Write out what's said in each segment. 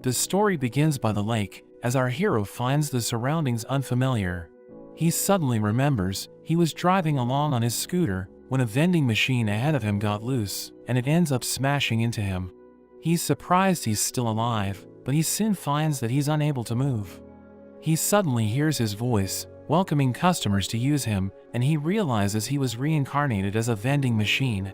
The story begins by the lake, as our hero finds the surroundings unfamiliar. He suddenly remembers he was driving along on his scooter when a vending machine ahead of him got loose, and it ends up smashing into him. He's surprised he's still alive, but he soon finds that he's unable to move. He suddenly hears his voice, welcoming customers to use him, and he realizes he was reincarnated as a vending machine.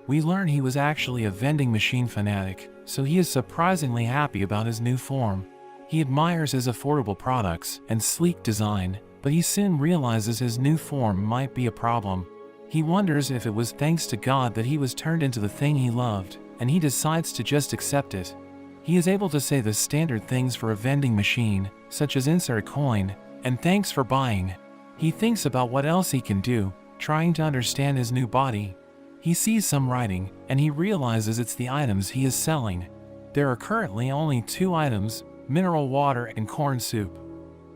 We learn he was actually a vending machine fanatic, so he is surprisingly happy about his new form. He admires his affordable products and sleek design, but he soon realizes his new form might be a problem. He wonders if it was thanks to God that he was turned into the thing he loved, and he decides to just accept it. He is able to say the standard things for a vending machine, such as insert a coin, and thanks for buying. He thinks about what else he can do, trying to understand his new body. He sees some writing, and he realizes it's the items he is selling. There are currently only 2 items, mineral water and corn soup.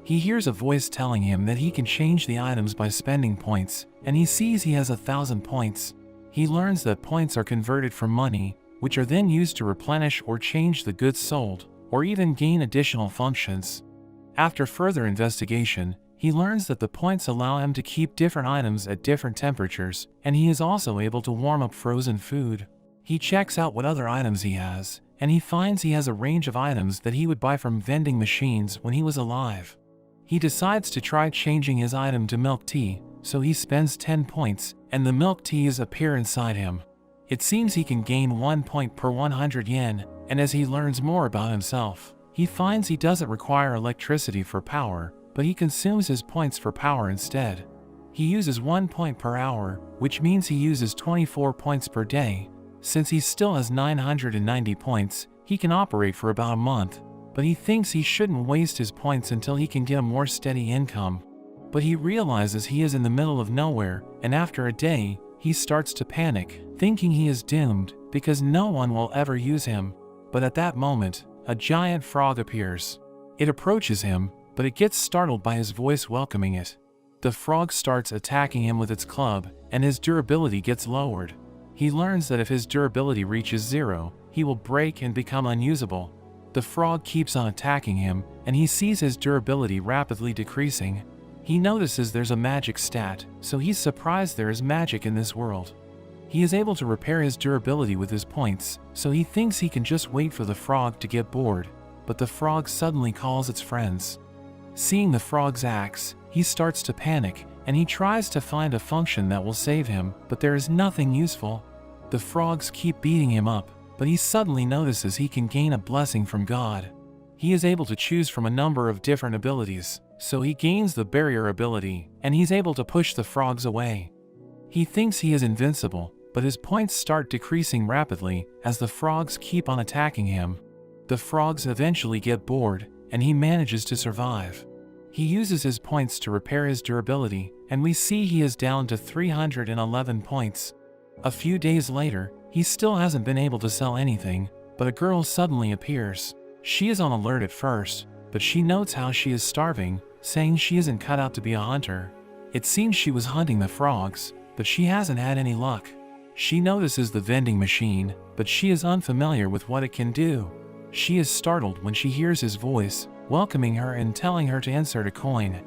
He hears a voice telling him that he can change the items by spending points, and he sees he has 1,000 points. He learns that points are converted from money, which are then used to replenish or change the goods sold, or even gain additional functions. After further investigation, he learns that the points allow him to keep different items at different temperatures, and he is also able to warm up frozen food. He checks out what other items he has, and he finds he has a range of items that he would buy from vending machines when he was alive. He decides to try changing his item to milk tea, so he spends 10 points, and the milk teas appear inside him. It seems he can gain 1 point per 100 yen, and as he learns more about himself, he finds he doesn't require electricity for power, but he consumes his points for power instead. He uses 1 point per hour, which means he uses 24 points per day. Since he still has 990 points, he can operate for about a month, but he thinks he shouldn't waste his points until he can get a more steady income. But he realizes he is in the middle of nowhere, and after a day, he starts to panic, thinking he is doomed because no one will ever use him. But at that moment, a giant frog appears. It approaches him, but it gets startled by his voice welcoming it. The frog starts attacking him with its club, and his durability gets lowered. He learns that if his durability reaches 0, he will break and become unusable. The frog keeps on attacking him, and he sees his durability rapidly decreasing. He notices there's a magic stat, so he's surprised there is magic in this world. He is able to repair his durability with his points, so he thinks he can just wait for the frog to get bored, but the frog suddenly calls its friends. Seeing the frog's axe, he starts to panic, and he tries to find a function that will save him, but there is nothing useful. The frogs keep beating him up, but he suddenly notices he can gain a blessing from God. He is able to choose from a number of different abilities, so he gains the barrier ability, and he's able to push the frogs away. He thinks he is invincible, but his points start decreasing rapidly as the frogs keep on attacking him. The frogs eventually get bored, and he manages to survive. He uses his points to repair his durability, and we see he is down to 311 points. A few days later, he still hasn't been able to sell anything, but a girl suddenly appears. She is on alert at first, but she notes how she is starving, saying she isn't cut out to be a hunter. It seems she was hunting the frogs, but she hasn't had any luck. She notices the vending machine, but she is unfamiliar with what it can do. She is startled when she hears his voice, welcoming her and telling her to insert a coin.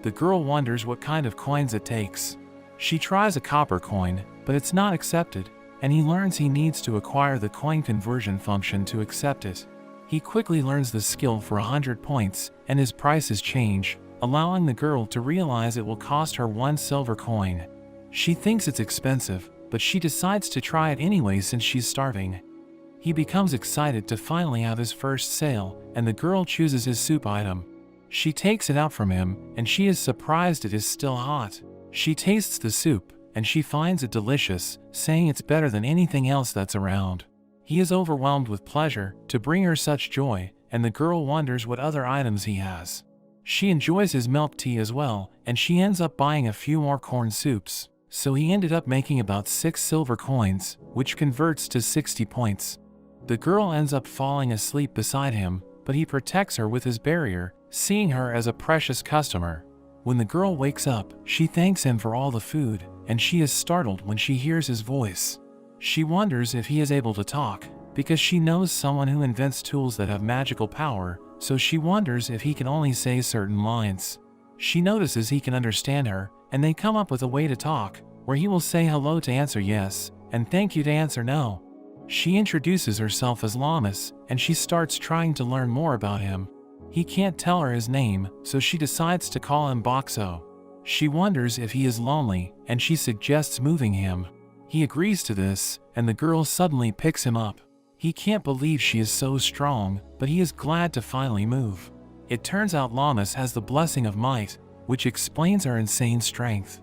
The girl wonders what kind of coins it takes. She tries a copper coin, but it's not accepted, and he learns he needs to acquire the coin conversion function to accept it. He quickly learns the skill for 100 points, and his prices change, allowing the girl to realize it will cost her 1 silver coin. She thinks it's expensive, but she decides to try it anyway since she's starving. He becomes excited to finally have his first sale, and the girl chooses his soup item. She takes it out from him, and she is surprised it is still hot. She tastes the soup, and she finds it delicious, saying it's better than anything else that's around. He is overwhelmed with pleasure to bring her such joy, and the girl wonders what other items he has. She enjoys his milk tea as well, and she ends up buying a few more corn soups, so he ended up making about 6 silver coins, which converts to 60 points. The girl ends up falling asleep beside him, but he protects her with his barrier, seeing her as a precious customer. When the girl wakes up, she thanks him for all the food, and she is startled when she hears his voice. She wonders if he is able to talk. because she knows someone who invents tools that have magical power, so she wonders if he can only say certain lines. She notices he can understand her, and they come up with a way to talk, where he will say hello to answer yes, and thank you to answer no. She introduces herself as Llamas, and she starts trying to learn more about him. He can't tell her his name, so she decides to call him Boxo. She wonders if he is lonely, and she suggests moving him. He agrees to this, and the girl suddenly picks him up. He can't believe she is so strong, but he is glad to finally move. It turns out Llamas has the blessing of might, which explains her insane strength.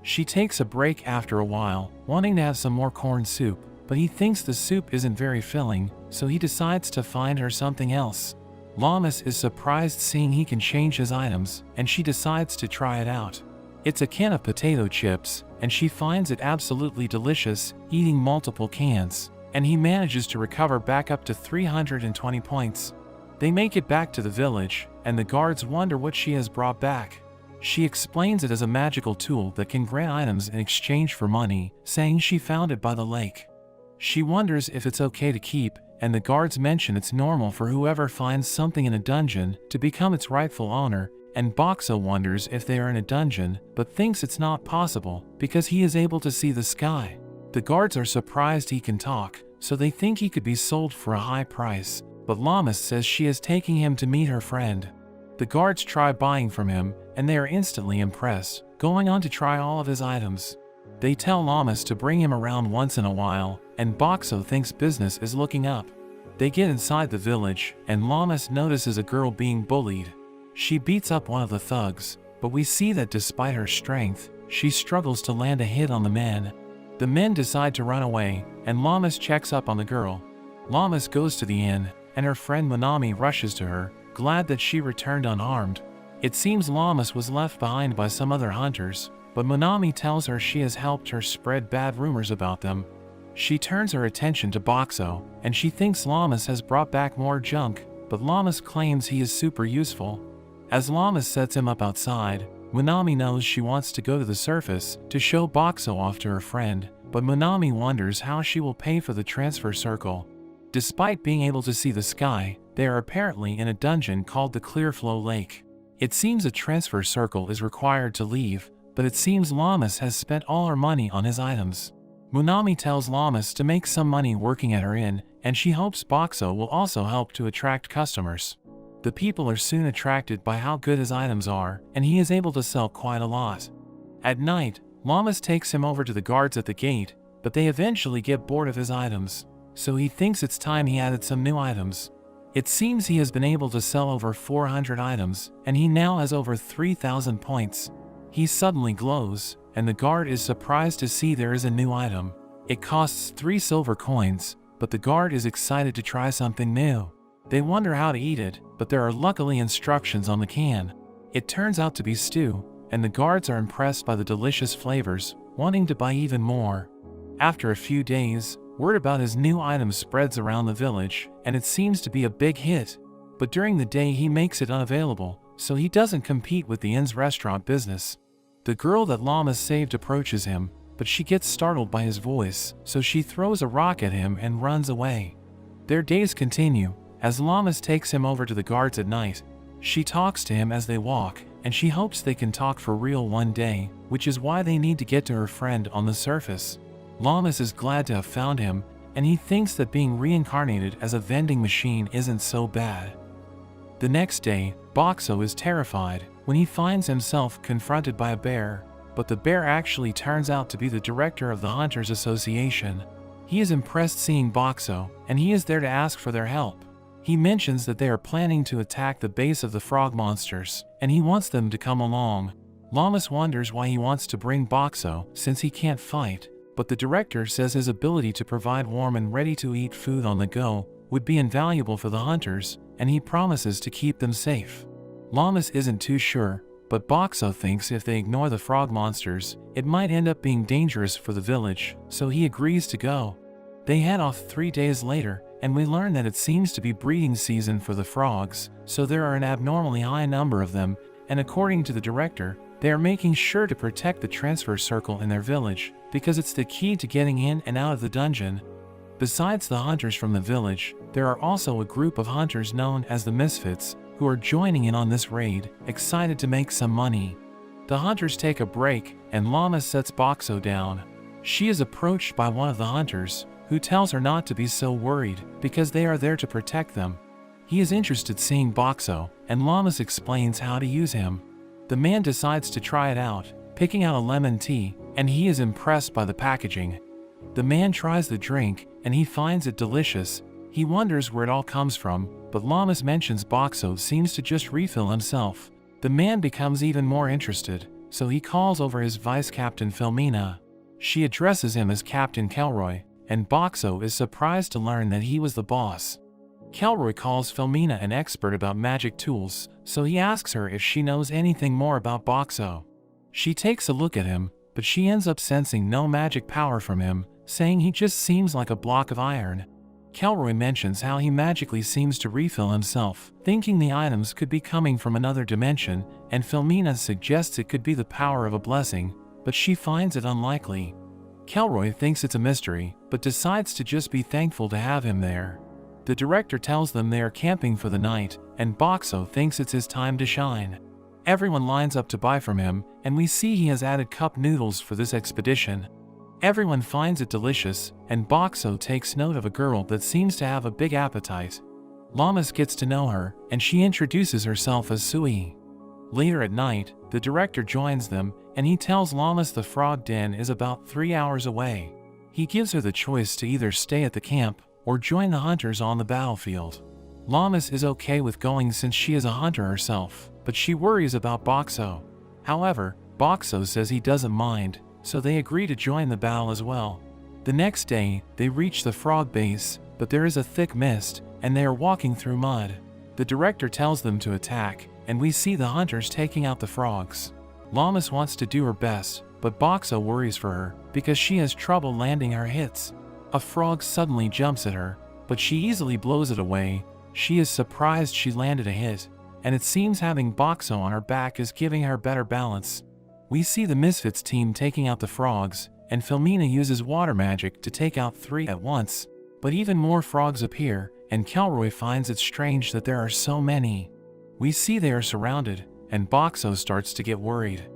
She takes a break after a while, wanting to have some more corn soup, but he thinks the soup isn't very filling, so he decides to find her something else. Llamas is surprised seeing he can change his items, and she decides to try it out. It's a can of potato chips, and she finds it absolutely delicious, eating multiple cans, and he manages to recover back up to 320 points. They make it back to the village, and the guards wonder what she has brought back. She explains it as a magical tool that can grant items in exchange for money, saying she found it by the lake. She wonders if it's okay to keep, and the guards mention it's normal for whoever finds something in a dungeon to become its rightful owner, and Boxo wonders if they are in a dungeon, but thinks it's not possible because he is able to see the sky. The guards are surprised he can talk, so they think he could be sold for a high price, but Llamas says she is taking him to meet her friend. The guards try buying from him, and they are instantly impressed, going on to try all of his items. They tell Llamas to bring him around once in a while, and Boxo thinks business is looking up. They get inside the village, and Llamas notices a girl being bullied. She beats up one of the thugs, but we see that despite her strength, she struggles to land a hit on the men. The men decide to run away, and Llamas checks up on the girl. Llamas goes to the inn, and her friend Monami rushes to her, glad that she returned unharmed. It seems Llamas was left behind by some other hunters, but Monami tells her she has helped her spread bad rumors about them. She turns her attention to Boxo, and she thinks Llamas has brought back more junk, but Llamas claims he is super useful. As Llamas sets him up outside, Monami knows she wants to go to the surface to show Boxo off to her friend, but Monami wonders how she will pay for the transfer circle. Despite being able to see the sky, they are apparently in a dungeon called the Clearflow Lake. It seems a transfer circle is required to leave, but it seems Llamas has spent all her money on his items. Monami tells Llamas to make some money working at her inn, and she hopes Boxo will also help to attract customers. The people are soon attracted by how good his items are, and he is able to sell quite a lot. At night, Llamas takes him over to the guards at the gate, but they eventually get bored of his items, so he thinks it's time he added some new items. It seems he has been able to sell over 400 items, and he now has over 3,000 points. He suddenly glows, and the guard is surprised to see there is a new item. It costs 3 silver coins, but the guard is excited to try something new. They wonder how to eat it, but there are luckily instructions on the can. It turns out to be stew, and the guards are impressed by the delicious flavors, wanting to buy even more. After a few days, word about his new item spreads around the village, and it seems to be a big hit. But during the day he makes it unavailable, so he doesn't compete with the inn's restaurant business. The girl that Llamas saved approaches him, but she gets startled by his voice, so she throws a rock at him and runs away. Their days continue, as Llamas takes him over to the guards at night. She talks to him as they walk, and she hopes they can talk for real one day, which is why they need to get to her friend on the surface. Llamas is glad to have found him, and he thinks that being reincarnated as a vending machine isn't so bad. The next day, Boxo is terrified when he finds himself confronted by a bear, but the bear actually turns out to be the director of the Hunters Association. He is impressed seeing Boxo, and he is there to ask for their help. He mentions that they are planning to attack the base of the frog monsters, and he wants them to come along. Llamas wonders why he wants to bring Boxo since he can't fight, but the director says his ability to provide warm and ready-to-eat food on the go would be invaluable for the hunters, and he promises to keep them safe. Llamas isn't too sure, but Boxo thinks if they ignore the frog monsters, it might end up being dangerous for the village, so he agrees to go. They head off 3 days later, and we learn that it seems to be breeding season for the frogs, so there are an abnormally high number of them, and according to the director, they are making sure to protect the transfer circle in their village, because it's the key to getting in and out of the dungeon. Besides the hunters from the village, there are also a group of hunters known as the Misfits, who are joining in on this raid, excited to make some money. The hunters take a break, and Llamas sets Boxo down. She is approached by one of the hunters, who tells her not to be so worried, because they are there to protect them. He is interested seeing Boxo, and Llamas explains how to use him. The man decides to try it out, picking out a lemon tea, and he is impressed by the packaging. The man tries the drink, and he finds it delicious. He wonders where it all comes from, but Llamas mentions Boxo seems to just refill himself. The man becomes even more interested, so he calls over his vice captain Filomena. She addresses him as Captain Kelroy, and Boxo is surprised to learn that he was the boss. Kelroy calls Filomena an expert about magic tools, so he asks her if she knows anything more about Boxo. She takes a look at him, but she ends up sensing no magic power from him, saying he just seems like a block of iron. Kelroy mentions how he magically seems to refill himself, thinking the items could be coming from another dimension, and Filomena suggests it could be the power of a blessing, but she finds it unlikely. Kelroy thinks it's a mystery, but decides to just be thankful to have him there. The director tells them they are camping for the night, and Boxo thinks it's his time to shine. Everyone lines up to buy from him, and we see he has added cup noodles for this expedition. Everyone finds it delicious, and Boxo takes note of a girl that seems to have a big appetite. Llamas gets to know her, and she introduces herself as Sui. Later at night, the director joins them, and he tells Llamas the frog den is about 3 hours away. He gives her the choice to either stay at the camp, or join the hunters on the battlefield. Llamas is okay with going since she is a hunter herself, but she worries about Boxo. However, Boxo says he doesn't mind, so they agree to join the battle as well. The next day, they reach the frog base, but there is a thick mist, and they are walking through mud. The director tells them to attack, and we see the hunters taking out the frogs. Llamas wants to do her best, but Boxo worries for her, because she has trouble landing her hits. A frog suddenly jumps at her, but she easily blows it away. She is surprised she landed a hit, and it seems having Boxo on her back is giving her better balance. We see the Misfits team taking out the frogs, and Filomena uses water magic to take out 3 at once, but even more frogs appear, and Kelroy finds it strange that there are so many. We see they are surrounded, and Boxo starts to get worried.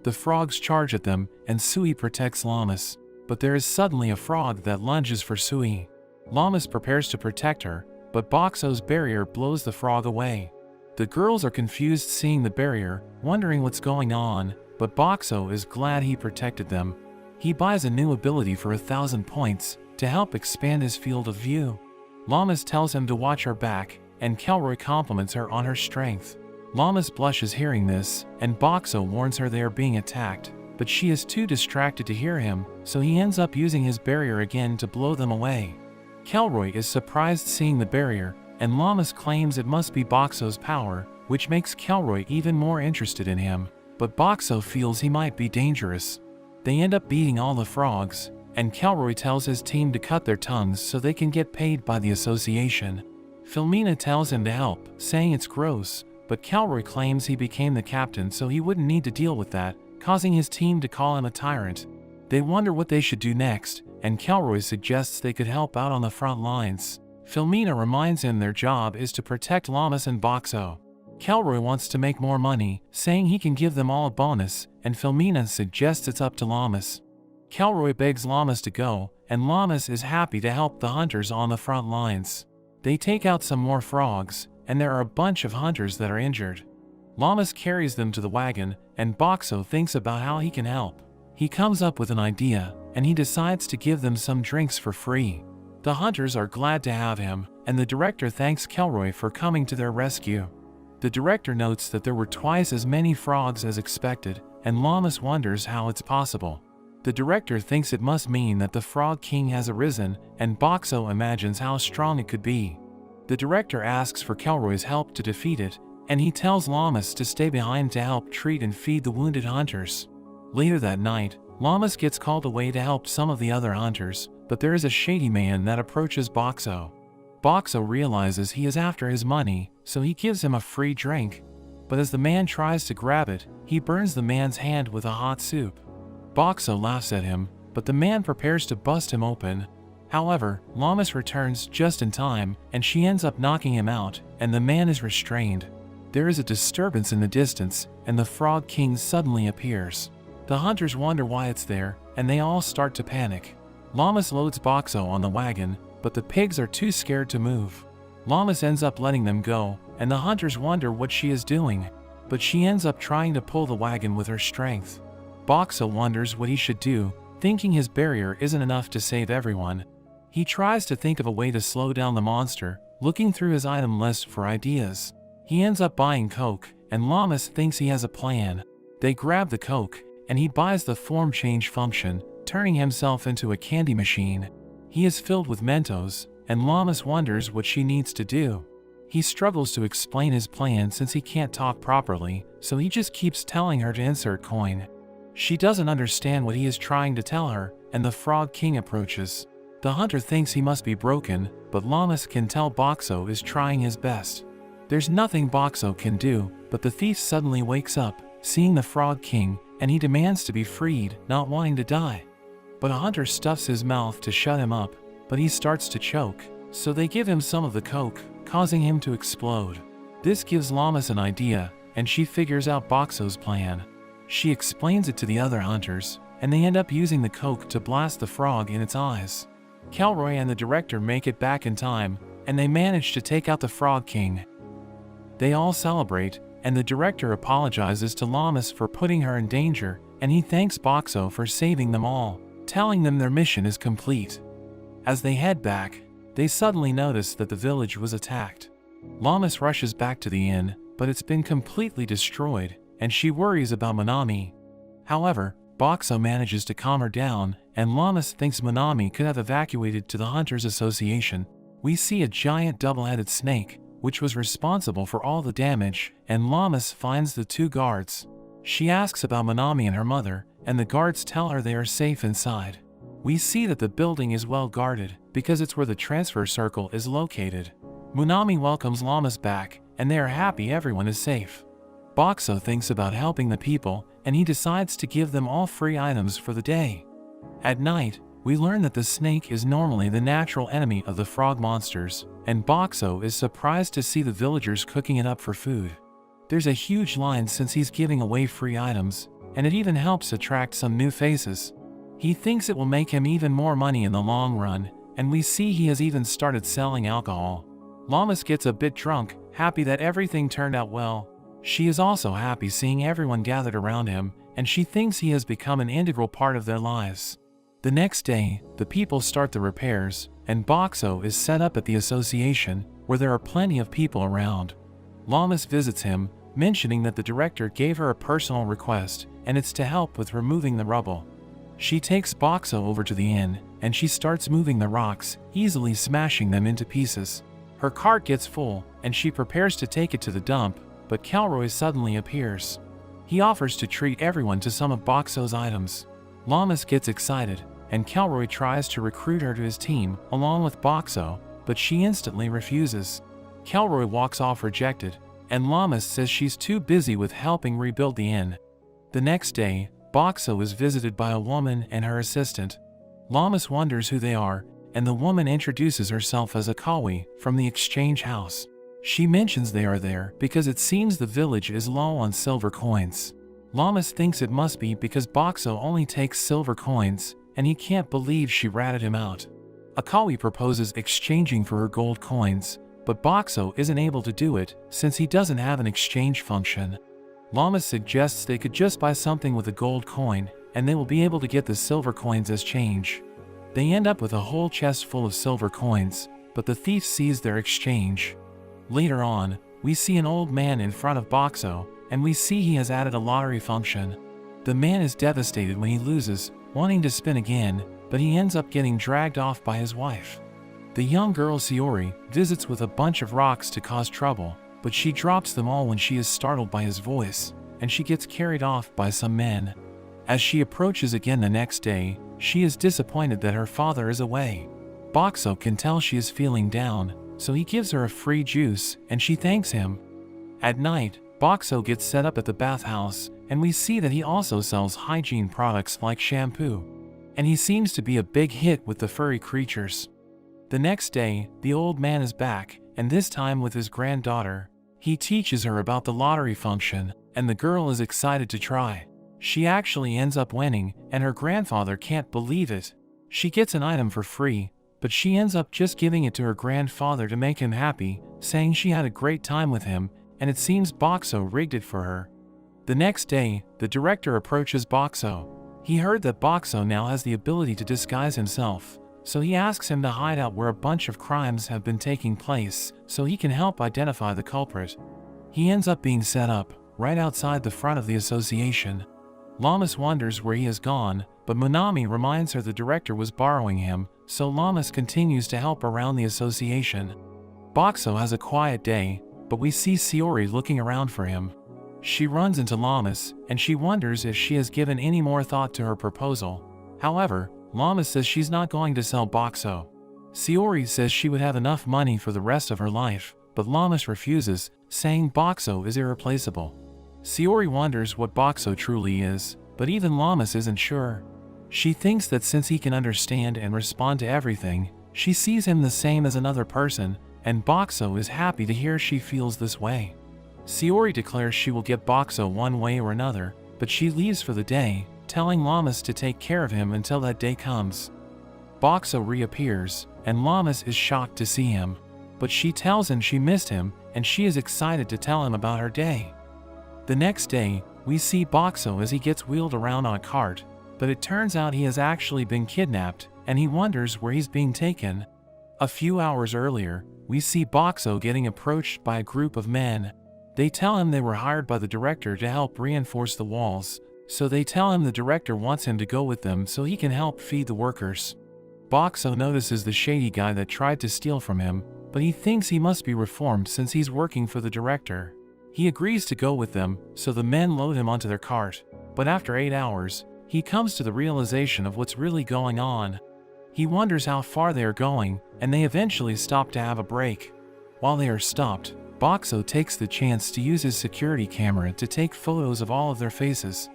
The frogs charge at them, and Sui protects Llamas, but there is suddenly a frog that lunges for Sui. Llamas prepares to protect her, but Boxo's barrier blows the frog away. The girls are confused seeing the barrier, wondering what's going on, but Boxo is glad he protected them. He buys a new ability for 1,000 points to help expand his field of view. Llamas tells him to watch her back, and Kelroy compliments her on her strength. Llamas blushes hearing this, and Boxo warns her they are being attacked, but she is too distracted to hear him, so he ends up using his barrier again to blow them away. Kelroy is surprised seeing the barrier, and Llamas claims it must be Boxo's power, which makes Kelroy even more interested in him, but Boxo feels he might be dangerous. They end up beating all the frogs, and Kelroy tells his team to cut their tongues so they can get paid by the association. Filomena tells him to help, saying it's gross, but Kelroy claims he became the captain so he wouldn't need to deal with that, causing his team to call him a tyrant. They wonder what they should do next, and Kelroy suggests they could help out on the front lines. Filomena reminds him their job is to protect Llamas and Boxo. Kelroy wants to make more money, saying he can give them all a bonus, and Filomena suggests it's up to Llamas. Kelroy begs Llamas to go, and Llamas is happy to help the hunters on the front lines. They take out some more frogs, and there are a bunch of hunters that are injured. Llamas carries them to the wagon, and Boxo thinks about how he can help. He comes up with an idea, and he decides to give them some drinks for free. The hunters are glad to have him, and the director thanks Kelroy for coming to their rescue. The director notes that there were twice as many frogs as expected, and Llamas wonders how it's possible. The director thinks it must mean that the Frog King has arisen, and Boxo imagines how strong it could be. The director asks for Kelroy's help to defeat it, and he tells Llamas to stay behind to help treat and feed the wounded hunters. Later that night, Llamas gets called away to help some of the other hunters, but there is a shady man that approaches Boxo. Boxo realizes he is after his money, so he gives him a free drink. But as the man tries to grab it, he burns the man's hand with a hot soup. Boxo laughs at him, but the man prepares to bust him open. However, Llamas returns just in time, and she ends up knocking him out, and the man is restrained. There is a disturbance in the distance, and the Frog King suddenly appears. The hunters wonder why it's there, and they all start to panic. Llamas loads Boxo on the wagon, but the pigs are too scared to move. Llamas ends up letting them go, and the hunters wonder what she is doing. But she ends up trying to pull the wagon with her strength. Boxo wonders what he should do, thinking his barrier isn't enough to save everyone. He tries to think of a way to slow down the monster, looking through his item list for ideas. He ends up buying Coke, and Llamas thinks he has a plan. They grab the Coke, and he buys the form change function, turning himself into a candy machine. He is filled with Mentos, and Llamas wonders what she needs to do. He struggles to explain his plan since he can't talk properly, so he just keeps telling her to insert coin. She doesn't understand what he is trying to tell her, and the Frog King approaches. The hunter thinks he must be broken, but Llamas can tell Boxo is trying his best. There's nothing Boxo can do, but the thief suddenly wakes up, seeing the Frog King, and he demands to be freed, not wanting to die. But a hunter stuffs his mouth to shut him up, but he starts to choke, so they give him some of the Coke, causing him to explode. This gives Llamas an idea, and she figures out Boxo's plan. She explains it to the other hunters, and they end up using the Coke to blast the frog in its eyes. Kelroy and the director make it back in time, and they manage to take out the Frog King. They all celebrate, and the director apologizes to Llamas for putting her in danger, and he thanks Boxo for saving them all, telling them their mission is complete. As they head back, they suddenly notice that the village was attacked. Llamas rushes back to the inn, but it's been completely destroyed, and she worries about Manami. However, Boxo manages to calm her down, and Llamas thinks Manami could have evacuated to the Hunters Association. We see a giant double-headed snake, which was responsible for all the damage, and Llamas finds the two guards. She asks about Manami and her mother, and the guards tell her they are safe inside. We see that the building is well guarded, because it's where the transfer circle is located. Manami welcomes Llamas back, and they are happy everyone is safe. Boxo thinks about helping the people, and he decides to give them all free items for the day. At night, we learn that the snake is normally the natural enemy of the frog monsters, and Boxo is surprised to see the villagers cooking it up for food. There's a huge line since he's giving away free items, and it even helps attract some new faces. He thinks it will make him even more money in the long run, and we see he has even started selling alcohol. Llamas gets a bit drunk, happy that everything turned out well. She is also happy seeing everyone gathered around him, and she thinks he has become an integral part of their lives. The next day, the people start the repairs, and Boxo is set up at the association, where there are plenty of people around. Llamas visits him, mentioning that the director gave her a personal request, and it's to help with removing the rubble. She takes Boxo over to the inn, and she starts moving the rocks, easily smashing them into pieces. Her cart gets full, and she prepares to take it to the dump, but Kelroy suddenly appears. He offers to treat everyone to some of Boxo's items. Llamas gets excited, and Kelroy tries to recruit her to his team, along with Boxo, but she instantly refuses. Kelroy walks off rejected, and Llamas says she's too busy with helping rebuild the inn. The next day, Boxo is visited by a woman and her assistant. Llamas wonders who they are, and the woman introduces herself as Akawi from the exchange house. She mentions they are there because it seems the village is low on silver coins. Llamas thinks it must be because Boxo only takes silver coins, and he can't believe she ratted him out. Akawi proposes exchanging for her gold coins, but Boxo isn't able to do it since he doesn't have an exchange function. Llamas suggests they could just buy something with a gold coin, and they will be able to get the silver coins as change. They end up with a whole chest full of silver coins, but the thief sees their exchange. Later on, we see an old man in front of Boxo, and we see he has added a lottery function. The man is devastated when he loses, wanting to spin again, but he ends up getting dragged off by his wife. The young girl Sayori visits with a bunch of rocks to cause trouble, but she drops them all when she is startled by his voice, and she gets carried off by some men. As she approaches again the next day, she is disappointed that her father is away. Boxo can tell she is feeling down, so he gives her a free juice, and she thanks him. At night, Boxo gets set up at the bathhouse, and we see that he also sells hygiene products like shampoo. and he seems to be a big hit with the furry creatures. The next day, the old man is back, and this time with his granddaughter. He teaches her about the lottery function, and the girl is excited to try. She actually ends up winning, and her grandfather can't believe it. She gets an item for free, but she ends up just giving it to her grandfather to make him happy, saying she had a great time with him, and it seems Boxo rigged it for her. The next day, the director approaches Boxo. He heard that Boxo now has the ability to disguise himself, so he asks him to hide out where a bunch of crimes have been taking place, so he can help identify the culprit. He ends up being set up, right outside the front of the association. Llamas wonders where he has gone, but Monami reminds her the director was borrowing him, so Llamas continues to help around the association. Boxo has a quiet day, but we see Sayori looking around for him. She runs into Llamas, and she wonders if she has given any more thought to her proposal. However, Llamas says she's not going to sell Boxo. Sayori says she would have enough money for the rest of her life, but Llamas refuses, saying Boxo is irreplaceable. Sayori wonders what Boxo truly is, but even Llamas isn't sure. She thinks that since he can understand and respond to everything, she sees him the same as another person, and Boxo is happy to hear she feels this way. Sayori declares she will get Boxo one way or another, but she leaves for the day, telling Llamas to take care of him until that day comes. Boxo reappears, and Llamas is shocked to see him, but she tells him she missed him, and she is excited to tell him about her day. The next day, we see Boxo as he gets wheeled around on a cart, but it turns out he has actually been kidnapped, and he wonders where he's being taken. A few hours earlier, we see Boxo getting approached by a group of men. They tell him they were hired by the director to help reinforce the walls, so they tell him the director wants him to go with them so he can help feed the workers. Boxo notices the shady guy that tried to steal from him, but he thinks he must be reformed since he's working for the director. He agrees to go with them, so the men load him onto their cart, but after 8 hours, he comes to the realization of what's really going on. He wonders how far they are going, and they eventually stop to have a break. While they are stopped, Boxo takes the chance to use his security camera to take photos of all of their faces.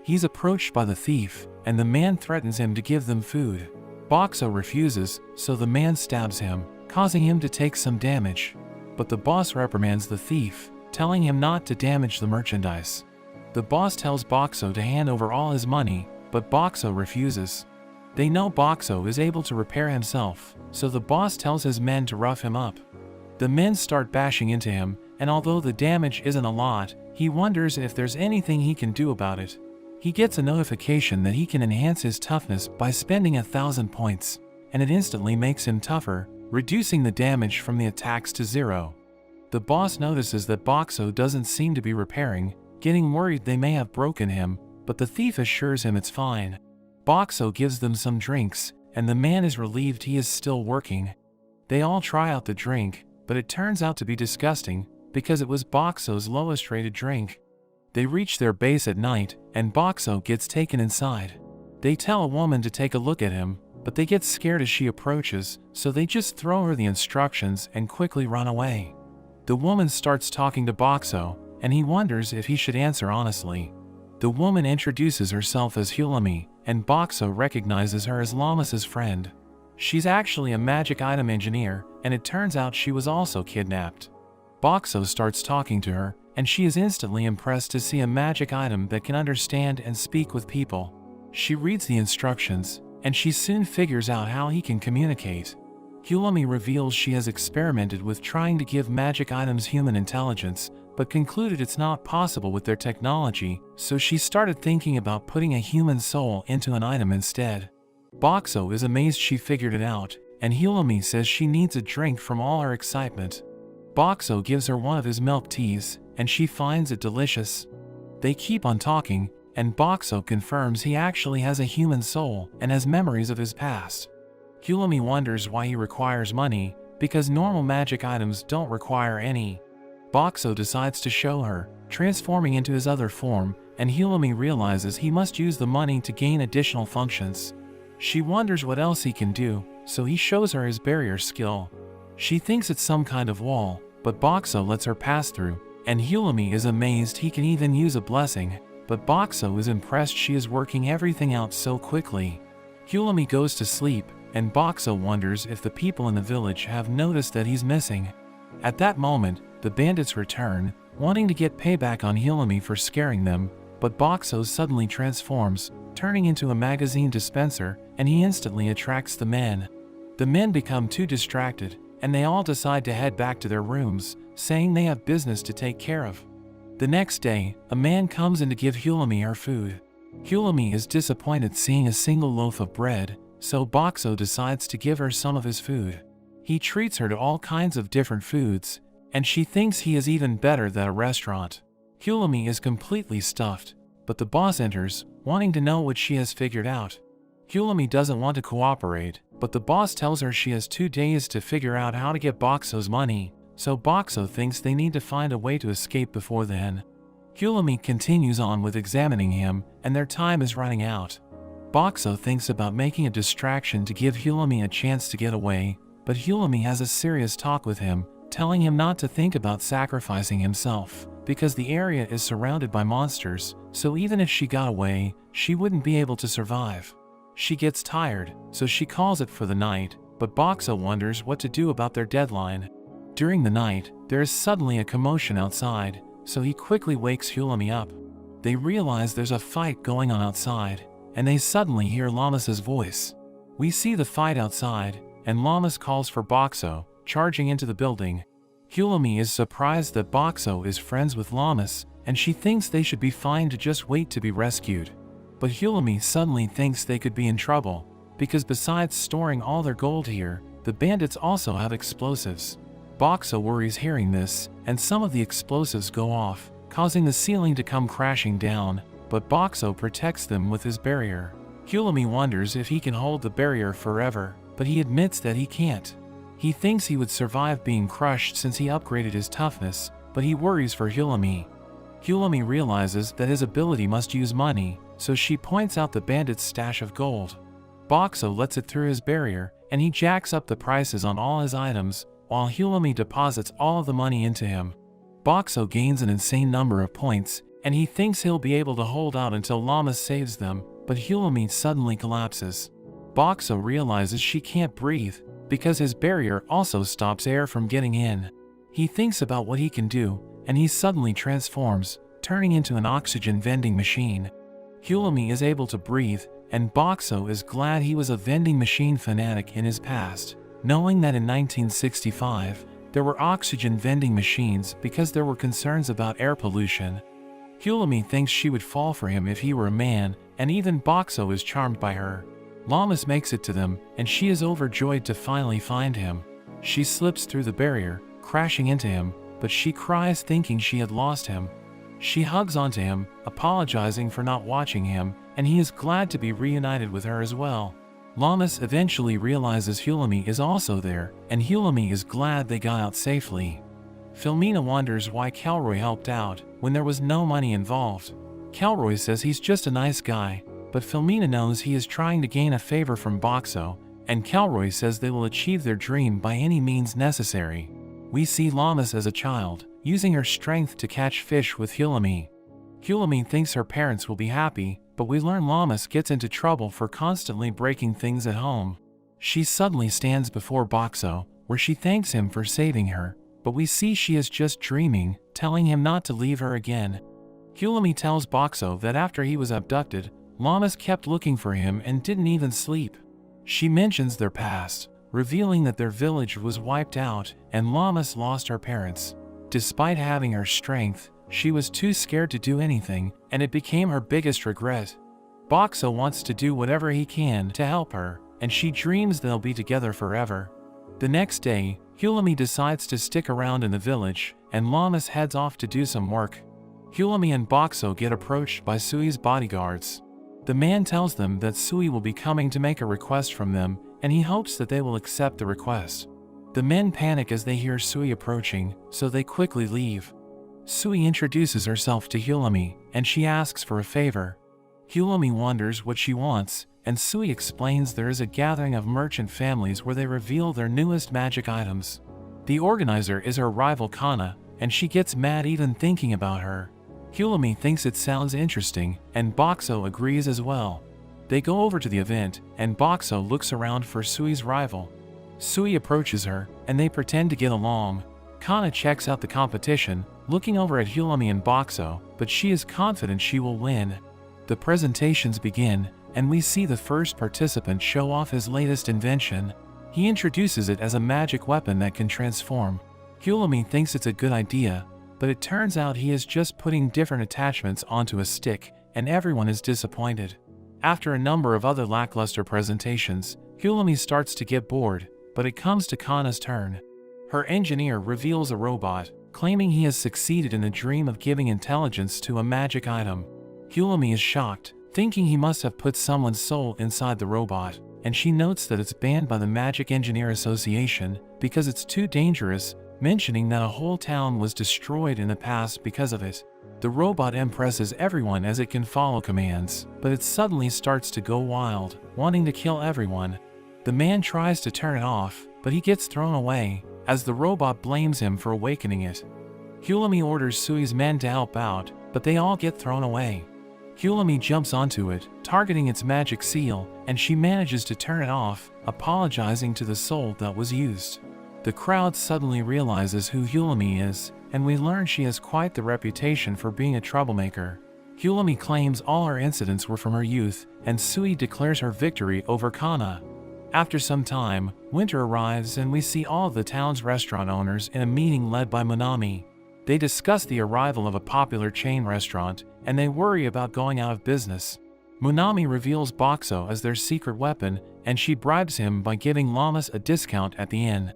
He's approached by the thief, and the man threatens him to give them food. Boxo refuses, so the man stabs him, causing him to take some damage. But the boss reprimands the thief, telling him not to damage the merchandise. The boss tells Boxo to hand over all his money, but Boxo refuses. They know Boxo is able to repair himself, so the boss tells his men to rough him up. The men start bashing into him, and although the damage isn't a lot, he wonders if there's anything he can do about it. He gets a notification that he can enhance his toughness by spending 1,000 points, and it instantly makes him tougher, reducing the damage from the attacks to 0. The boss notices that Boxo doesn't seem to be repairing, getting worried they may have broken him, but the thief assures him it's fine. Boxo gives them some drinks, and the man is relieved he is still working. They all try out the drink, but it turns out to be disgusting, because it was Boxo's lowest rated drink. They reach their base at night, and Boxo gets taken inside. They tell a woman to take a look at him, but they get scared as she approaches, so they just throw her the instructions and quickly run away. The woman starts talking to Boxo, and he wonders if he should answer honestly. The woman introduces herself as Hulami, and Boxo recognizes her as Llamas's friend. She's actually a magic item engineer, and it turns out she was also kidnapped. Boxo starts talking to her, and she is instantly impressed to see a magic item that can understand and speak with people. She reads the instructions, and she soon figures out how he can communicate. Hulami reveals she has experimented with trying to give magic items human intelligence, but concluded it's not possible with their technology, so she started thinking about putting a human soul into an item instead. Boxo is amazed she figured it out, and Hulami says she needs a drink from all her excitement. Boxo gives her one of his milk teas, and she finds it delicious. They keep on talking, and Boxo confirms he actually has a human soul and has memories of his past. Hulami wonders why he requires money, because normal magic items don't require any. Boxo decides to show her, transforming into his other form, and Hulami realizes he must use the money to gain additional functions. She wonders what else he can do, so he shows her his barrier skill. She thinks it's some kind of wall, but Boxo lets her pass through, and Hulami is amazed he can even use a blessing, but Boxo is impressed she is working everything out so quickly. Hulami goes to sleep, and Boxo wonders if the people in the village have noticed that he's missing. At that moment, the bandits return, wanting to get payback on Hulami for scaring them, but Boxo suddenly transforms, turning into a magazine dispenser, and he instantly attracts the men. The men become too distracted, and they all decide to head back to their rooms, saying they have business to take care of. The next day, a man comes in to give Hulami her food. Hulami is disappointed seeing a single loaf of bread, so Boxo decides to give her some of his food. He treats her to all kinds of different foods, and she thinks he is even better than a restaurant. Hulami is completely stuffed, but the boss enters, wanting to know what she has figured out. Hulami doesn't want to cooperate, but the boss tells her she has 2 days to figure out how to get Boxo's money, so Boxo thinks they need to find a way to escape before then. Hulami continues on with examining him, and their time is running out. Boxo thinks about making a distraction to give Hulami a chance to get away, but Hulami has a serious talk with him, telling him not to think about sacrificing himself, because the area is surrounded by monsters, so even if she got away, she wouldn't be able to survive. She gets tired, so she calls it for the night, but Boxo wonders what to do about their deadline. During the night, there is suddenly a commotion outside, so he quickly wakes Hulami up. They realize there's a fight going on outside, and they suddenly hear Llamas's voice. We see the fight outside, and Llamas calls for Boxo, charging into the building. Hulami is surprised that Boxo is friends with Llamas, and she thinks they should be fine to just wait to be rescued. But Hulami suddenly thinks they could be in trouble, because besides storing all their gold here, the bandits also have explosives. Boxo worries hearing this, and some of the explosives go off, causing the ceiling to come crashing down, but Boxo protects them with his barrier. Hulami wonders if he can hold the barrier forever, but he admits that he can't. He thinks he would survive being crushed since he upgraded his toughness, but he worries for Hulami. Hulami realizes that his ability must use money, so she points out the bandit's stash of gold. Boxo lets it through his barrier, and he jacks up the prices on all his items, while Hulami deposits all of the money into him. Boxo gains an insane number of points, and he thinks he'll be able to hold out until Llamas saves them, but Hulami suddenly collapses. Boxo realizes she can't breathe, because his barrier also stops air from getting in. He thinks about what he can do, and he suddenly transforms, turning into an oxygen vending machine. Hulami is able to breathe, and Boxo is glad he was a vending machine fanatic in his past, knowing that in 1965, there were oxygen vending machines because there were concerns about air pollution. Hulami thinks she would fall for him if he were a man, and even Boxo is charmed by her. Llamas makes it to them, and she is overjoyed to finally find him. She slips through the barrier, crashing into him, but she cries thinking she had lost him. She hugs onto him, apologizing for not watching him, and he is glad to be reunited with her as well. Llamas eventually realizes Hulami is also there, and Hulami is glad they got out safely. Filomena wonders why Kelroy helped out when there was no money involved. Kelroy says he's just a nice guy, but Filomena knows he is trying to gain a favor from Boxo, and Kelroy says they will achieve their dream by any means necessary. We see Llamas as a child, using her strength to catch fish with Hulami. Hulami thinks her parents will be happy, but we learn Llamas gets into trouble for constantly breaking things at home. She suddenly stands before Boxo, where she thanks him for saving her, but we see she is just dreaming, telling him not to leave her again. Hulami tells Boxo that after he was abducted, Llamas kept looking for him and didn't even sleep. She mentions their past, revealing that their village was wiped out and Llamas lost her parents. Despite having her strength, she was too scared to do anything, and it became her biggest regret. Boxo wants to do whatever he can to help her, and she dreams they'll be together forever. The next day, Hulami decides to stick around in the village, and Llamas heads off to do some work. Hulami and Boxo get approached by Sui's bodyguards. The man tells them that Sui will be coming to make a request from them, and he hopes that they will accept the request. The men panic as they hear Sui approaching, so they quickly leave. Sui introduces herself to Hulami, and she asks for a favor. Hulami wonders what she wants, and Sui explains there is a gathering of merchant families where they reveal their newest magic items. The organizer is her rival Kana, and she gets mad even thinking about her. Hulami thinks it sounds interesting, and Boxo agrees as well. They go over to the event, and Boxo looks around for Sui's rival. Sui approaches her, and they pretend to get along. Kana checks out the competition, looking over at Hulumi and Boxo, but she is confident she will win. The presentations begin, and we see the first participant show off his latest invention. He introduces it as a magic weapon that can transform. Hulumi thinks it's a good idea, but it turns out he is just putting different attachments onto a stick, and everyone is disappointed. After a number of other lackluster presentations, Hulumi starts to get bored, but it comes to Kana's turn. Her engineer reveals a robot, claiming he has succeeded in the dream of giving intelligence to a magic item. Hulumi is shocked, thinking he must have put someone's soul inside the robot, and she notes that it's banned by the Magic Engineer Association because it's too dangerous, mentioning that a whole town was destroyed in the past because of it. The robot impresses everyone as it can follow commands, but it suddenly starts to go wild, wanting to kill everyone. The man tries to turn it off, but he gets thrown away, as the robot blames him for awakening it. Hulumi orders Sui's men to help out, but they all get thrown away. Hulumi jumps onto it, targeting its magic seal, and she manages to turn it off, apologizing to the soul that was used. The crowd suddenly realizes who Hulumi is, and we learn she has quite the reputation for being a troublemaker. Hulumi claims all her incidents were from her youth, and Sui declares her victory over Kana. After some time, winter arrives and we see all of the town's restaurant owners in a meeting led by Monami. They discuss the arrival of a popular chain restaurant, and they worry about going out of business. Monami reveals Boxo as their secret weapon, and she bribes him by giving Llamas a discount at the inn.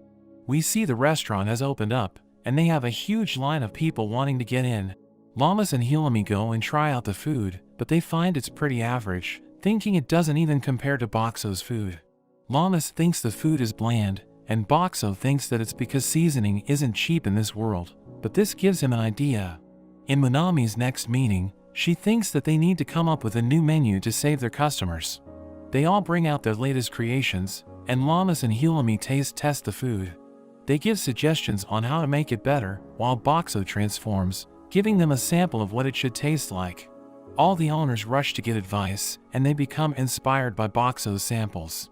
We see the restaurant has opened up, and they have a huge line of people wanting to get in. Llamas and Hulumi go and try out the food, but they find it's pretty average, thinking it doesn't even compare to Boxo's food. Llamas thinks the food is bland, and Boxo thinks that it's because seasoning isn't cheap in this world, but this gives him an idea. In Monami's next meeting, she thinks that they need to come up with a new menu to save their customers. They all bring out their latest creations, and Llamas and Hulumi test the food. They give suggestions on how to make it better, while Boxo transforms, giving them a sample of what it should taste like. All the owners rush to get advice, and they become inspired by Boxo's samples.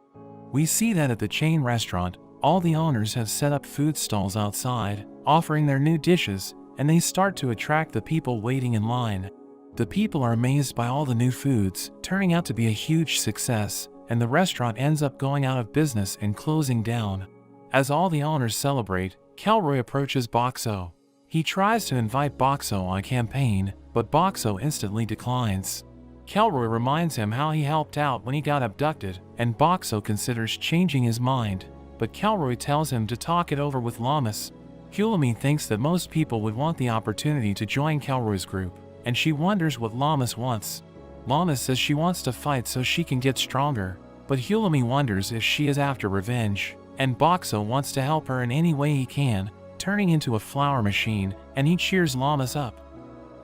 We see that at the chain restaurant, all the owners have set up food stalls outside, offering their new dishes, and they start to attract the people waiting in line. The people are amazed by all the new foods, turning out to be a huge success, and the restaurant ends up going out of business and closing down. As all the owners celebrate, Kelroy approaches Boxo. He tries to invite Boxo on a campaign, but Boxo instantly declines. Kelroy reminds him how he helped out when he got abducted, and Boxo considers changing his mind, but Kelroy tells him to talk it over with Llamas. Hulumi thinks that most people would want the opportunity to join Kelroy's group, and she wonders what Llamas wants. Llamas says she wants to fight so she can get stronger, but Hulumi wonders if she is after revenge, and Boxo wants to help her in any way he can, turning into a flower machine, and he cheers Llamas up.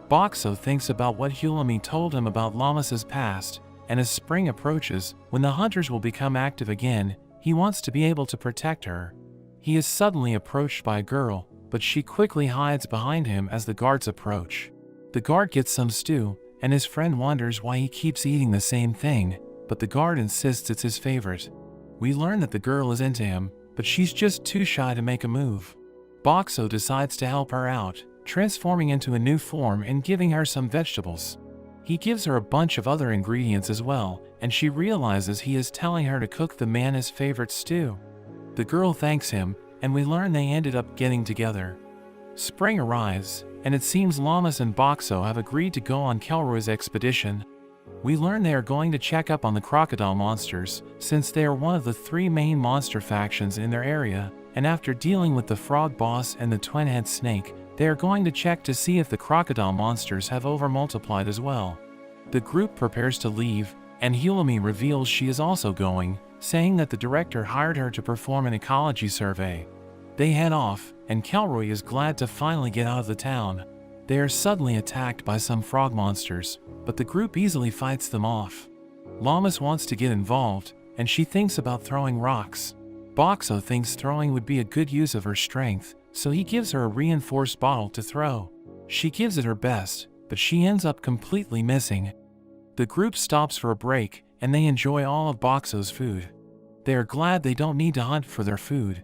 Boxo thinks about what Hulumi told him about Llamas's past, and as spring approaches, when the hunters will become active again, he wants to be able to protect her. He is suddenly approached by a girl, but she quickly hides behind him as the guards approach. The guard gets some stew, and his friend wonders why he keeps eating the same thing, but the guard insists it's his favorite. We learn that the girl is into him, but she's just too shy to make a move. Boxo decides to help her out, transforming into a new form and giving her some vegetables. He gives her a bunch of other ingredients as well, and she realizes he is telling her to cook the man's favorite stew. The girl thanks him, and we learn they ended up getting together. Spring arrives, and it seems Llamas and Boxo have agreed to go on Kelroy's expedition. We learn they are going to check up on the crocodile monsters, since they are one of the 3 main monster factions in their area, and after dealing with the frog boss and the twin-head snake, they are going to check to see if the crocodile monsters have over-multiplied as well. The group prepares to leave, and Hulumi reveals she is also going, saying that the director hired her to perform an ecology survey. They head off, and Kelroy is glad to finally get out of the town. They are suddenly attacked by some frog monsters, but the group easily fights them off. Llamas wants to get involved, and she thinks about throwing rocks. Boxo thinks throwing would be a good use of her strength, so he gives her a reinforced bottle to throw. She gives it her best, but she ends up completely missing. The group stops for a break, and they enjoy all of Boxo's food. They are glad they don't need to hunt for their food.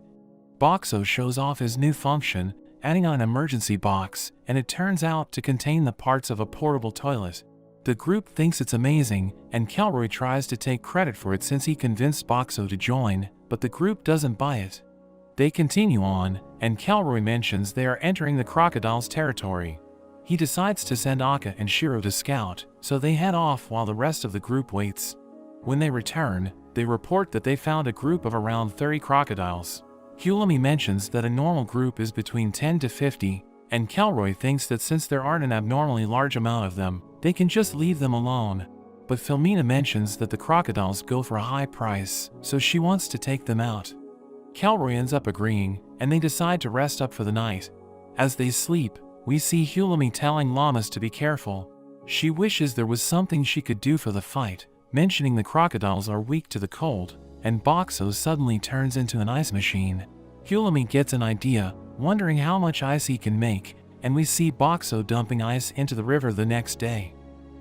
Boxo shows off his new function, adding on an emergency box, and it turns out to contain the parts of a portable toilet. The group thinks it's amazing, and Kelroy tries to take credit for it since he convinced Boxo to join, but the group doesn't buy it. They continue on, and Kelroy mentions they are entering the crocodile's territory. He decides to send Akka and Shiro to scout, so they head off while the rest of the group waits. When they return, they report that they found a group of around 30 crocodiles. Hulami mentions that a normal group is between 10 to 50, and Kelroy thinks that since there aren't an abnormally large amount of them, they can just leave them alone. But Filomena mentions that the crocodiles go for a high price, so she wants to take them out. Kelroy ends up agreeing, and they decide to rest up for the night. As they sleep, we see Hulami telling Llamas to be careful. She wishes there was something she could do for the fight, mentioning the crocodiles are weak to the cold, and Boxo suddenly turns into an ice machine. Hulami gets an idea, wondering how much ice he can make, and we see Boxo dumping ice into the river the next day.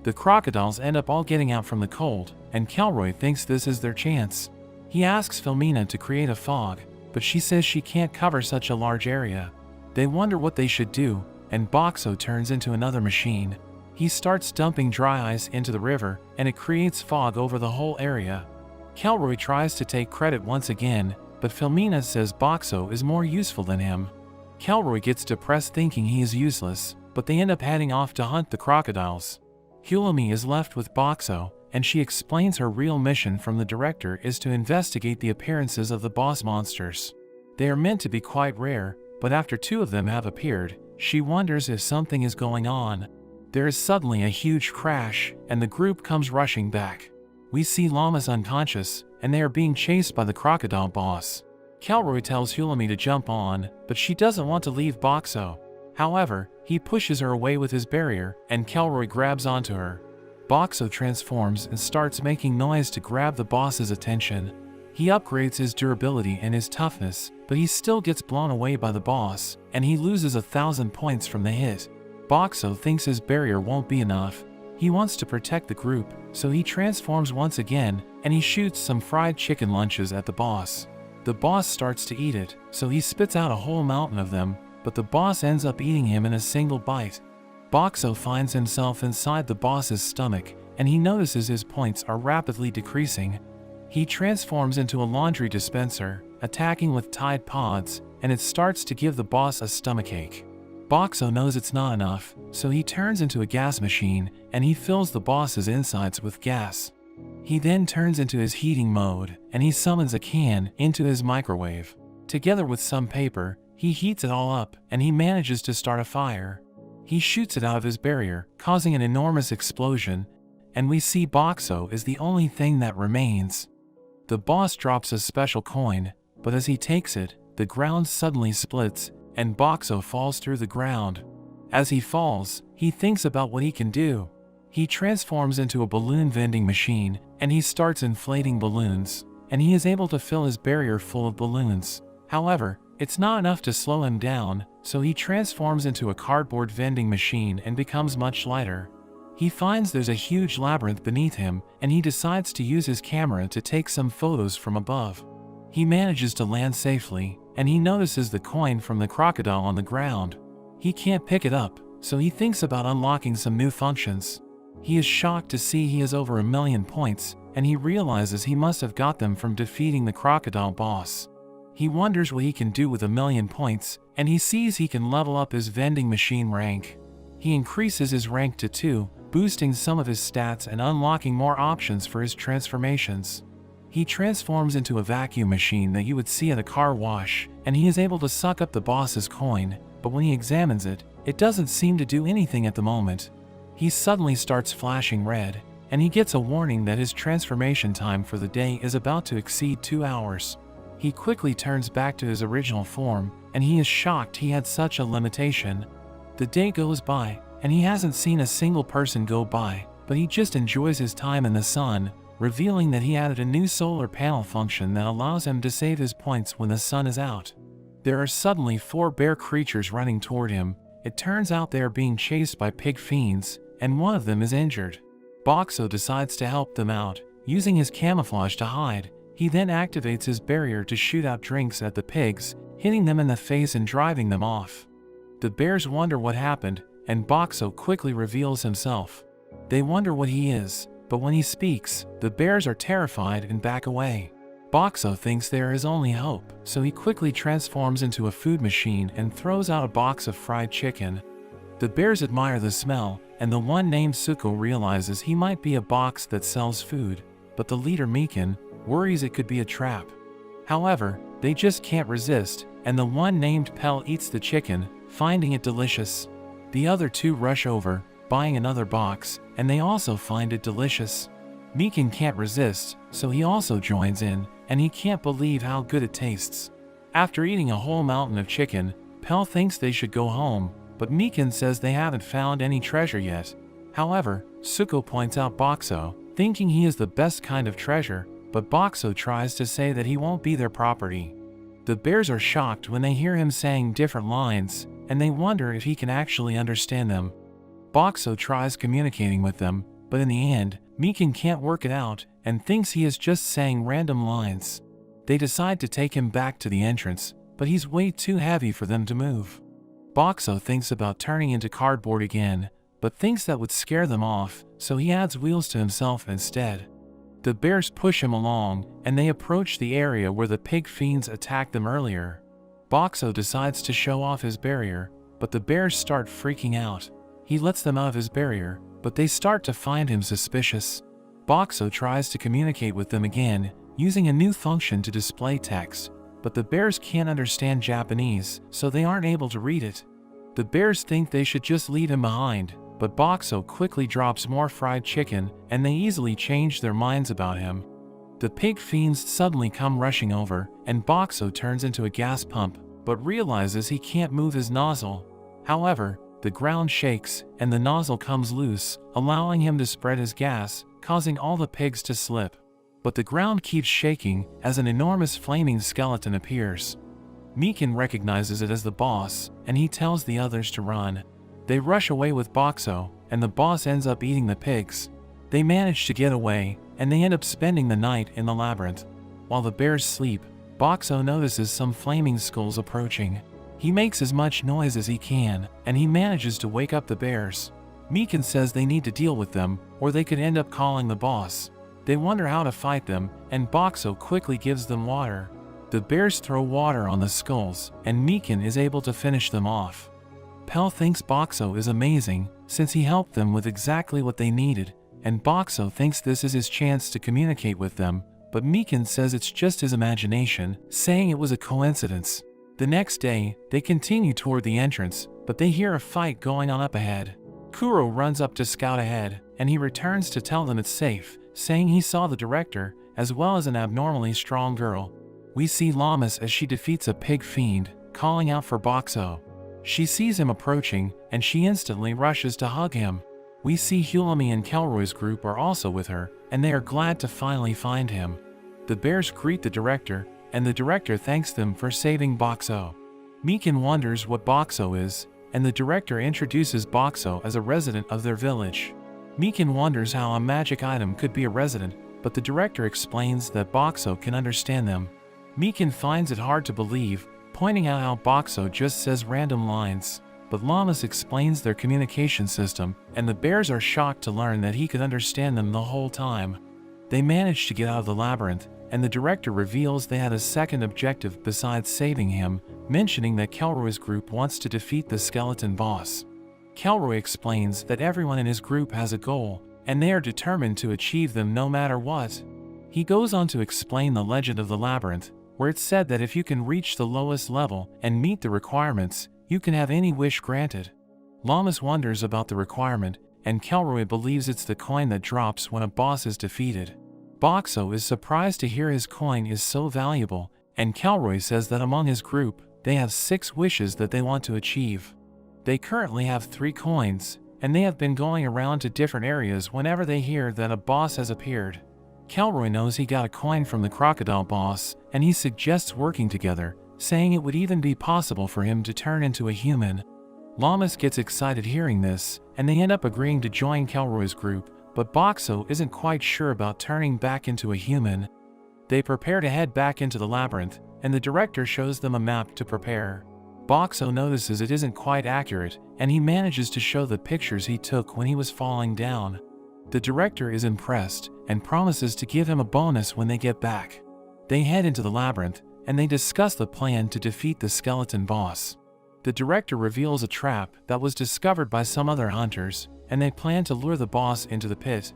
The crocodiles end up all getting out from the cold, and Kelroy thinks this is their chance. He asks Filomena to create a fog, but she says she can't cover such a large area. They wonder what they should do, and Boxo turns into another machine. He starts dumping dry ice into the river, and it creates fog over the whole area. Kelroy tries to take credit once again, but Filomena says Boxo is more useful than him. Kelroy gets depressed thinking he is useless, but they end up heading off to hunt the crocodiles. Hulami is left with Boxo, and she explains her real mission from the director is to investigate the appearances of the boss monsters. They are meant to be quite rare, but after 2 of them have appeared, she wonders if something is going on. There is suddenly a huge crash, and the group comes rushing back. We see Llamas unconscious, and they are being chased by the crocodile boss. Kelroy tells Hulami to jump on, but she doesn't want to leave Boxo. However, he pushes her away with his barrier, and Kelroy grabs onto her. Boxo transforms and starts making noise to grab the boss's attention. He upgrades his durability and his toughness, but he still gets blown away by the boss, and he loses 1,000 points from the hit. Boxo thinks his barrier won't be enough. He wants to protect the group, so he transforms once again, and he shoots some fried chicken lunches at the boss. The boss starts to eat it, so he spits out a whole mountain of them, but the boss ends up eating him in a single bite. Boxo finds himself inside the boss's stomach, and he notices his points are rapidly decreasing. He transforms into a laundry dispenser, attacking with Tide Pods, and it starts to give the boss a stomachache. Boxo knows it's not enough, so he turns into a gas machine, and he fills the boss's insides with gas. He then turns into his heating mode, and he summons a can into his microwave. Together with some paper, he heats it all up, and he manages to start a fire. He shoots it out of his barrier, causing an enormous explosion, and we see Boxo is the only thing that remains. The boss drops a special coin, but as he takes it, the ground suddenly splits, and Boxo falls through the ground. As he falls, he thinks about what he can do. He transforms into a balloon vending machine, and he starts inflating balloons, and he is able to fill his barrier full of balloons. However, it's not enough to slow him down, so he transforms into a cardboard vending machine and becomes much lighter. He finds there's a huge labyrinth beneath him, and he decides to use his camera to take some photos from above. He manages to land safely, and he notices the coin from the crocodile on the ground. He can't pick it up, so he thinks about unlocking some new functions. He is shocked to see he has over 1,000,000 points, and he realizes he must have got them from defeating the crocodile boss. He wonders what he can do with 1,000,000 points, and he sees he can level up his vending machine rank. He increases his rank to 2, boosting some of his stats and unlocking more options for his transformations. He transforms into a vacuum machine that you would see at a car wash, and he is able to suck up the boss's coin, but when he examines it, it doesn't seem to do anything at the moment. He suddenly starts flashing red, and he gets a warning that his transformation time for the day is about to exceed 2 hours. He quickly turns back to his original form, and he is shocked he had such a limitation. The day goes by, and he hasn't seen a single person go by, but he just enjoys his time in the sun, revealing that he added a new solar panel function that allows him to save his points when the sun is out. There are suddenly 4 bear creatures running toward him. It turns out they are being chased by pig fiends, and one of them is injured. Boxo decides to help them out, Using his camouflage to hide, he then activates his barrier to shoot out drinks at the pigs, hitting them in the face and driving them off. The bears wonder what happened, and Boxo quickly reveals himself. They wonder what he is, but when he speaks, the bears are terrified and back away. Boxo thinks there is only hope, so he quickly transforms into a food machine and throws out a box of fried chicken. The bears admire the smell, and the one named Suko realizes he might be a box that sells food, but the leader Mikan worries it could be a trap. However, they just can't resist, and the one named Pell eats the chicken, finding it delicious. The other two rush over, buying another box, and they also find it delicious. Mikan can't resist, so he also joins in, and he can't believe how good it tastes. After eating a whole mountain of chicken, Pell thinks they should go home, but Mikan says they haven't found any treasure yet. However, Suko points out Boxo, thinking he is the best kind of treasure, but Boxo tries to say that he won't be their property. The bears are shocked when they hear him saying different lines, and they wonder if he can actually understand them. Boxo tries communicating with them, but in the end, Mikan can't work it out and thinks he is just saying random lines. They decide to take him back to the entrance, but he's way too heavy for them to move. Boxo thinks about turning into cardboard again, but thinks that would scare them off, so he adds wheels to himself instead. The bears push him along, and they approach the area where the pig fiends attacked them earlier. Boxo decides to show off his barrier, but the bears start freaking out. He lets them out of his barrier, but they start to find him suspicious. Boxo tries to communicate with them again, using a new function to display text, but the bears can't understand Japanese, so they aren't able to read it. The bears think they should just leave him behind, but Boxo quickly drops more fried chicken, and they easily change their minds about him. The pig fiends suddenly come rushing over, and Boxo turns into a gas pump, but realizes he can't move his nozzle. However, the ground shakes, and the nozzle comes loose, allowing him to spread his gas, causing all the pigs to slip. But the ground keeps shaking as an enormous flaming skeleton appears. Mikan recognizes it as the boss, and he tells the others to run. They rush away with Boxo, and the boss ends up eating the pigs. They manage to get away, and they end up spending the night in the labyrinth. While the bears sleep, Boxo notices some flaming skulls approaching. He makes as much noise as he can, and he manages to wake up the bears. Mikan says they need to deal with them, or they could end up calling the boss. They wonder how to fight them, and Boxo quickly gives them water. The bears throw water on the skulls, and Mikan is able to finish them off. Pell thinks Boxo is amazing, since he helped them with exactly what they needed, and Boxo thinks this is his chance to communicate with them, but Mikan says it's just his imagination, saying it was a coincidence. The next day, they continue toward the entrance, but they hear a fight going on up ahead. Kuro runs up to scout ahead, and he returns to tell them it's safe, saying he saw the director, as well as an abnormally strong girl. We see Llamas as she defeats a pig fiend, calling out for Boxo. She sees him approaching, and she instantly rushes to hug him. We see Hulami and Kelroy's group are also with her, and they are glad to finally find him. The bears greet the director, and the director thanks them for saving Boxo. Mikan wonders what Boxo is, and the director introduces Boxo as a resident of their village. Mikan wonders how a magic item could be a resident, but the director explains that Boxo can understand them. Mikan finds it hard to believe, pointing out how Boxo just says random lines, but Llamas explains their communication system, and the bears are shocked to learn that he could understand them the whole time. They manage to get out of the labyrinth, and the director reveals they had a second objective besides saving him, mentioning that Kelroy's group wants to defeat the skeleton boss. Kelroy explains that everyone in his group has a goal, and they are determined to achieve them no matter what. He goes on to explain the legend of the labyrinth, where it's said that if you can reach the lowest level and meet the requirements, you can have any wish granted. Llamas wonders about the requirement, and Kelroy believes it's the coin that drops when a boss is defeated. Boxo is surprised to hear his coin is so valuable, and Kelroy says that among his group, they have 6 wishes that they want to achieve. They currently have 3 coins, and they have been going around to different areas whenever they hear that a boss has appeared. Kelroy knows he got a coin from the crocodile boss, and he suggests working together, saying it would even be possible for him to turn into a human. Llamas gets excited hearing this, and they end up agreeing to join Kelroy's group, but Boxo isn't quite sure about turning back into a human. They prepare to head back into the labyrinth, and the director shows them a map to prepare. Boxo notices it isn't quite accurate, and he manages to show the pictures he took when he was falling down. The director is impressed, and promises to give him a bonus when they get back. They head into the labyrinth, and they discuss the plan to defeat the skeleton boss. The director reveals a trap that was discovered by some other hunters, and they plan to lure the boss into the pit.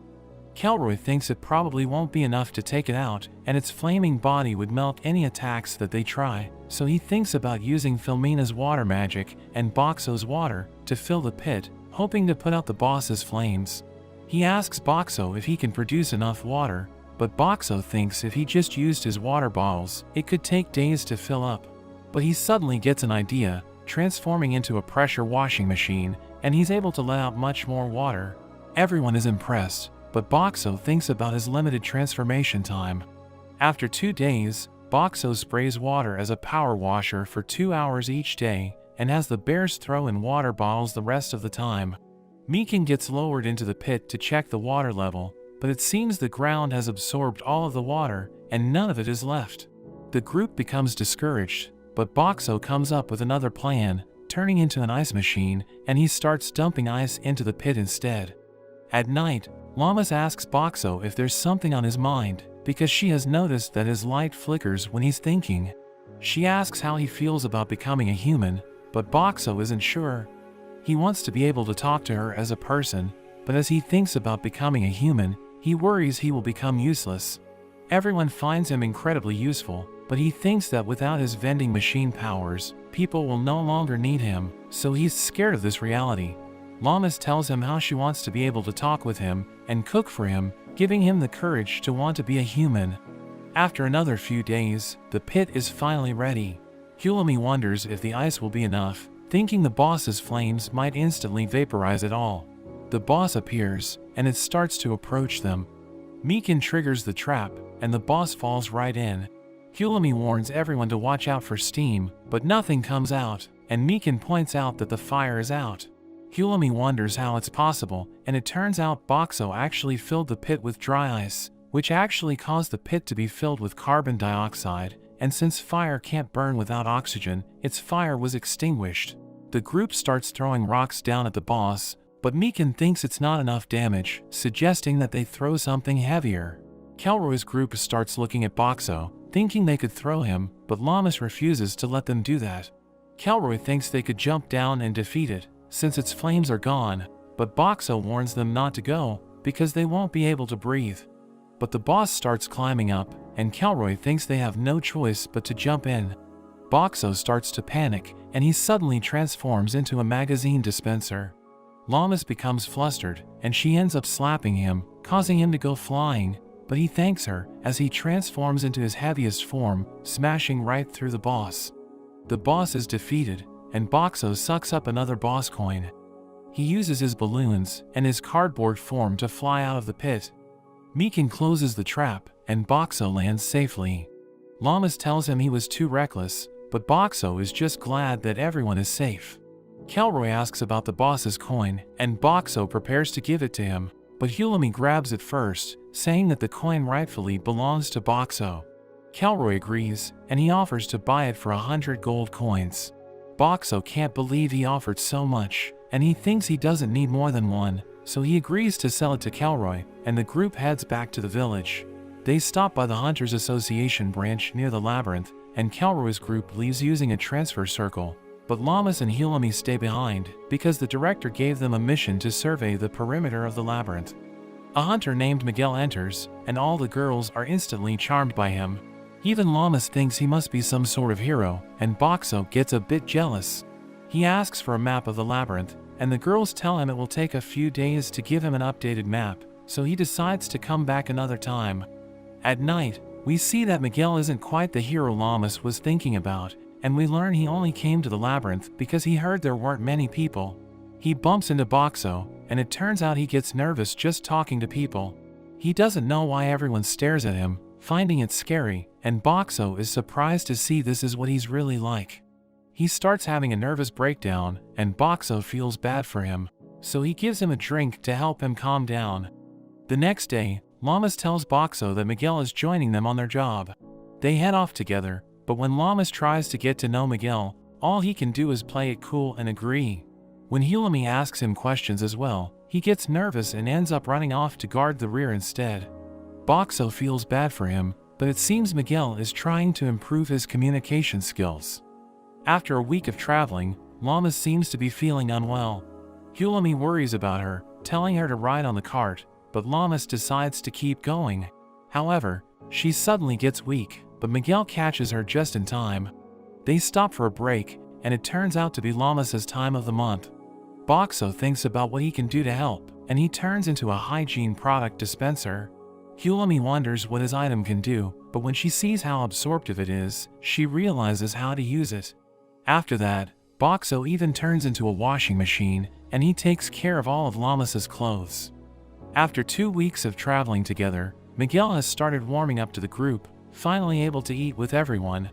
Kelroy thinks it probably won't be enough to take it out, and its flaming body would melt any attacks that they try, so he thinks about using Filmina's water magic and Boxo's water to fill the pit, hoping to put out the boss's flames. He asks Boxo if he can produce enough water, but Boxo thinks if he just used his water bottles, it could take days to fill up. But he suddenly gets an idea, transforming into a pressure washing machine, and he's able to let out much more water. Everyone is impressed, but Boxo thinks about his limited transformation time. After 2 days, Boxo sprays water as a power washer for 2 hours each day, and has the bears throw in water bottles the rest of the time. Mikan gets lowered into the pit to check the water level, but it seems the ground has absorbed all of the water, and none of it is left. The group becomes discouraged, but Boxo comes up with another plan, turning into an ice machine, and he starts dumping ice into the pit instead. At night, Llamas asks Boxo if there's something on his mind, because she has noticed that his light flickers when he's thinking. She asks how he feels about becoming a human, but Boxo isn't sure. He wants to be able to talk to her as a person, but as he thinks about becoming a human, he worries he will become useless. Everyone finds him incredibly useful, but he thinks that without his vending machine powers, people will no longer need him, so he's scared of this reality. Llamas tells him how she wants to be able to talk with him and cook for him, giving him the courage to want to be a human. After another few days, the pit is finally ready. Hulami wonders if the ice will be enough, thinking the boss's flames might instantly vaporize it all. The boss appears, and it starts to approach them. Mikan triggers the trap, and the boss falls right in. Hulami warns everyone to watch out for steam, but nothing comes out, and Mikan points out that the fire is out. Hulami wonders how it's possible, and it turns out Boxo actually filled the pit with dry ice, which actually caused the pit to be filled with carbon dioxide, and since fire can't burn without oxygen, its fire was extinguished. The group starts throwing rocks down at the boss, but Mikan thinks it's not enough damage, suggesting that they throw something heavier. Kelroy's group starts looking at Boxo, thinking they could throw him, but Llamas refuses to let them do that. Kelroy thinks they could jump down and defeat it, since its flames are gone, but Boxo warns them not to go, because they won't be able to breathe. But the boss starts climbing up, and Kelroy thinks they have no choice but to jump in. Boxo starts to panic, and he suddenly transforms into a magazine dispenser. Llamas becomes flustered, and she ends up slapping him, causing him to go flying, but he thanks her as he transforms into his heaviest form, smashing right through the boss. The boss is defeated, and Boxo sucks up another boss coin. He uses his balloons and his cardboard form to fly out of the pit. Mikan closes the trap, and Boxo lands safely. Llamas tells him he was too reckless, but Boxo is just glad that everyone is safe. Kelroy asks about the boss's coin, and Boxo prepares to give it to him, but Hulami grabs it first, saying that the coin rightfully belongs to Boxo. Kelroy agrees, and he offers to buy it for 100 gold coins. Boxo can't believe he offered so much, and he thinks he doesn't need more than one, so he agrees to sell it to Kelroy, and the group heads back to the village. They stop by the Hunters Association branch near the labyrinth, and Kelroy's group leaves using a transfer circle, but Llamas and Hulami stay behind because the director gave them a mission to survey the perimeter of the labyrinth. A hunter named Miguel enters, and all the girls are instantly charmed by him. Even Llamas thinks he must be some sort of hero, and Boxo gets a bit jealous. He asks for a map of the labyrinth, and the girls tell him it will take a few days to give him an updated map, so he decides to come back another time. At night, we see that Miguel isn't quite the hero Llamas was thinking about, and we learn he only came to the labyrinth because he heard there weren't many people. He bumps into Boxo, and it turns out he gets nervous just talking to people. He doesn't know why everyone stares at him, finding it scary, and Boxo is surprised to see this is what he's really like. He starts having a nervous breakdown, and Boxo feels bad for him, so he gives him a drink to help him calm down. The next day, Llamas tells Boxo that Miguel is joining them on their job. They head off together, but when Llamas tries to get to know Miguel, all he can do is play it cool and agree. When Hulami asks him questions as well, he gets nervous and ends up running off to guard the rear instead. Boxo feels bad for him, but it seems Miguel is trying to improve his communication skills. After a week of traveling, Llamas seems to be feeling unwell. Hulami worries about her, telling her to ride on the cart, but Llamas decides to keep going. However, she suddenly gets weak, but Miguel catches her just in time. They stop for a break, and it turns out to be Llamas' time of the month. Boxo thinks about what he can do to help, and he turns into a hygiene product dispenser. Hulami wonders what his item can do, but when she sees how absorptive it is, she realizes how to use it. After that, Boxo even turns into a washing machine, and he takes care of all of Llamas' clothes. After 2 weeks of traveling together, Miguel has started warming up to the group, finally able to eat with everyone.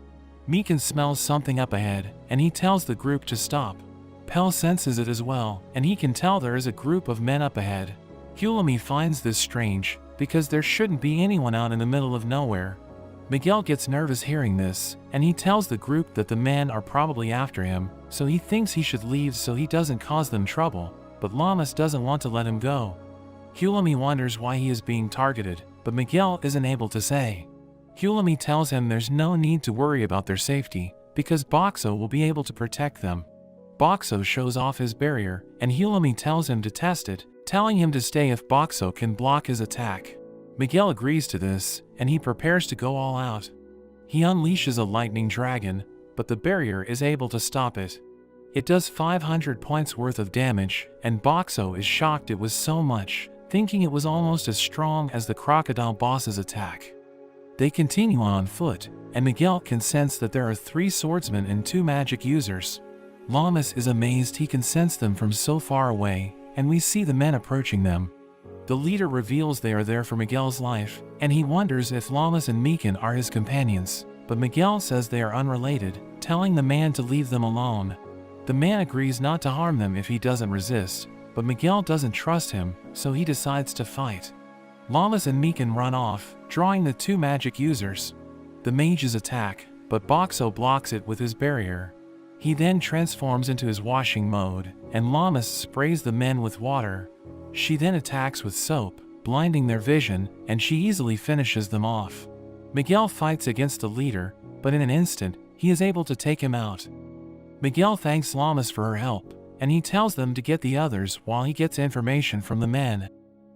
Meekin smells something up ahead, and he tells the group to stop. Pell senses it as well, and he can tell there is a group of men up ahead. Hulami finds this strange, because there shouldn't be anyone out in the middle of nowhere. Miguel gets nervous hearing this, and he tells the group that the men are probably after him, so he thinks he should leave so he doesn't cause them trouble, but Llamas doesn't want to let him go. Hulami wonders why he is being targeted, but Miguel isn't able to say. Hulami tells him there's no need to worry about their safety, because Boxo will be able to protect them. Boxo shows off his barrier, and Hulami tells him to test it, telling him to stay if Boxo can block his attack. Miguel agrees to this, and he prepares to go all out. He unleashes a lightning dragon, but the barrier is able to stop it. It does 500 points worth of damage, and Boxo is shocked it was so much, thinking it was almost as strong as the crocodile boss's attack. They continue on foot, and Miguel can sense that there are 3 swordsmen and 2 magic users. Llamas is amazed he can sense them from so far away, and we see the men approaching them. The leader reveals they are there for Miguel's life, and he wonders if Llamas and Meekin are his companions, but Miguel says they are unrelated, telling the man to leave them alone. The man agrees not to harm them if he doesn't resist, but Miguel doesn't trust him, so he decides to fight. Llamas and Meekin run off, drawing the 2 magic users. The mages attack, but Boxo blocks it with his barrier. He then transforms into his washing mode, and Llamas sprays the men with water. She then attacks with soap, blinding their vision, and she easily finishes them off. Miguel fights against the leader, but in an instant, he is able to take him out. Miguel thanks Llamas for her help, and he tells them to get the others while he gets information from the men.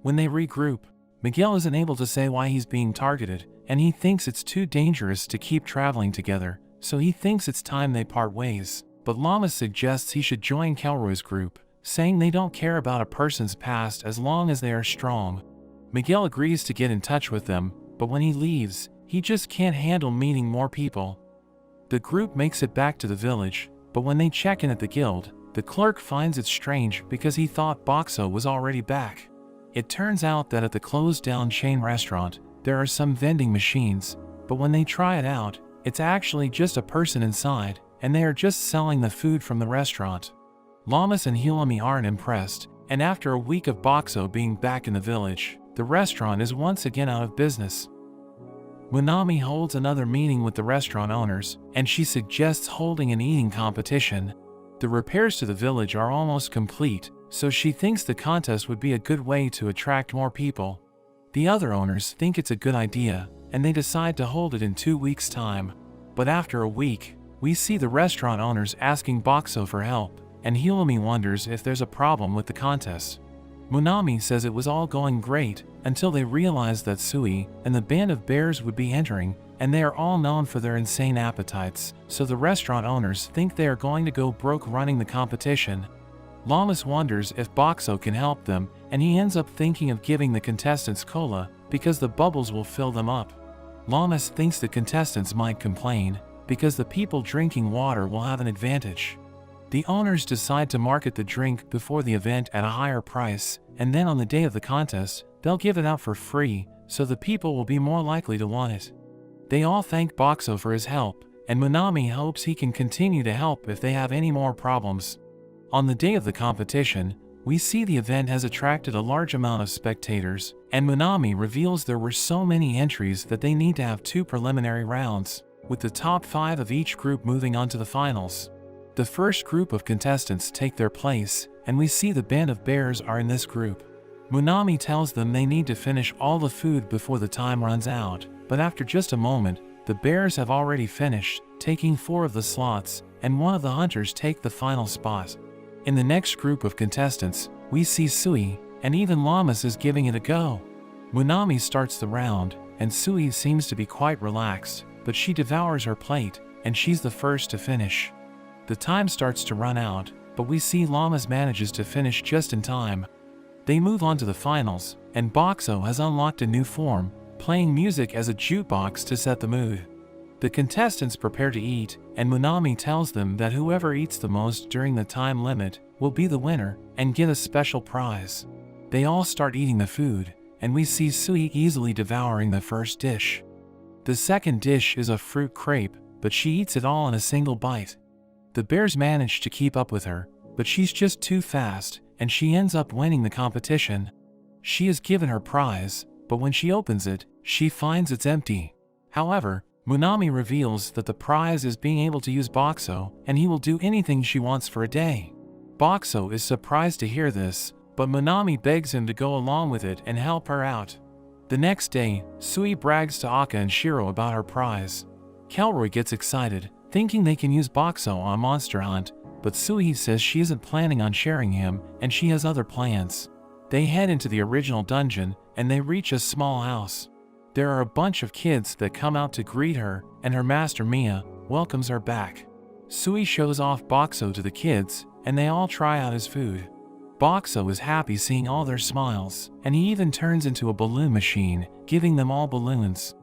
When they regroup, Miguel isn't able to say why he's being targeted, and he thinks it's too dangerous to keep traveling together, so he thinks it's time they part ways. But Llamas suggests he should join Kelroy's group, saying they don't care about a person's past as long as they are strong. Miguel agrees to get in touch with them, but when he leaves, he just can't handle meeting more people. The group makes it back to the village, but when they check in at the guild, the clerk finds it strange because he thought Boxo was already back. It turns out that at the closed-down chain restaurant, there are some vending machines, but when they try it out, it's actually just a person inside, and they are just selling the food from the restaurant. Llamas and Hulami aren't impressed, and after a week of Boxo being back in the village, the restaurant is once again out of business. Munami holds another meeting with the restaurant owners, and she suggests holding an eating competition. The repairs to the village are almost complete, so she thinks the contest would be a good way to attract more people. The other owners think it's a good idea, and they decide to hold it in 2 weeks' time. But after a week, we see the restaurant owners asking Boxo for help, and Hulami wonders if there's a problem with the contest. Munami says it was all going great, until they realized that Sui and the band of bears would be entering, and they are all known for their insane appetites, so the restaurant owners think they are going to go broke running the competition. Llamas wonders if Boxo can help them, and he ends up thinking of giving the contestants cola, because the bubbles will fill them up. Llamas thinks the contestants might complain, because the people drinking water will have an advantage. The owners decide to market the drink before the event at a higher price, and then on the day of the contest, they'll give it out for free, so the people will be more likely to want it. They all thank Boxo for his help, and Munami hopes he can continue to help if they have any more problems. On the day of the competition, We see the event has attracted a large amount of spectators, and Munami reveals there were so many entries that they need to have 2 preliminary rounds, with the top 5 of each group moving on to the finals. The first group of contestants take their place, and we see the band of bears are in this group. Munami tells them they need to finish all the food before the time runs out, but after just a moment, the bears have already finished, taking 4 of the slots, and one of the hunters take the final spot. In the next group of contestants, we see Sui, and even Llamas is giving it a go. Munami starts the round, and Sui seems to be quite relaxed, but she devours her plate, and she's the first to finish. The time starts to run out, but we see Llamas manages to finish just in time. They move on to the finals, and Boxo has unlocked a new form, playing music as a jukebox to set the mood. The contestants prepare to eat, and Munami tells them that whoever eats the most during the time limit will be the winner and get a special prize. They all start eating the food, and we see Sui easily devouring the first dish. The second dish is a fruit crepe, but she eats it all in a single bite. The bears manage to keep up with her, but she's just too fast, and she ends up winning the competition. She is given her prize, but when she opens it, she finds it's empty. However, Munami reveals that the prize is being able to use Boxo, and he will do anything she wants for a day. Boxo is surprised to hear this, but Munami begs him to go along with it and help her out. The next day, Sui brags to Akka and Shiro about her prize. Kelroy gets excited, thinking they can use Boxo on Monster Hunt, but Sui says she isn't planning on sharing him, and she has other plans. They head into the original dungeon, and they reach a small house. There are a bunch of kids that come out to greet her, and her master Mia welcomes her back. Sui shows off Boxo to the kids, and they all try out his food. Boxo is happy seeing all their smiles, and he even turns into a balloon machine, giving them all balloons.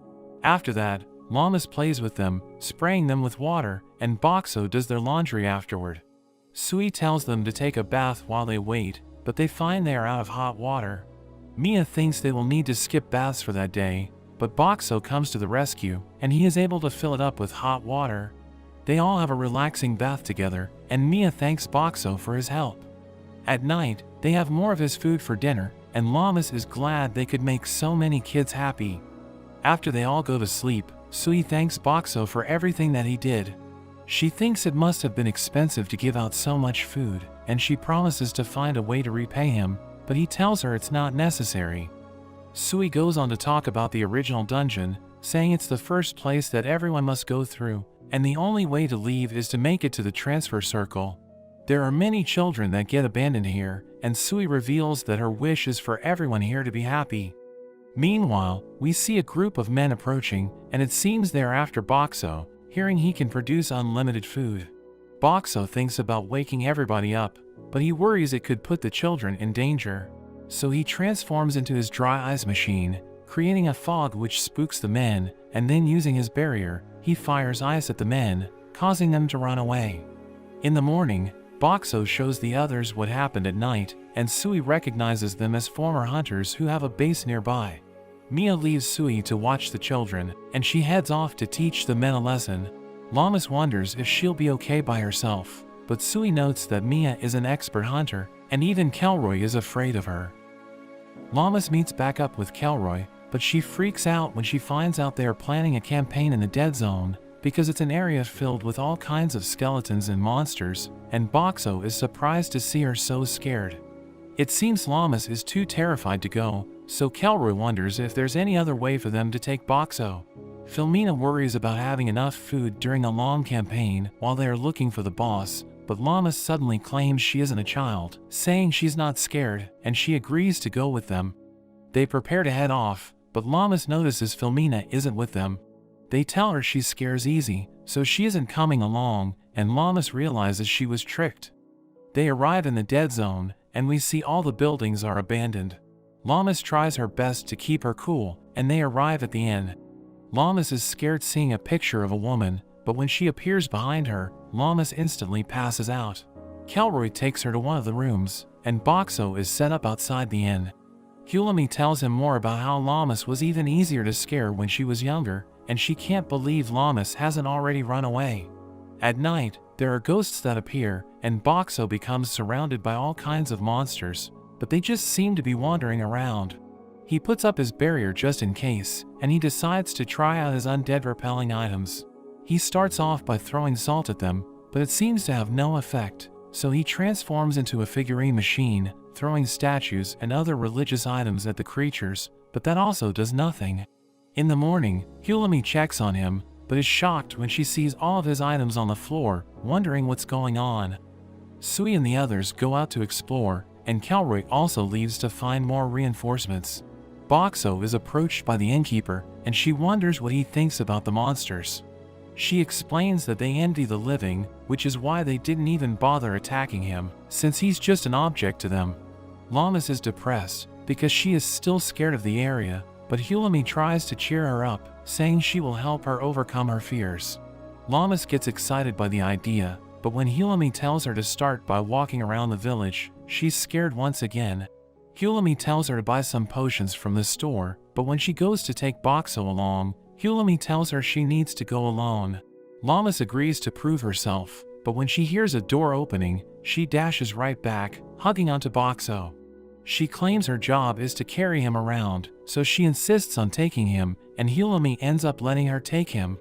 After that, Llamas plays with them, spraying them with water, and Boxo does their laundry afterward. Sui tells them to take a bath while they wait, but they find they are out of hot water. Mia thinks they will need to skip baths for that day, but Boxo comes to the rescue, and he is able to fill it up with hot water. They all have a relaxing bath together, and Mia thanks Boxo for his help. At night, they have more of his food for dinner, and Llamas is glad they could make so many kids happy. After they all go to sleep, Sui thanks Boxo for everything that he did. She thinks it must have been expensive to give out so much food, and she promises to find a way to repay him, but he tells her it's not necessary. Sui goes on to talk about the original dungeon, saying it's the first place that everyone must go through, and the only way to leave is to make it to the transfer circle. There are many children that get abandoned here, and Sui reveals that her wish is for everyone here to be happy. Meanwhile, we see a group of men approaching, and it seems they are after Boxo, hearing he can produce unlimited food. Boxo thinks about waking everybody up, but he worries it could put the children in danger. So he transforms into his dry ice machine, creating a fog which spooks the men, and then using his barrier, he fires ice at the men, causing them to run away. In the morning, Boxo shows the others what happened at night, and Sui recognizes them as former hunters who have a base nearby. Mia leaves Sui to watch the children, and she heads off to teach the men a lesson. Llamas wonders if she'll be okay by herself, but Sui notes that Mia is an expert hunter, and even Kelroy is afraid of her. Llamas meets back up with Kelroy, but she freaks out when she finds out they are planning a campaign in the Dead Zone, because it's an area filled with all kinds of skeletons and monsters, and Boxo is surprised to see her so scared. It seems Llamas is too terrified to go, so Kelroy wonders if there's any other way for them to take Boxo. Filmina worries about having enough food during a long campaign while they are looking for the boss, but Llamas suddenly claims she isn't a child, saying she's not scared, and she agrees to go with them. They prepare to head off, but Llamas notices Filmina isn't with them. They tell her she scares easy, so she isn't coming along, and Llamas realizes she was tricked. They arrive in the Dead Zone, and we see all the buildings are abandoned. Llamas tries her best to keep her cool, and they arrive at the inn. Llamas is scared seeing a picture of a woman, but when she appears behind her, Llamas instantly passes out. Kelroy takes her to one of the rooms, and Boxo is set up outside the inn. Hulami tells him more about how Llamas was even easier to scare when she was younger, and she can't believe Llamas hasn't already run away. At night, There are ghosts that appear, and Boxo becomes surrounded by all kinds of monsters, but they just seem to be wandering around. He puts up his barrier just in case, and he decides to try out his undead repelling items. He starts off by throwing salt at them, but it seems to have no effect, so he transforms into a figurine machine, throwing statues and other religious items at the creatures, but that also does nothing. In the morning, Hulami checks on him, but is shocked when she sees all of his items on the floor, wondering what's going on. Sui and the others go out to explore, and Calroy also leaves to find more reinforcements. Boxo is approached by the innkeeper, and she wonders what he thinks about the monsters. She explains that they envy the living, which is why they didn't even bother attacking him, since he's just an object to them. Lamas is depressed, because she is still scared of the area, but Hulami tries to cheer her up, saying she will help her overcome her fears. Lamas gets excited by the idea, but when Hulami tells her to start by walking around the village, she's scared once again. Hulami tells her to buy some potions from the store, but when she goes to take Boxo along, Hulami tells her she needs to go alone. Lamas agrees to prove herself, but when she hears a door opening, she dashes right back, hugging onto Boxo. She claims her job is to carry him around, so she insists on taking him, and Hulami ends up letting her take him.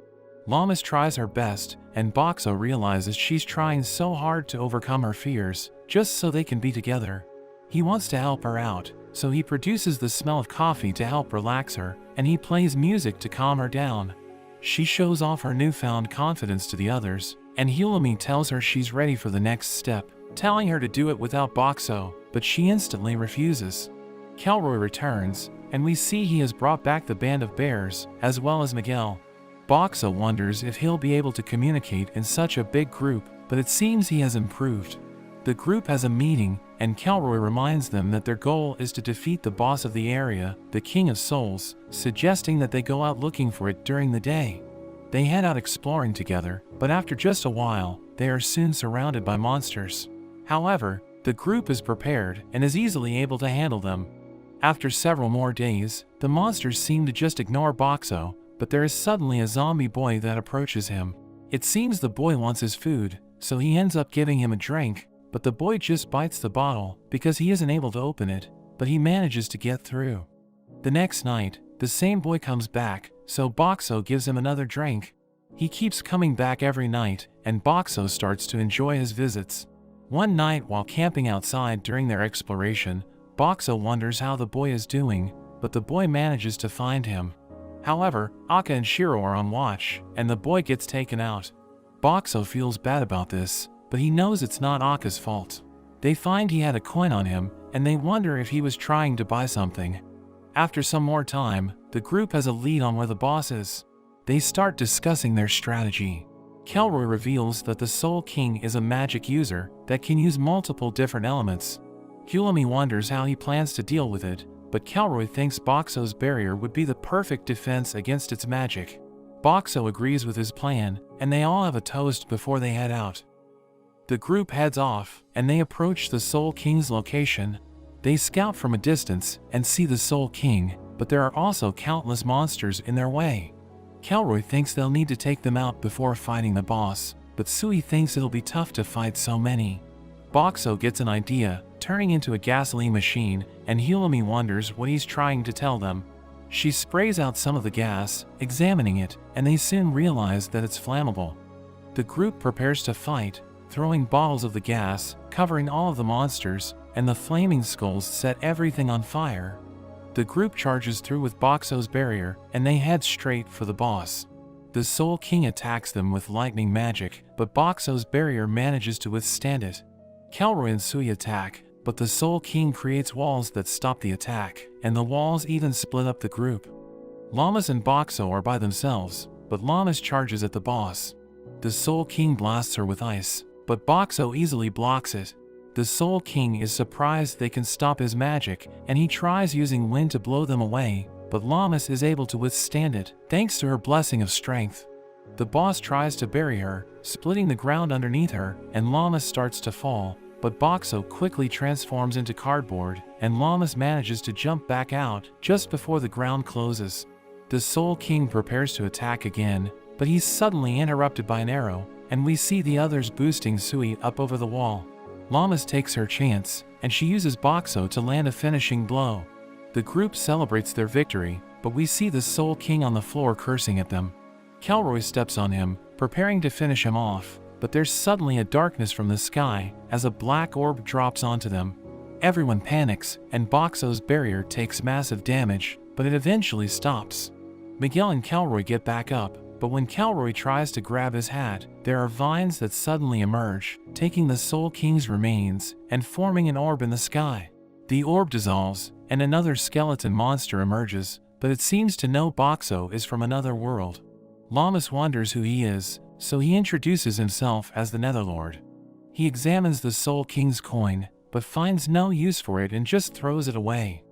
Lamas tries her best, and Boxo realizes she's trying so hard to overcome her fears, just so they can be together. He wants to help her out, so he produces the smell of coffee to help relax her, and he plays music to calm her down. She shows off her newfound confidence to the others, and Hulami tells her she's ready for the next step, telling her to do it without Boxo, but she instantly refuses. Calroy returns, and we see he has brought back the band of bears, as well as Miguel. Boxo wonders if he'll be able to communicate in such a big group, but it seems he has improved. The group has a meeting, and Calroy reminds them that their goal is to defeat the boss of the area, the King of Souls, suggesting that they go out looking for it during the day. They head out exploring together, but after just a while, they are soon surrounded by monsters. However, the group is prepared and is easily able to handle them. After several more days, the monsters seem to just ignore Boxo, but there is suddenly a zombie boy that approaches him. It seems the boy wants his food, so he ends up giving him a drink, but the boy just bites the bottle because he isn't able to open it, but he manages to get through. The next night, the same boy comes back, so Boxo gives him another drink. He keeps coming back every night, and Boxo starts to enjoy his visits. One night while camping outside during their exploration, Boxo wonders how the boy is doing, but the boy manages to find him. However, Akka and Shiro are on watch, and the boy gets taken out. Boxo feels bad about this, but he knows it's not Akka's fault. They find he had a coin on him, and they wonder if he was trying to buy something. After some more time, the group has a lead on where the boss is. They start discussing their strategy. Calroy reveals that the Soul King is a magic user that can use multiple different elements. Hulami wonders how he plans to deal with it, but Calroy thinks Boxo's barrier would be the perfect defense against its magic. Boxo agrees with his plan, and they all have a toast before they head out. The group heads off, and they approach the Soul King's location. They scout from a distance and see the Soul King, but there are also countless monsters in their way. Calroy thinks they'll need to take them out before fighting the boss, but Sui thinks it'll be tough to fight so many. Boxo gets an idea, turning into a gasoline machine, and Hulami wonders what he's trying to tell them. She sprays out some of the gas, examining it, and they soon realize that it's flammable. The group prepares to fight, throwing bottles of the gas, covering all of the monsters, and the flaming skulls set everything on fire. The group charges through with Boxo's barrier, and they head straight for the boss. The Soul King attacks them with lightning magic, but Boxo's barrier manages to withstand it. Calroy and Sui attack, but the Soul King creates walls that stop the attack, and the walls even split up the group. Lamas and Boxo are by themselves, but Lamas charges at the boss. The Soul King blasts her with ice, but Boxo easily blocks it. The Soul King is surprised they can stop his magic, and he tries using wind to blow them away, but Lamas is able to withstand it, thanks to her blessing of strength. The boss tries to bury her, splitting the ground underneath her, and Lamas starts to fall, but Boxo quickly transforms into cardboard, and Lamas manages to jump back out just before the ground closes. The Soul King prepares to attack again, but he's suddenly interrupted by an arrow, and we see the others boosting Sui up over the wall. Llamas takes her chance, and she uses Boxo to land a finishing blow. The group celebrates their victory, but we see the Soul King on the floor cursing at them. Kelroy steps on him, preparing to finish him off, but there's suddenly a darkness from the sky as a black orb drops onto them. Everyone panics, and Boxo's barrier takes massive damage, but it eventually stops. Miguel and Kelroy get back up, but when Kelroy tries to grab his hat, there are vines that suddenly emerge, taking the Soul King's remains and forming an orb in the sky. The orb dissolves, and another skeleton monster emerges, but it seems to know Boxo is from another world. Llamas wonders who he is, so he introduces himself as the Netherlord. He examines the Soul King's coin, but finds no use for it and just throws it away.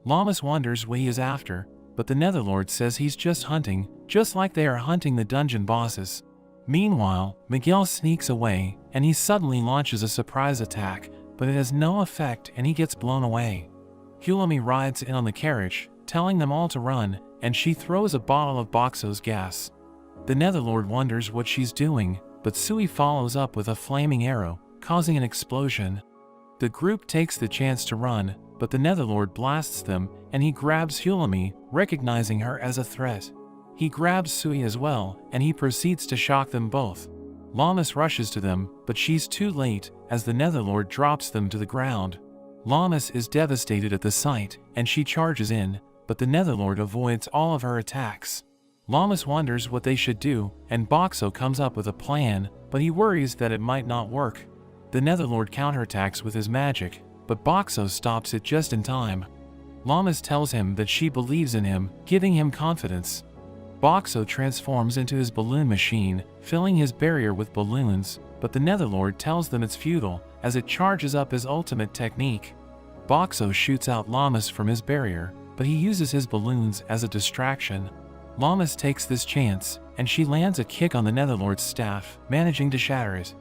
Llamas wonders what he is after, but the Netherlord says he's just hunting, just like they are hunting the dungeon bosses. Meanwhile, Miguel sneaks away, and he suddenly launches a surprise attack, but it has no effect and he gets blown away. Hulami rides in on the carriage, telling them all to run, and she throws a bottle of Boxo's gas. The Netherlord wonders what she's doing, but Sui follows up with a flaming arrow, causing an explosion. The group takes the chance to run, but the Netherlord blasts them, and he grabs Hulami, recognizing her as a threat. He grabs Sui as well, and he proceeds to shock them both. Llamas rushes to them, but she's too late, as the Netherlord drops them to the ground. Llamas is devastated at the sight, and she charges in, but the Netherlord avoids all of her attacks. Llamas wonders what they should do, and Boxo comes up with a plan, but he worries that it might not work. The Netherlord counterattacks with his magic, but Boxo stops it just in time. Llamas tells him that she believes in him, giving him confidence. Boxo transforms into his balloon machine, filling his barrier with balloons, but the Netherlord tells them it's futile, as it charges up his ultimate technique. Boxo shoots out Llamas from his barrier, but he uses his balloons as a distraction. Llamas takes this chance, and she lands a kick on the Netherlord's staff, managing to shatter it.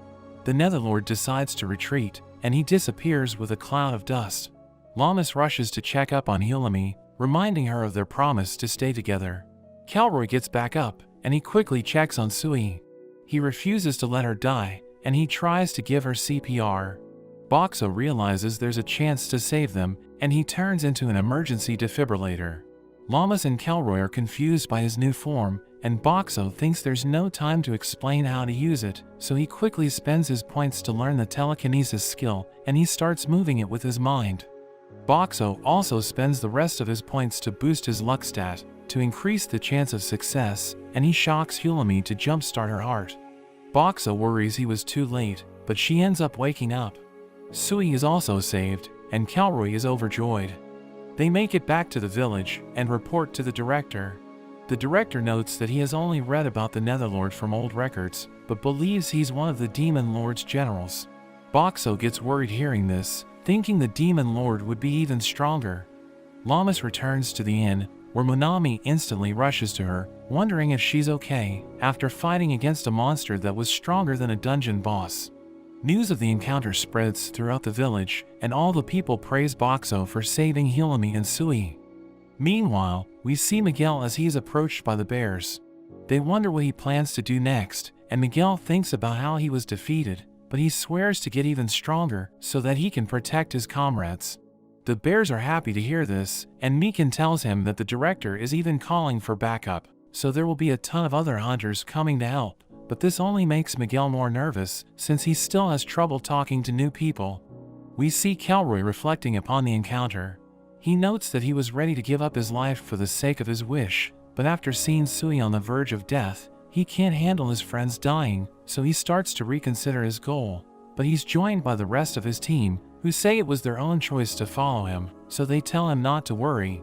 The Netherlord decides to retreat, and he disappears with a cloud of dust. Llamas rushes to check up on Hulami, reminding her of their promise to stay together. Kelroy gets back up, and he quickly checks on Sui. He refuses to let her die, and he tries to give her CPR. Boxo realizes there's a chance to save them, and he turns into an emergency defibrillator. Llamas and Kelroy are confused by his new form, and Boxo thinks there's no time to explain how to use it, so he quickly spends his points to learn the telekinesis skill, and he starts moving it with his mind. Boxo also spends the rest of his points to boost his luck stat, to increase the chance of success, and he shocks Hulami to jumpstart her heart. Boxo worries he was too late, but she ends up waking up. Sui is also saved, and Kelroy is overjoyed. They make it back to the village, and report to the director. The director notes that he has only read about the Netherlord from old records, but believes he's one of the Demon Lord's generals. Boxo gets worried hearing this, thinking the Demon Lord would be even stronger. Llamas returns to the inn, where Monami instantly rushes to her, wondering if she's okay, after fighting against a monster that was stronger than a dungeon boss. News of the encounter spreads throughout the village, and all the people praise Boxo for saving Hulami and Sui. Meanwhile, we see Miguel as he is approached by the bears. They wonder what he plans to do next, and Miguel thinks about how he was defeated, but he swears to get even stronger so that he can protect his comrades. The bears are happy to hear this, and Mikan tells him that the director is even calling for backup, so there will be a ton of other hunters coming to help, but this only makes Miguel more nervous since he still has trouble talking to new people. We see Kelroy reflecting upon the encounter. He notes that he was ready to give up his life for the sake of his wish, but after seeing Sui on the verge of death, he can't handle his friends dying, so he starts to reconsider his goal. But he's joined by the rest of his team, who say it was their own choice to follow him, so they tell him not to worry.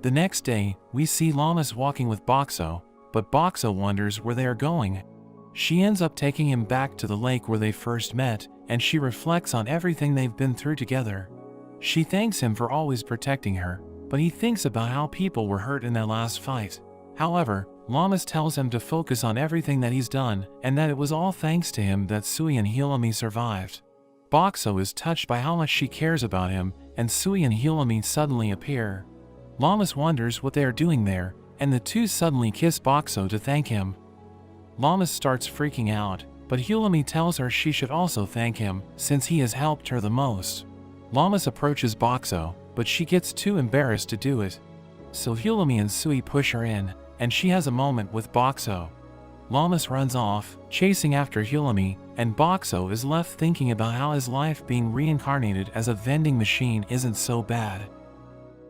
The next day, we see Llamas walking with Boxo, but Boxo wonders where they are going. She ends up taking him back to the lake where they first met, and she reflects on everything they've been through together. She thanks him for always protecting her, but he thinks about how people were hurt in that last fight. However, Llamas tells him to focus on everything that he's done, and that it was all thanks to him that Sui and Hulami survived. Boxo is touched by how much she cares about him, and Sui and Hulami suddenly appear. Llamas wonders what they are doing there, and the two suddenly kiss Boxo to thank him. Llamas starts freaking out, but Hulumi tells her she should also thank him, since he has helped her the most. Llamas approaches Boxo, but she gets too embarrassed to do it. So Hulumi and Sui push her in, and she has a moment with Boxo. Llamas runs off, chasing after Hulumi, and Boxo is left thinking about how his life being reincarnated as a vending machine isn't so bad.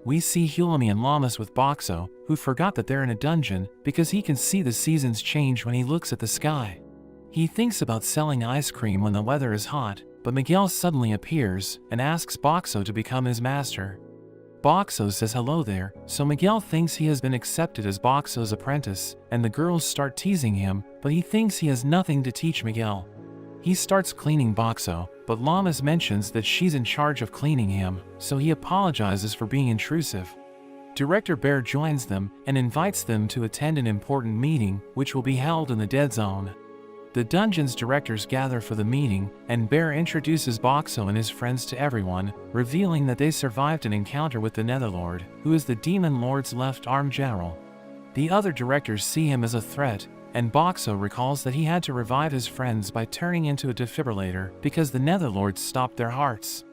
We see Hulumi and Llamas with Boxo, who forgot that they're in a dungeon because he can see the seasons change when he looks at the sky. He thinks about selling ice cream when the weather is hot, but Miguel suddenly appears and asks Boxo to become his master. Boxo says hello there, so Miguel thinks he has been accepted as Boxo's apprentice, and the girls start teasing him, but he thinks he has nothing to teach Miguel. He starts cleaning Boxo, but Llamas mentions that she's in charge of cleaning him, so he apologizes for being intrusive. Director Bear joins them and invites them to attend an important meeting, which will be held in the Dead Zone. The dungeon's directors gather for the meeting, and Bear introduces Boxo and his friends to everyone, revealing that they survived an encounter with the Netherlord, who is the Demon Lord's left-arm general. The other directors see him as a threat, and Boxo recalls that he had to revive his friends by turning into a defibrillator because the Netherlords stopped their hearts.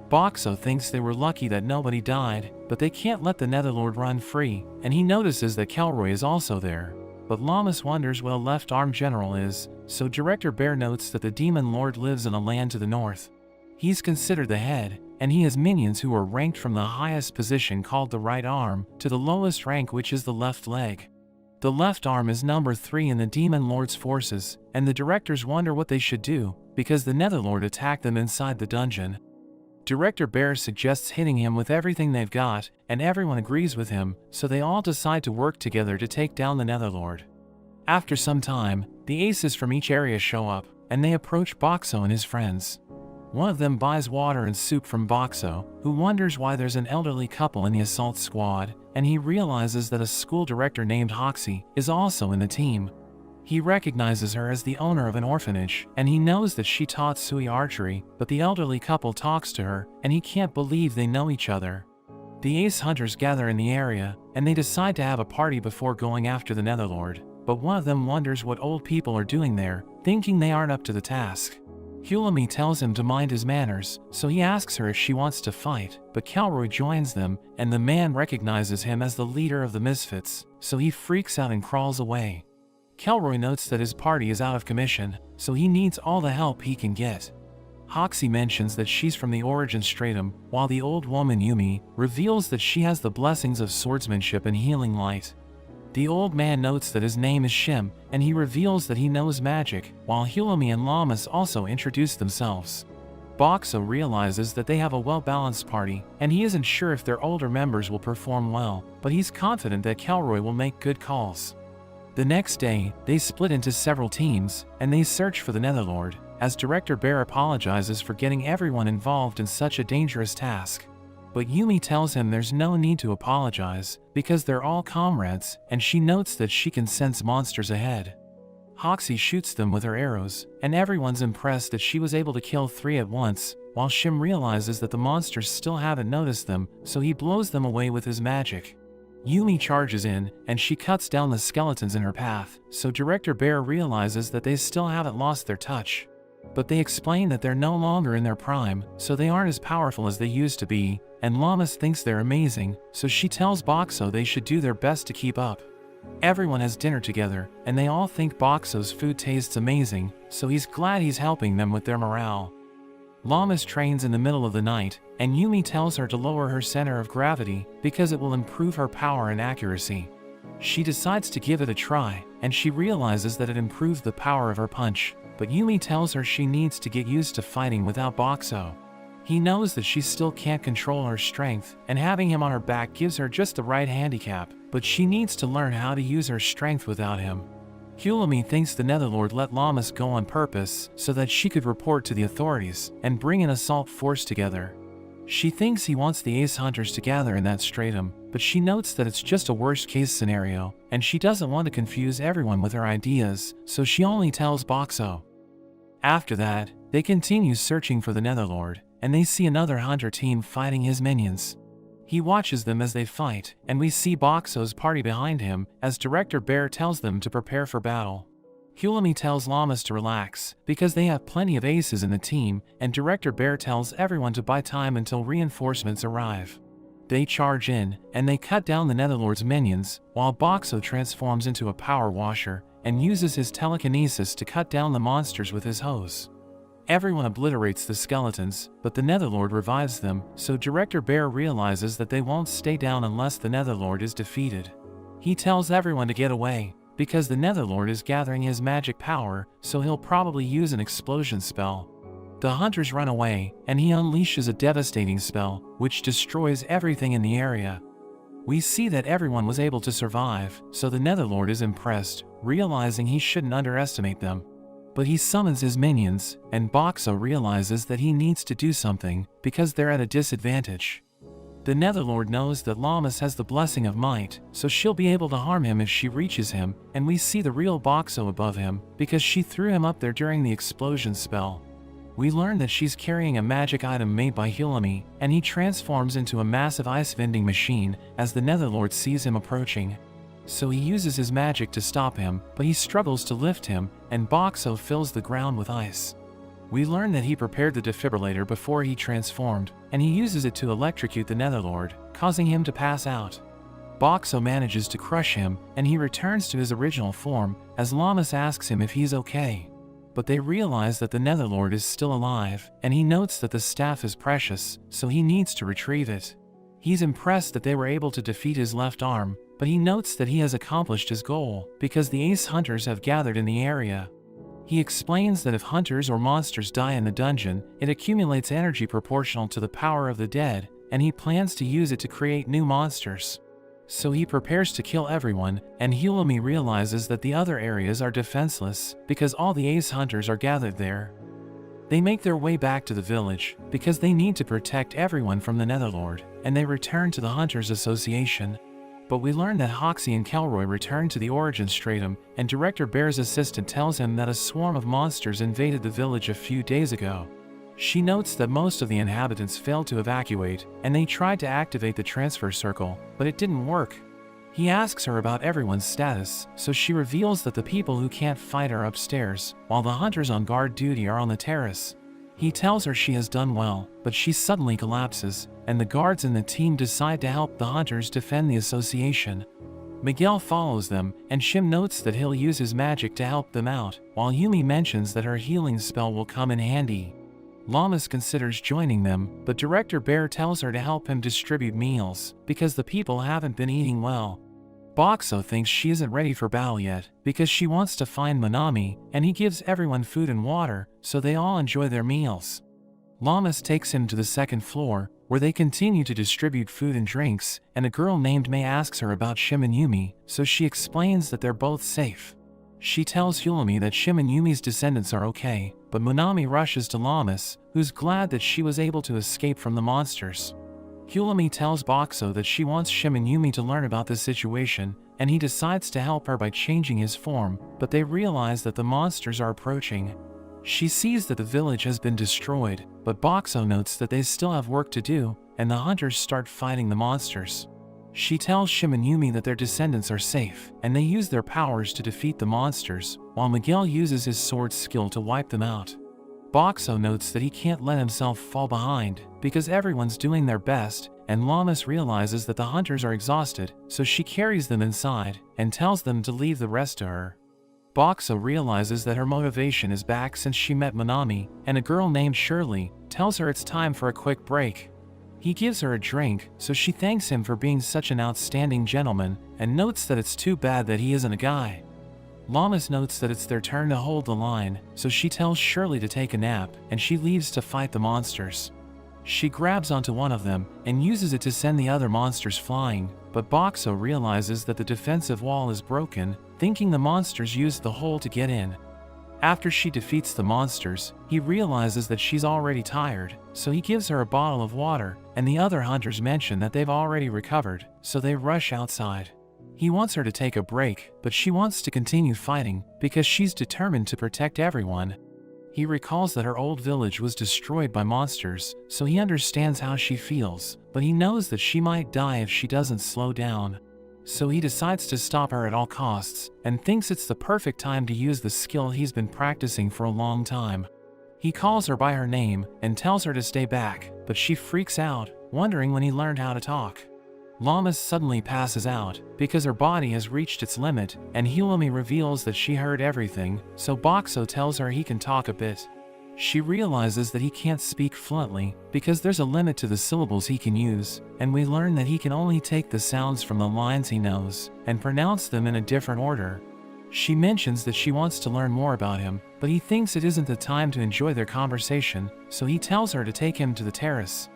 Boxo thinks they were lucky that nobody died, but they can't let the Netherlord run free, and he notices that Kelroy is also there. But Llamas wonders what a left-arm general is, so Director Bear notes that the Demon Lord lives in a land to the north. He's considered the head, and he has minions who are ranked from the highest position called the right arm to the lowest rank, which is the left leg. The left arm is number 3 in the Demon Lord's forces, and the directors wonder what they should do, because the Netherlord attacked them inside the dungeon. Director Bear suggests hitting him with everything they've got, and everyone agrees with him, so they all decide to work together to take down the Netherlord. After some time, the aces from each area show up, and they approach Boxo and his friends. One of them buys water and soup from Boxo, who wonders why there's an elderly couple in the assault squad, and he realizes that a school director named Hoxie is also in the team. He recognizes her as the owner of an orphanage, and he knows that she taught Sui archery, but the elderly couple talks to her, and he can't believe they know each other. The ace hunters gather in the area, and they decide to have a party before going after the Netherlord, but one of them wonders what old people are doing there, thinking they aren't up to the task. Hulumi tells him to mind his manners, so he asks her if she wants to fight, but Kelroy joins them, and the man recognizes him as the leader of the Misfits, so he freaks out and crawls away. Kelroy notes that his party is out of commission, so he needs all the help he can get. Hoxie mentions that she's from the Origin Stratum, while the old woman Yumi reveals that she has the blessings of swordsmanship and healing light. The old man notes that his name is Shim, and he reveals that he knows magic, while Hulumi and Llamas also introduce themselves. Boxo realizes that they have a well-balanced party, and he isn't sure if their older members will perform well, but he's confident that Kelroy will make good calls. The next day, they split into several teams, and they search for the Netherlord, as Director Bear apologizes for getting everyone involved in such a dangerous task. But Yumi tells him there's no need to apologize, because they're all comrades, and she notes that she can sense monsters ahead. Hoxie shoots them with her arrows, and everyone's impressed that she was able to kill 3 at once, while Shim realizes that the monsters still haven't noticed them, so he blows them away with his magic. Yumi charges in, and she cuts down the skeletons in her path, so Director Bear realizes that they still haven't lost their touch. But they explain that they're no longer in their prime, so they aren't as powerful as they used to be, and Llamas thinks they're amazing, so she tells Boxo they should do their best to keep up. Everyone has dinner together, and they all think Boxo's food tastes amazing, so he's glad he's helping them with their morale. Llamas trains in the middle of the night, and Yumi tells her to lower her center of gravity because it will improve her power and accuracy. She decides to give it a try, and she realizes that it improves the power of her punch, but Yumi tells her she needs to get used to fighting without Boxo. He knows that she still can't control her strength, and having him on her back gives her just the right handicap, but she needs to learn how to use her strength without him. Hulumi thinks the Netherlord let Llamas go on purpose so that she could report to the authorities and bring an assault force together. She thinks he wants the ace hunters to gather in that stratum, but she notes that it's just a worst-case scenario, and she doesn't want to confuse everyone with her ideas, so she only tells Boxo. After that, they continue searching for the Netherlord, and they see another hunter team fighting his minions. He watches them as they fight, and we see Boxo's party behind him as Director Bear tells them to prepare for battle. Hulami tells Llamas to relax, because they have plenty of aces in the team, and Director Bear tells everyone to buy time until reinforcements arrive. They charge in, and they cut down the Netherlord's minions, while Boxo transforms into a power washer, and uses his telekinesis to cut down the monsters with his hose. Everyone obliterates the skeletons, but the Netherlord revives them, so Director Bear realizes that they won't stay down unless the Netherlord is defeated. He tells everyone to get away, because the Netherlord is gathering his magic power, so he'll probably use an explosion spell. The hunters run away, and he unleashes a devastating spell, which destroys everything in the area. We see that everyone was able to survive, so the Netherlord is impressed, realizing he shouldn't underestimate them. But he summons his minions, and Boxo realizes that he needs to do something, because they're at a disadvantage. The Netherlord knows that Llamas has the blessing of might, so she'll be able to harm him if she reaches him, and we see the real Boxo above him, because she threw him up there during the explosion spell. We learn that she's carrying a magic item made by Hulami, and he transforms into a massive ice vending machine as the Netherlord sees him approaching. So he uses his magic to stop him, but he struggles to lift him, and Boxo fills the ground with ice. We learn that he prepared the defibrillator before he transformed, and he uses it to electrocute the Netherlord, causing him to pass out. Boxo manages to crush him, and he returns to his original form, as Llamas asks him if he's okay. But they realize that the Netherlord is still alive, and he notes that the staff is precious, so he needs to retrieve it. He's impressed that they were able to defeat his left arm, but he notes that he has accomplished his goal, because the ace hunters have gathered in the area. He explains that if hunters or monsters die in the dungeon, it accumulates energy proportional to the power of the dead, and he plans to use it to create new monsters. So he prepares to kill everyone, and Hulami realizes that the other areas are defenseless, because all the ace hunters are gathered there. They make their way back to the village, because they need to protect everyone from the Netherlord, and they return to the Hunters Association. But we learn that Hoxie and Kelroy return to the Origin Stratum, and Director Bear's assistant tells him that a swarm of monsters invaded the village a few days ago. She notes that most of the inhabitants failed to evacuate, and they tried to activate the transfer circle, but it didn't work. He asks her about everyone's status, so she reveals that the people who can't fight are upstairs, while the hunters on guard duty are on the terrace. He tells her she has done well, but she suddenly collapses, and the guards and the team decide to help the hunters defend the association. Miguel follows them, and Shim notes that he'll use his magic to help them out, while Yumi mentions that her healing spell will come in handy. Llamas considers joining them, but Director Bear tells her to help him distribute meals, because the people haven't been eating well. Boxo thinks she isn't ready for battle yet, because she wants to find Manami, and he gives everyone food and water, so they all enjoy their meals. Llamas takes him to the second floor, where they continue to distribute food and drinks, and a girl named May asks her about Shim and Yumi, so she explains that they're both safe. She tells Hulami that Shim and Yumi's descendants are okay, but Manami rushes to Llamas, who's glad that she was able to escape from the monsters. Hulami tells Boxo that she wants Shim and Yumi to learn about the situation, and he decides to help her by changing his form, but they realize that the monsters are approaching. She sees that the village has been destroyed, but Boxo notes that they still have work to do, and the hunters start fighting the monsters. She tells Shim and Yumi that their descendants are safe, and they use their powers to defeat the monsters, while Miguel uses his sword skill to wipe them out. Boxo notes that he can't let himself fall behind, because everyone's doing their best, and Llamas realizes that the hunters are exhausted, so she carries them inside, and tells them to leave the rest to her. Boxo realizes that her motivation is back since she met Manami, and a girl named Shirley tells her it's time for a quick break. He gives her a drink, so she thanks him for being such an outstanding gentleman, and notes that it's too bad that he isn't a guy. Llamas notes that it's their turn to hold the line, so she tells Shirley to take a nap, and she leaves to fight the monsters. She grabs onto one of them, and uses it to send the other monsters flying, but Boxo realizes that the defensive wall is broken, thinking the monsters used the hole to get in. After she defeats the monsters, he realizes that she's already tired, so he gives her a bottle of water, and the other hunters mention that they've already recovered, so they rush outside. He wants her to take a break, but she wants to continue fighting, because she's determined to protect everyone. He recalls that her old village was destroyed by monsters, so he understands how she feels, but he knows that she might die if she doesn't slow down. So he decides to stop her at all costs, and thinks it's the perfect time to use the skill he's been practicing for a long time. He calls her by her name and tells her to stay back, but she freaks out, wondering when he learned how to talk. Llamas suddenly passes out, because her body has reached its limit, and Hulami reveals that she heard everything, so Boxo tells her he can talk a bit. She realizes that he can't speak fluently, because there's a limit to the syllables he can use, and we learn that he can only take the sounds from the lines he knows, and pronounce them in a different order. She mentions that she wants to learn more about him, but he thinks it isn't the time to enjoy their conversation, so he tells her to take him to the terrace.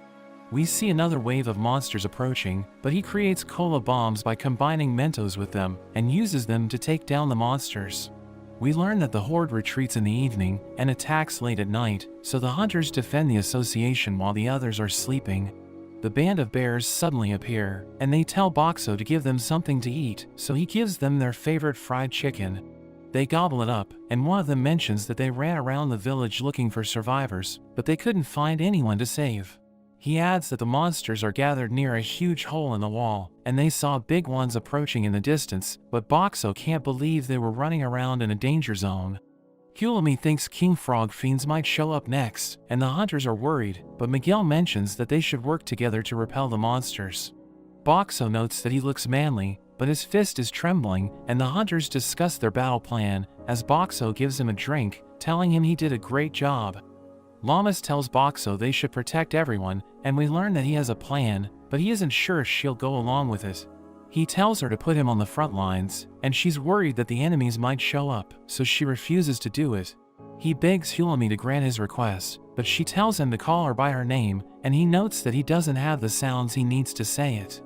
We see another wave of monsters approaching, but he creates cola bombs by combining Mentos with them, and uses them to take down the monsters. We learn that the horde retreats in the evening, and attacks late at night, so the hunters defend the association while the others are sleeping. The band of bears suddenly appear, and they tell Boxo to give them something to eat, so he gives them their favorite fried chicken. They gobble it up, and one of them mentions that they ran around the village looking for survivors, but they couldn't find anyone to save. He adds that the monsters are gathered near a huge hole in the wall, and they saw big ones approaching in the distance, but Boxo can't believe they were running around in a danger zone. Hulami thinks King Frog fiends might show up next, and the hunters are worried, but Miguel mentions that they should work together to repel the monsters. Boxo notes that he looks manly, but his fist is trembling, and the hunters discuss their battle plan, as Boxo gives him a drink, telling him he did a great job. Llamas tells Boxo they should protect everyone, and we learn that he has a plan, but he isn't sure if she'll go along with it. He tells her to put him on the front lines, and she's worried that the enemies might show up, so she refuses to do it. He begs Hulami to grant his request, but she tells him to call her by her name, and he notes that he doesn't have the sounds he needs to say it.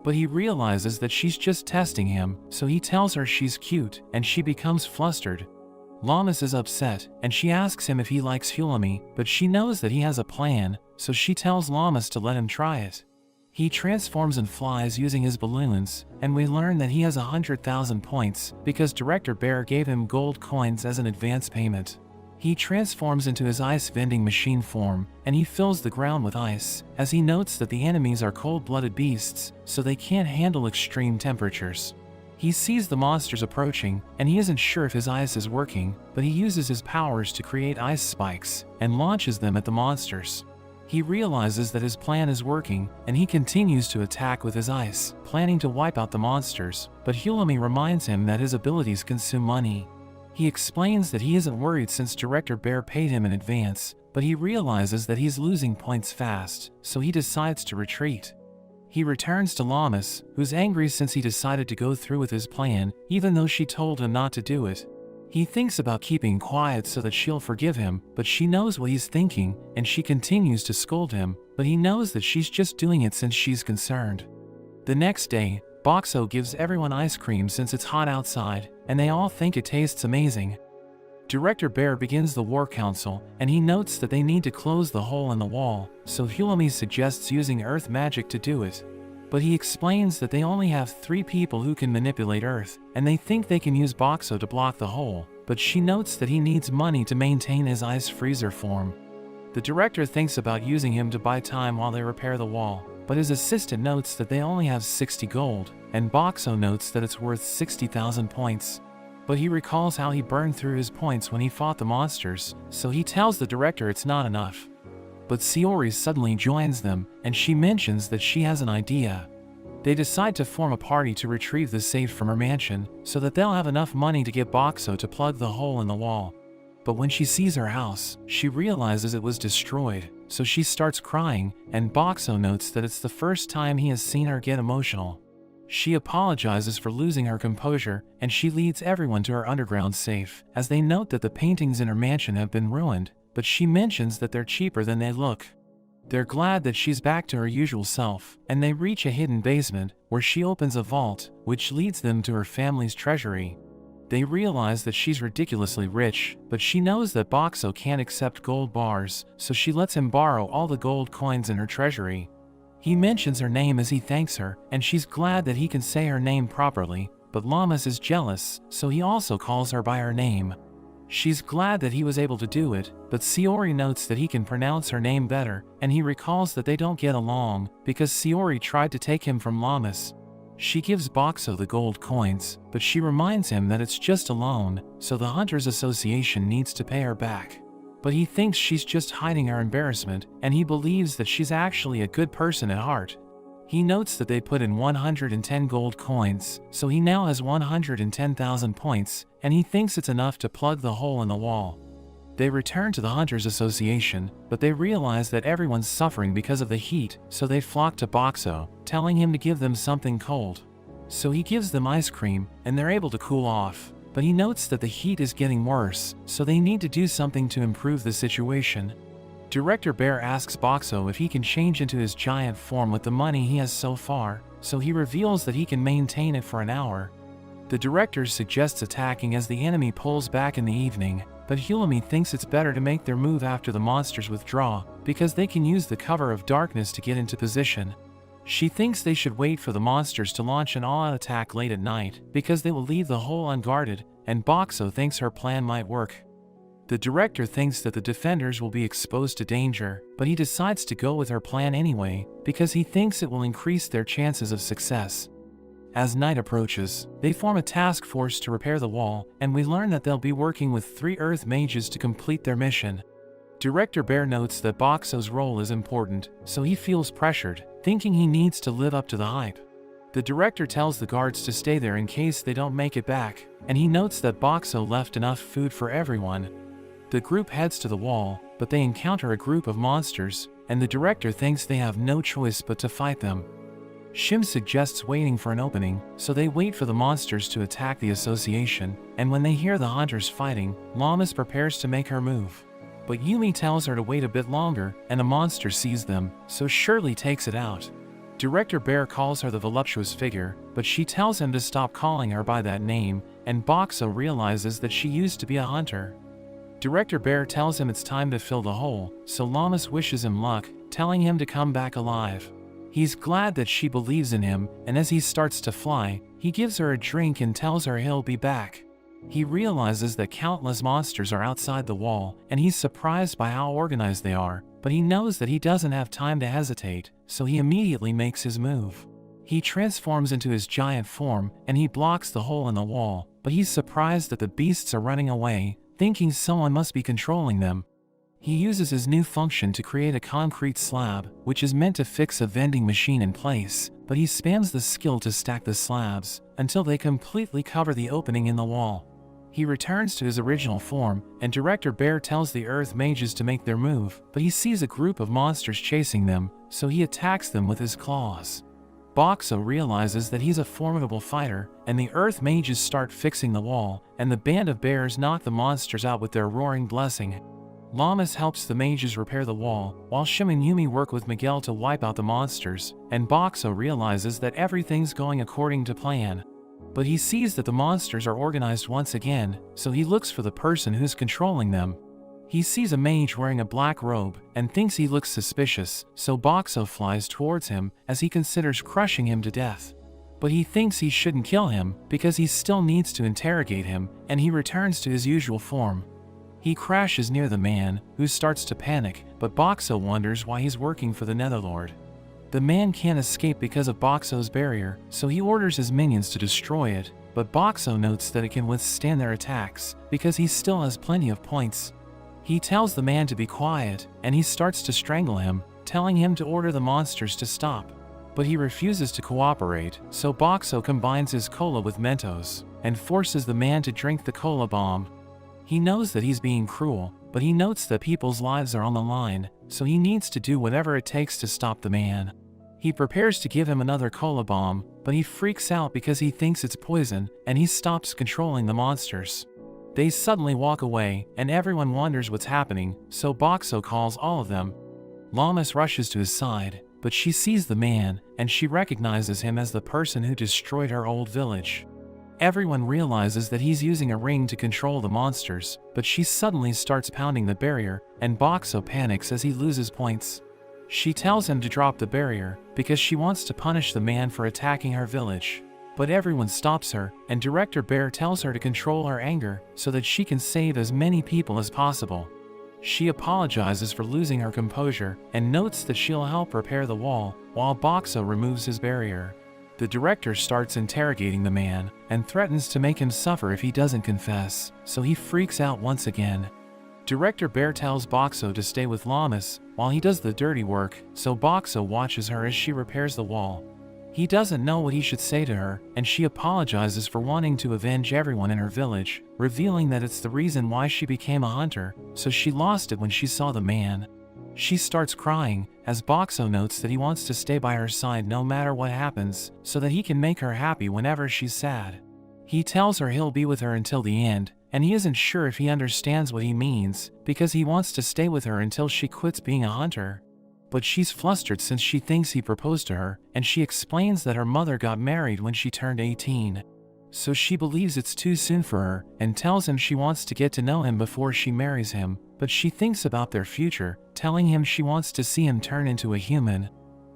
But he realizes that she's just testing him, so he tells her she's cute, and she becomes flustered. Llamas is upset, and she asks him if he likes Hulami, but she knows that he has a plan, so she tells Llamas to let him try it. He transforms and flies using his balloons, and we learn that he has 100,000 points, because Director Bear gave him gold coins as an advance payment. He transforms into his ice vending machine form, and he fills the ground with ice, as he notes that the enemies are cold-blooded beasts, so they can't handle extreme temperatures. He sees the monsters approaching, and he isn't sure if his ice is working, but he uses his powers to create ice spikes, and launches them at the monsters. He realizes that his plan is working, and he continues to attack with his ice, planning to wipe out the monsters, but Hulami reminds him that his abilities consume money. He explains that he isn't worried since Director Bear paid him in advance, but he realizes that he's losing points fast, so he decides to retreat. He returns to Llamas, who's angry since he decided to go through with his plan, even though she told him not to do it. He thinks about keeping quiet so that she'll forgive him, but she knows what he's thinking, and she continues to scold him, but he knows that she's just doing it since she's concerned. The next day, Boxo gives everyone ice cream since it's hot outside, and they all think it tastes amazing. Director Bear begins the War Council, and he notes that they need to close the hole in the wall, so Hulami suggests using earth magic to do it. But he explains that they only have 3 people who can manipulate Earth, and they think they can use Boxo to block the hole, but she notes that he needs money to maintain his ice freezer form. The director thinks about using him to buy time while they repair the wall, but his assistant notes that they only have 60 gold, and Boxo notes that it's worth 60,000 points. But he recalls how he burned through his points when he fought the monsters, so he tells the director it's not enough. But Sayori suddenly joins them, and she mentions that she has an idea. They decide to form a party to retrieve the safe from her mansion, so that they'll have enough money to get Boxo to plug the hole in the wall. But when she sees her house, she realizes it was destroyed, so she starts crying, and Boxo notes that it's the first time he has seen her get emotional. She apologizes for losing her composure, and she leads everyone to her underground safe, as they note that the paintings in her mansion have been ruined, but she mentions that they're cheaper than they look. They're glad that she's back to her usual self, and they reach a hidden basement, where she opens a vault, which leads them to her family's treasury. They realize that she's ridiculously rich, but she knows that Boxo can't accept gold bars, so she lets him borrow all the gold coins in her treasury. He mentions her name as he thanks her, and she's glad that he can say her name properly, but Llamas is jealous, so he also calls her by her name. She's glad that he was able to do it, but Sayori notes that he can pronounce her name better, and he recalls that they don't get along, because Sayori tried to take him from Llamas. She gives Boxo the gold coins, but she reminds him that it's just a loan, so the Hunters Association needs to pay her back. But he thinks she's just hiding her embarrassment, and he believes that she's actually a good person at heart. He notes that they put in 110 gold coins, so he now has 110,000 points, and he thinks it's enough to plug the hole in the wall. They return to the Hunters Association, but they realize that everyone's suffering because of the heat, so they flock to Boxo, telling him to give them something cold. So he gives them ice cream, and they're able to cool off. But he notes that the heat is getting worse, so they need to do something to improve the situation. Director Bear asks Boxo if he can change into his giant form with the money he has so far, so he reveals that he can maintain it for an hour. The director suggests attacking as the enemy pulls back in the evening, but Hulami thinks it's better to make their move after the monsters withdraw, because they can use the cover of darkness to get into position. She thinks they should wait for the monsters to launch an all-out attack late at night, because they will leave the hole unguarded, and Boxo thinks her plan might work. The director thinks that the defenders will be exposed to danger, but he decides to go with her plan anyway, because he thinks it will increase their chances of success. As night approaches, they form a task force to repair the wall, and we learn that they'll be working with 3 Earth mages to complete their mission. Director Bear notes that Boxo's role is important, so he feels pressured, thinking he needs to live up to the hype. The director tells the guards to stay there in case they don't make it back, and he notes that Boxo left enough food for everyone. The group heads to the wall, but they encounter a group of monsters, and the director thinks they have no choice but to fight them. Shim suggests waiting for an opening, so they wait for the monsters to attack the association, and when they hear the hunters fighting, Llamas prepares to make her move. But Yumi tells her to wait a bit longer, and a monster sees them, so Shirley takes it out. Director Bear calls her the voluptuous figure, but she tells him to stop calling her by that name, and Boxo realizes that she used to be a hunter. Director Bear tells him it's time to fill the hole, so Llamas wishes him luck, telling him to come back alive. He's glad that she believes in him, and as he starts to fly, he gives her a drink and tells her he'll be back. He realizes that countless monsters are outside the wall, and he's surprised by how organized they are, but he knows that he doesn't have time to hesitate, so he immediately makes his move. He transforms into his giant form, and he blocks the hole in the wall, but he's surprised that the beasts are running away, thinking someone must be controlling them. He uses his new function to create a concrete slab, which is meant to fix a vending machine in place, but he spams the skill to stack the slabs, until they completely cover the opening in the wall. He returns to his original form, and Director Bear tells the Earth mages to make their move, but he sees a group of monsters chasing them, so he attacks them with his claws. Boxo realizes that he's a formidable fighter, and the Earth mages start fixing the wall, and the band of bears knock the monsters out with their roaring blessing. Llamas helps the mages repair the wall, while Shim and Yumi work with Miguel to wipe out the monsters, and Boxo realizes that everything's going according to plan. But he sees that the monsters are organized once again, so he looks for the person who's controlling them. He sees a mage wearing a black robe, and thinks he looks suspicious, so Boxo flies towards him, as he considers crushing him to death. But he thinks he shouldn't kill him, because he still needs to interrogate him, and he returns to his usual form. He crashes near the man, who starts to panic, but Boxo wonders why he's working for the Netherlord. The man can't escape because of Boxo's barrier, so he orders his minions to destroy it, but Boxo notes that it can withstand their attacks, because he still has plenty of points. He tells the man to be quiet, and he starts to strangle him, telling him to order the monsters to stop. But he refuses to cooperate, so Boxo combines his cola with Mentos, and forces the man to drink the cola bomb. He knows that he's being cruel, but he notes that people's lives are on the line, so he needs to do whatever it takes to stop the man. He prepares to give him another cola bomb, but he freaks out because he thinks it's poison, and he stops controlling the monsters. They suddenly walk away, and everyone wonders what's happening, so Boxo calls all of them. Llamas rushes to his side, but she sees the man, and she recognizes him as the person who destroyed her old village. Everyone realizes that he's using a ring to control the monsters, but she suddenly starts pounding the barrier, and Boxo panics as he loses points. She tells him to drop the barrier, because she wants to punish the man for attacking her village. But everyone stops her, and Director Bear tells her to control her anger, so that she can save as many people as possible. She apologizes for losing her composure, and notes that she'll help repair the wall, while Boxo removes his barrier. The director starts interrogating the man and threatens to make him suffer if he doesn't confess, so he freaks out once again. Director Bear tells Boxo to stay with Llamas while he does the dirty work, so Boxo watches her as she repairs the wall. He doesn't know what he should say to her, and she apologizes for wanting to avenge everyone in her village, revealing that it's the reason why she became a hunter, so she lost it when she saw the man. She starts crying, as Boxo notes that he wants to stay by her side no matter what happens, so that he can make her happy whenever she's sad. He tells her he'll be with her until the end, and he isn't sure if he understands what he means, because he wants to stay with her until she quits being a hunter. But she's flustered since she thinks he proposed to her, and she explains that her mother got married when she turned 18. So she believes it's too soon for her, and tells him she wants to get to know him before she marries him, but she thinks about their future, telling him she wants to see him turn into a human.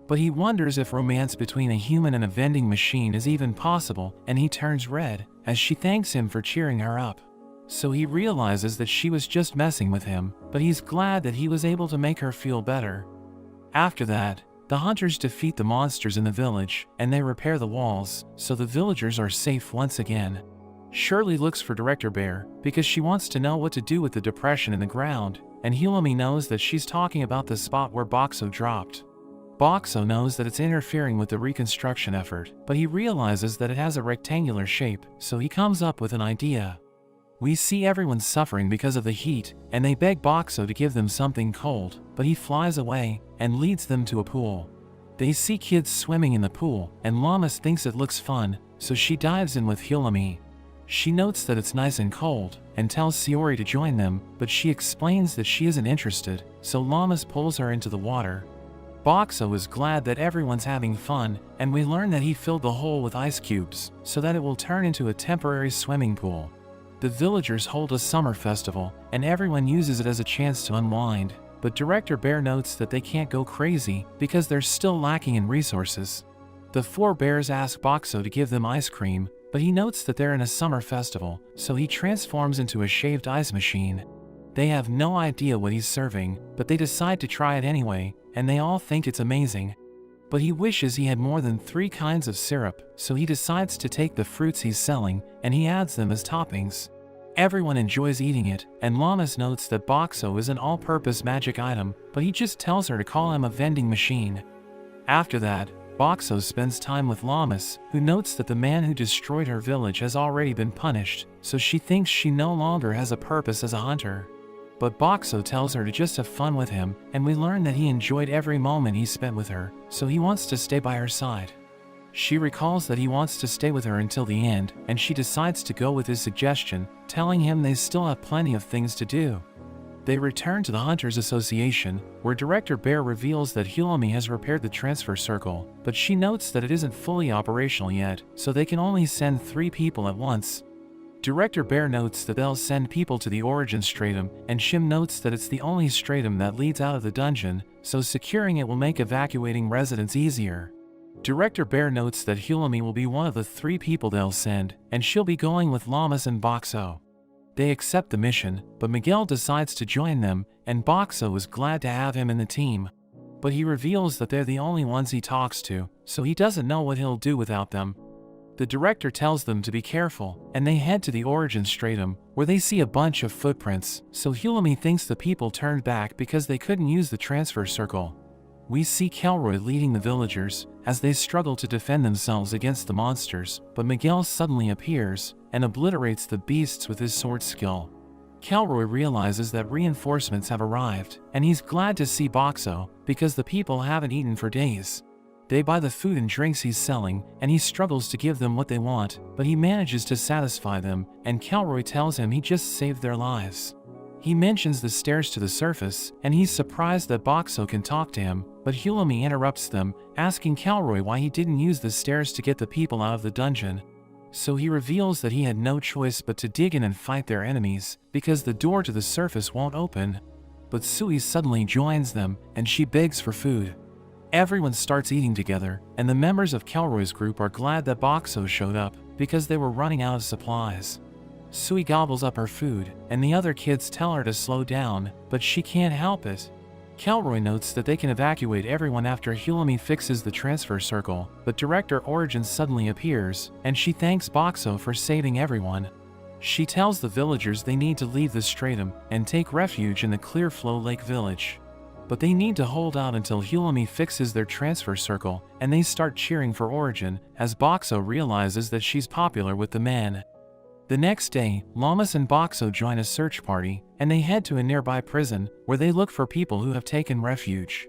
But he wonders if romance between a human and a vending machine is even possible, and he turns red, as she thanks him for cheering her up. So he realizes that she was just messing with him, but he's glad that he was able to make her feel better. After that, the hunters defeat the monsters in the village, and they repair the walls, so the villagers are safe once again. Shirley looks for Director Bear, because she wants to know what to do with the depression in the ground, and Hilami knows that she's talking about the spot where Boxo dropped. Boxo knows that it's interfering with the reconstruction effort, but he realizes that it has a rectangular shape, so he comes up with an idea. We see everyone suffering because of the heat, and they beg Boxo to give them something cold, but he flies away and leads them to a pool. They see kids swimming in the pool, and Llamas thinks it looks fun, so she dives in with Hilami. She notes that it's nice and cold, and tells Sayori to join them, but she explains that she isn't interested, so Llamas pulls her into the water. Boxo is glad that everyone's having fun, and we learn that he filled the hole with ice cubes, so that it will turn into a temporary swimming pool. The villagers hold a summer festival, and everyone uses it as a chance to unwind, but Director Bear notes that they can't go crazy because they're still lacking in resources. The four bears ask Boxo to give them ice cream, but he notes that they're in a summer festival, so he transforms into a shaved ice machine. They have no idea what he's serving, but they decide to try it anyway, and they all think it's amazing. But he wishes he had more than 3 kinds of syrup, so he decides to take the fruits he's selling, and he adds them as toppings. Everyone enjoys eating it, and Llamas notes that Boxo is an all-purpose magic item, but he just tells her to call him a vending machine. After that, Boxo spends time with Llamas, who notes that the man who destroyed her village has already been punished, so she thinks she no longer has a purpose as a hunter. But Boxo tells her to just have fun with him, and we learn that he enjoyed every moment he spent with her, so he wants to stay by her side. She recalls that he wants to stay with her until the end, and she decides to go with his suggestion, telling him they still have plenty of things to do. They return to the Hunters Association, where Director Bear reveals that Hilami has repaired the transfer circle, but she notes that it isn't fully operational yet, so they can only send 3 people at once. Director Bear notes that they'll send people to the Origin Stratum, and Shim notes that it's the only stratum that leads out of the dungeon, so securing it will make evacuating residents easier. Director Bear notes that Hilami will be one of the 3 people they'll send, and she'll be going with Llamas and Boxo. They accept the mission, but Miguel decides to join them, and Boxo is glad to have him in the team. But he reveals that they're the only ones he talks to, so he doesn't know what he'll do without them. The director tells them to be careful, and they head to the Origin Stratum, where they see a bunch of footprints, so Hilami thinks the people turned back because they couldn't use the transfer circle. We see Kelroy leading the villagers, as they struggle to defend themselves against the monsters, but Miguel suddenly appears, and obliterates the beasts with his sword skill. Kelroy realizes that reinforcements have arrived, and he's glad to see Boxo, because the people haven't eaten for days. They buy the food and drinks he's selling, and he struggles to give them what they want, but he manages to satisfy them, and Kelroy tells him he just saved their lives. He mentions the stairs to the surface, and he's surprised that Boxo can talk to him, but Hilami interrupts them, asking Kelroy why he didn't use the stairs to get the people out of the dungeon. So he reveals that he had no choice but to dig in and fight their enemies, because the door to the surface won't open. But Sui suddenly joins them, and she begs for food. Everyone starts eating together, and the members of Kelroy's group are glad that Boxo showed up, because they were running out of supplies. Sui gobbles up her food, and the other kids tell her to slow down, but she can't help it. Kelroy notes that they can evacuate everyone after Hulumi fixes the transfer circle, but Director Origin suddenly appears, and she thanks Boxo for saving everyone. She tells the villagers they need to leave the stratum and take refuge in the Clearflow Lake village. But they need to hold out until Hulumi fixes their transfer circle, and they start cheering for Origin, as Boxo realizes that she's popular with the men. The next day, Llamas and Boxo join a search party, and they head to a nearby prison, where they look for people who have taken refuge.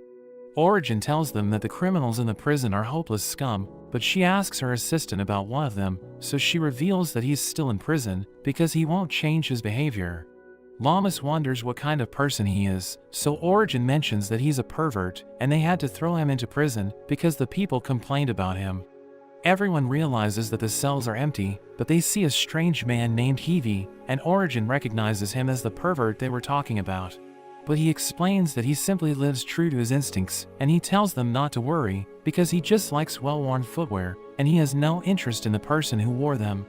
Origin tells them that the criminals in the prison are hopeless scum, but she asks her assistant about one of them, so she reveals that he's still in prison, because he won't change his behavior. Llamas wonders what kind of person he is, so Origin mentions that he's a pervert, and they had to throw him into prison, because the people complained about him. Everyone realizes that the cells are empty, but they see a strange man named Heavy, and Origin recognizes him as the pervert they were talking about. But he explains that he simply lives true to his instincts, and he tells them not to worry, because he just likes well-worn footwear, and he has no interest in the person who wore them.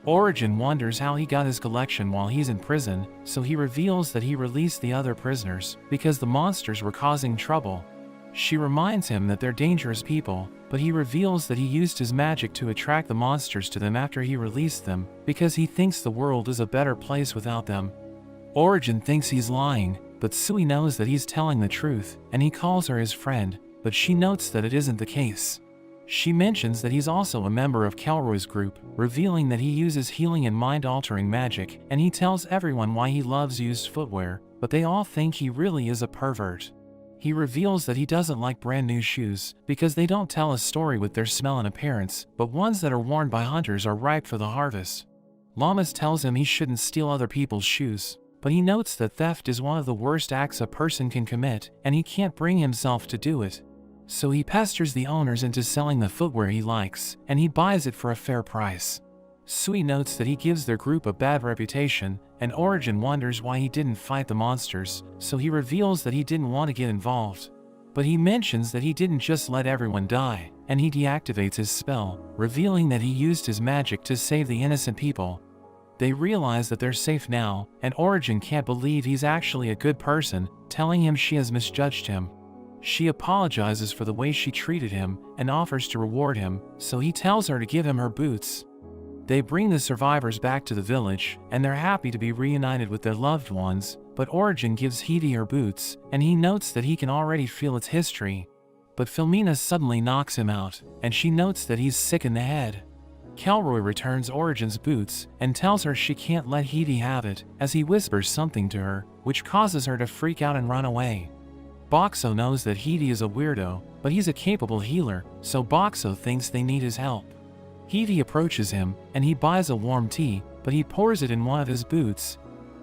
Origin wonders how he got his collection while he's in prison, so he reveals that he released the other prisoners, because the monsters were causing trouble. She reminds him that they're dangerous people, but he reveals that he used his magic to attract the monsters to them after he released them, because he thinks the world is a better place without them. Origin thinks he's lying, but Sui knows that he's telling the truth, and he calls her his friend, but she notes that it isn't the case. She mentions that he's also a member of Kelroy's group, revealing that he uses healing and mind-altering magic, and he tells everyone why he loves used footwear, but they all think he really is a pervert. He reveals that he doesn't like brand new shoes, because they don't tell a story with their smell and appearance, but ones that are worn by hunters are ripe for the harvest. Llamas tells him he shouldn't steal other people's shoes, but he notes that theft is one of the worst acts a person can commit, and he can't bring himself to do it. So he pesters the owners into selling the footwear he likes, and he buys it for a fair price. Sui notes that he gives their group a bad reputation, and Origin wonders why he didn't fight the monsters, so he reveals that he didn't want to get involved. But he mentions that he didn't just let everyone die, and he deactivates his spell, revealing that he used his magic to save the innocent people. They realize that they're safe now, and Origin can't believe he's actually a good person, telling him she has misjudged him. She apologizes for the way she treated him, and offers to reward him, so he tells her to give him her boots. They bring the survivors back to the village, and they're happy to be reunited with their loved ones, but Origin gives Heidi her boots, and he notes that he can already feel its history. But Filmina suddenly knocks him out, and she notes that he's sick in the head. Kelroy returns Origin's boots, and tells her she can't let Heidi have it, as he whispers something to her, which causes her to freak out and run away. Boxo knows that Heidi is a weirdo, but he's a capable healer, so Boxo thinks they need his help. Heidi approaches him, and he buys a warm tea, but he pours it in one of his boots.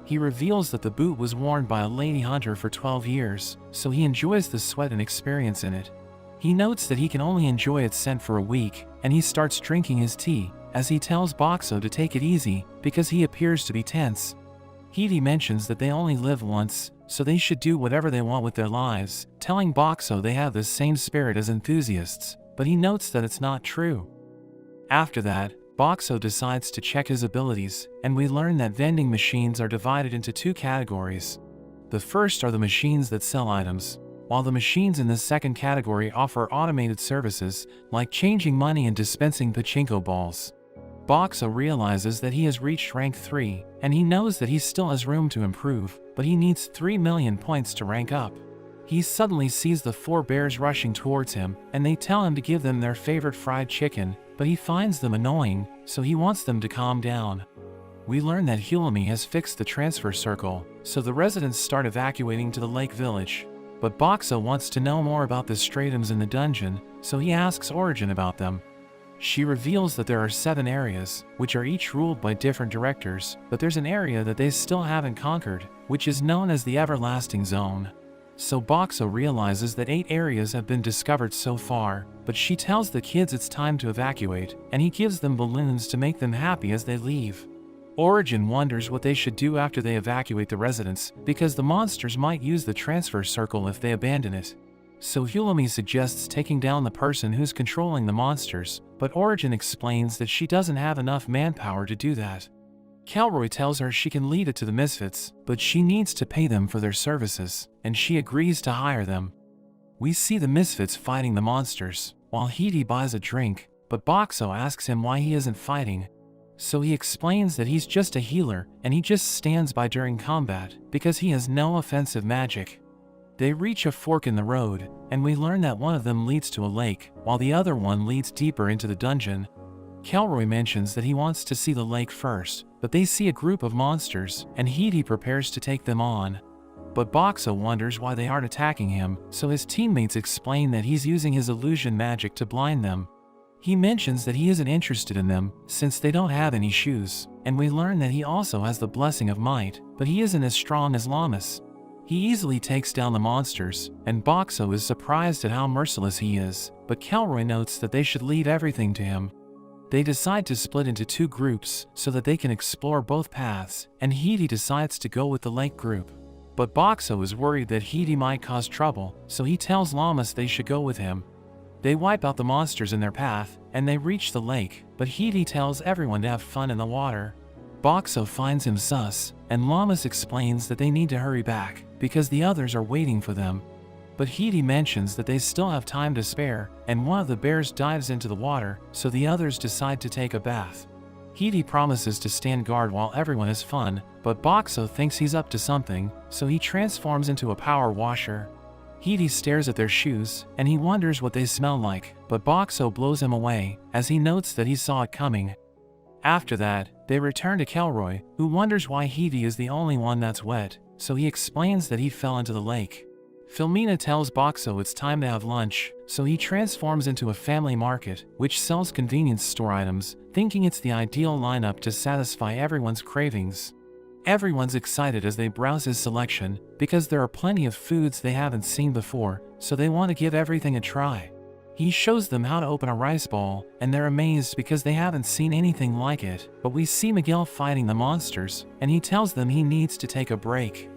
He reveals that the boot was worn by a lady hunter for 12 years, so he enjoys the sweat and experience in it. He notes that he can only enjoy its scent for a week, and he starts drinking his tea, as he tells Boxo to take it easy, because he appears to be tense. Heidi mentions that they only live once, so they should do whatever they want with their lives, telling Boxo they have the same spirit as enthusiasts, but he notes that it's not true. After that, Boxo decides to check his abilities, and we learn that vending machines are divided into two categories. The first are the machines that sell items, while the machines in the second category offer automated services, like changing money and dispensing pachinko balls. Boxo realizes that he has reached rank 3, and he knows that he still has room to improve, but he needs 3 million points to rank up. He suddenly sees the 4 bears rushing towards him, and they tell him to give them their favorite fried chicken, but he finds them annoying, so he wants them to calm down. We learn that Hulumi has fixed the transfer circle, so the residents start evacuating to the lake village. But Boxo wants to know more about the stratums in the dungeon, so he asks Origin about them. She reveals that there are 7 areas, which are each ruled by different directors, but there's an area that they still haven't conquered, which is known as the Everlasting Zone. So Boxo realizes that 8 areas have been discovered so far, but she tells the kids it's time to evacuate, and he gives them balloons to make them happy as they leave. Origin wonders what they should do after they evacuate the residents, because the monsters might use the transfer circle if they abandon it. So Hulumi suggests taking down the person who's controlling the monsters, but Origin explains that she doesn't have enough manpower to do that. Calroy tells her she can lead it to the misfits, but she needs to pay them for their services, and she agrees to hire them. We see the misfits fighting the monsters, while Hidi buys a drink, but Boxo asks him why he isn't fighting. So he explains that he's just a healer and he just stands by during combat because he has no offensive magic. They reach a fork in the road, and we learn that one of them leads to a lake, while the other one leads deeper into the dungeon. Calroy mentions that he wants to see the lake first, but they see a group of monsters, and Hidi prepares to take them on. But Boxo wonders why they aren't attacking him, so his teammates explain that he's using his illusion magic to blind them. He mentions that he isn't interested in them, since they don't have any shoes, and we learn that he also has the blessing of might, but he isn't as strong as Lammas. He easily takes down the monsters, and Boxo is surprised at how merciless he is, but Calroy notes that they should leave everything to him. They decide to split into two groups so that they can explore both paths, and Hidi decides to go with the lake group. But Boxo is worried that Hidi might cause trouble, so he tells Lammas they should go with him. They wipe out the monsters in their path, and they reach the lake, but Hidi tells everyone to have fun in the water. Boxo finds him sus, and Lammas explains that they need to hurry back, because the others are waiting for them. But Hidi mentions that they still have time to spare, and one of the bears dives into the water, so the others decide to take a bath. Hidi promises to stand guard while everyone has fun, but Boxo thinks he's up to something, so he transforms into a power washer. Hidi stares at their shoes, and he wonders what they smell like, but Boxo blows him away, as he notes that he saw it coming. After that, they return to Calroy, who wonders why Hidi is the only one that's wet, so he explains that he fell into the lake. Filomena tells Boxo it's time to have lunch, so he transforms into a family market, which sells convenience store items, thinking it's the ideal lineup to satisfy everyone's cravings. Everyone's excited as they browse his selection, because there are plenty of foods they haven't seen before, so they want to give everything a try. He shows them how to open a rice ball, and they're amazed because they haven't seen anything like it, but we see Miguel fighting the monsters, and he tells them he needs to take a break.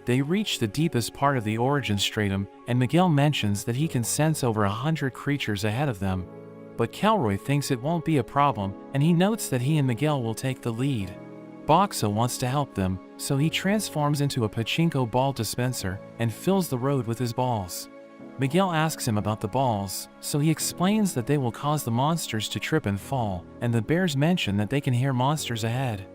They reach the deepest part of the origin stratum, and Miguel mentions that he can sense over 100 creatures ahead of them. But Calroy thinks it won't be a problem, and he notes that he and Miguel will take the lead. Boxo wants to help them, so he transforms into a pachinko ball dispenser and fills the road with his balls. Miguel asks him about the balls, so he explains that they will cause the monsters to trip and fall, and the bears mention that they can hear monsters ahead.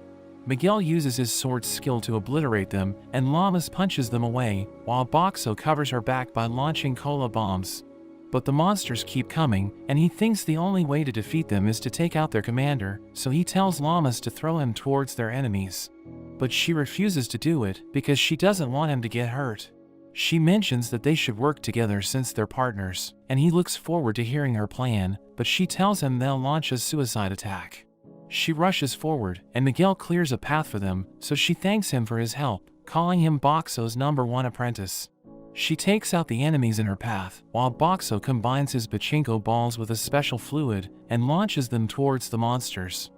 Miguel uses his sword skill to obliterate them, and Lammas punches them away, while Boxo covers her back by launching cola bombs. But the monsters keep coming, and he thinks the only way to defeat them is to take out their commander, so he tells Lammas to throw him towards their enemies. But she refuses to do it because she doesn't want him to get hurt. She mentions that they should work together since they're partners, and he looks forward to hearing her plan, but she tells him they'll launch a suicide attack. She rushes forward, and Miguel clears a path for them, so she thanks him for his help, calling him Boxo's #1 apprentice. She takes out the enemies in her path, while Boxo combines his pachinko balls with a special fluid and launches them towards the monsters.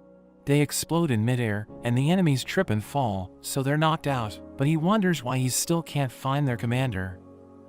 They explode in midair, and the enemies trip and fall, so they're knocked out, but he wonders why he still can't find their commander.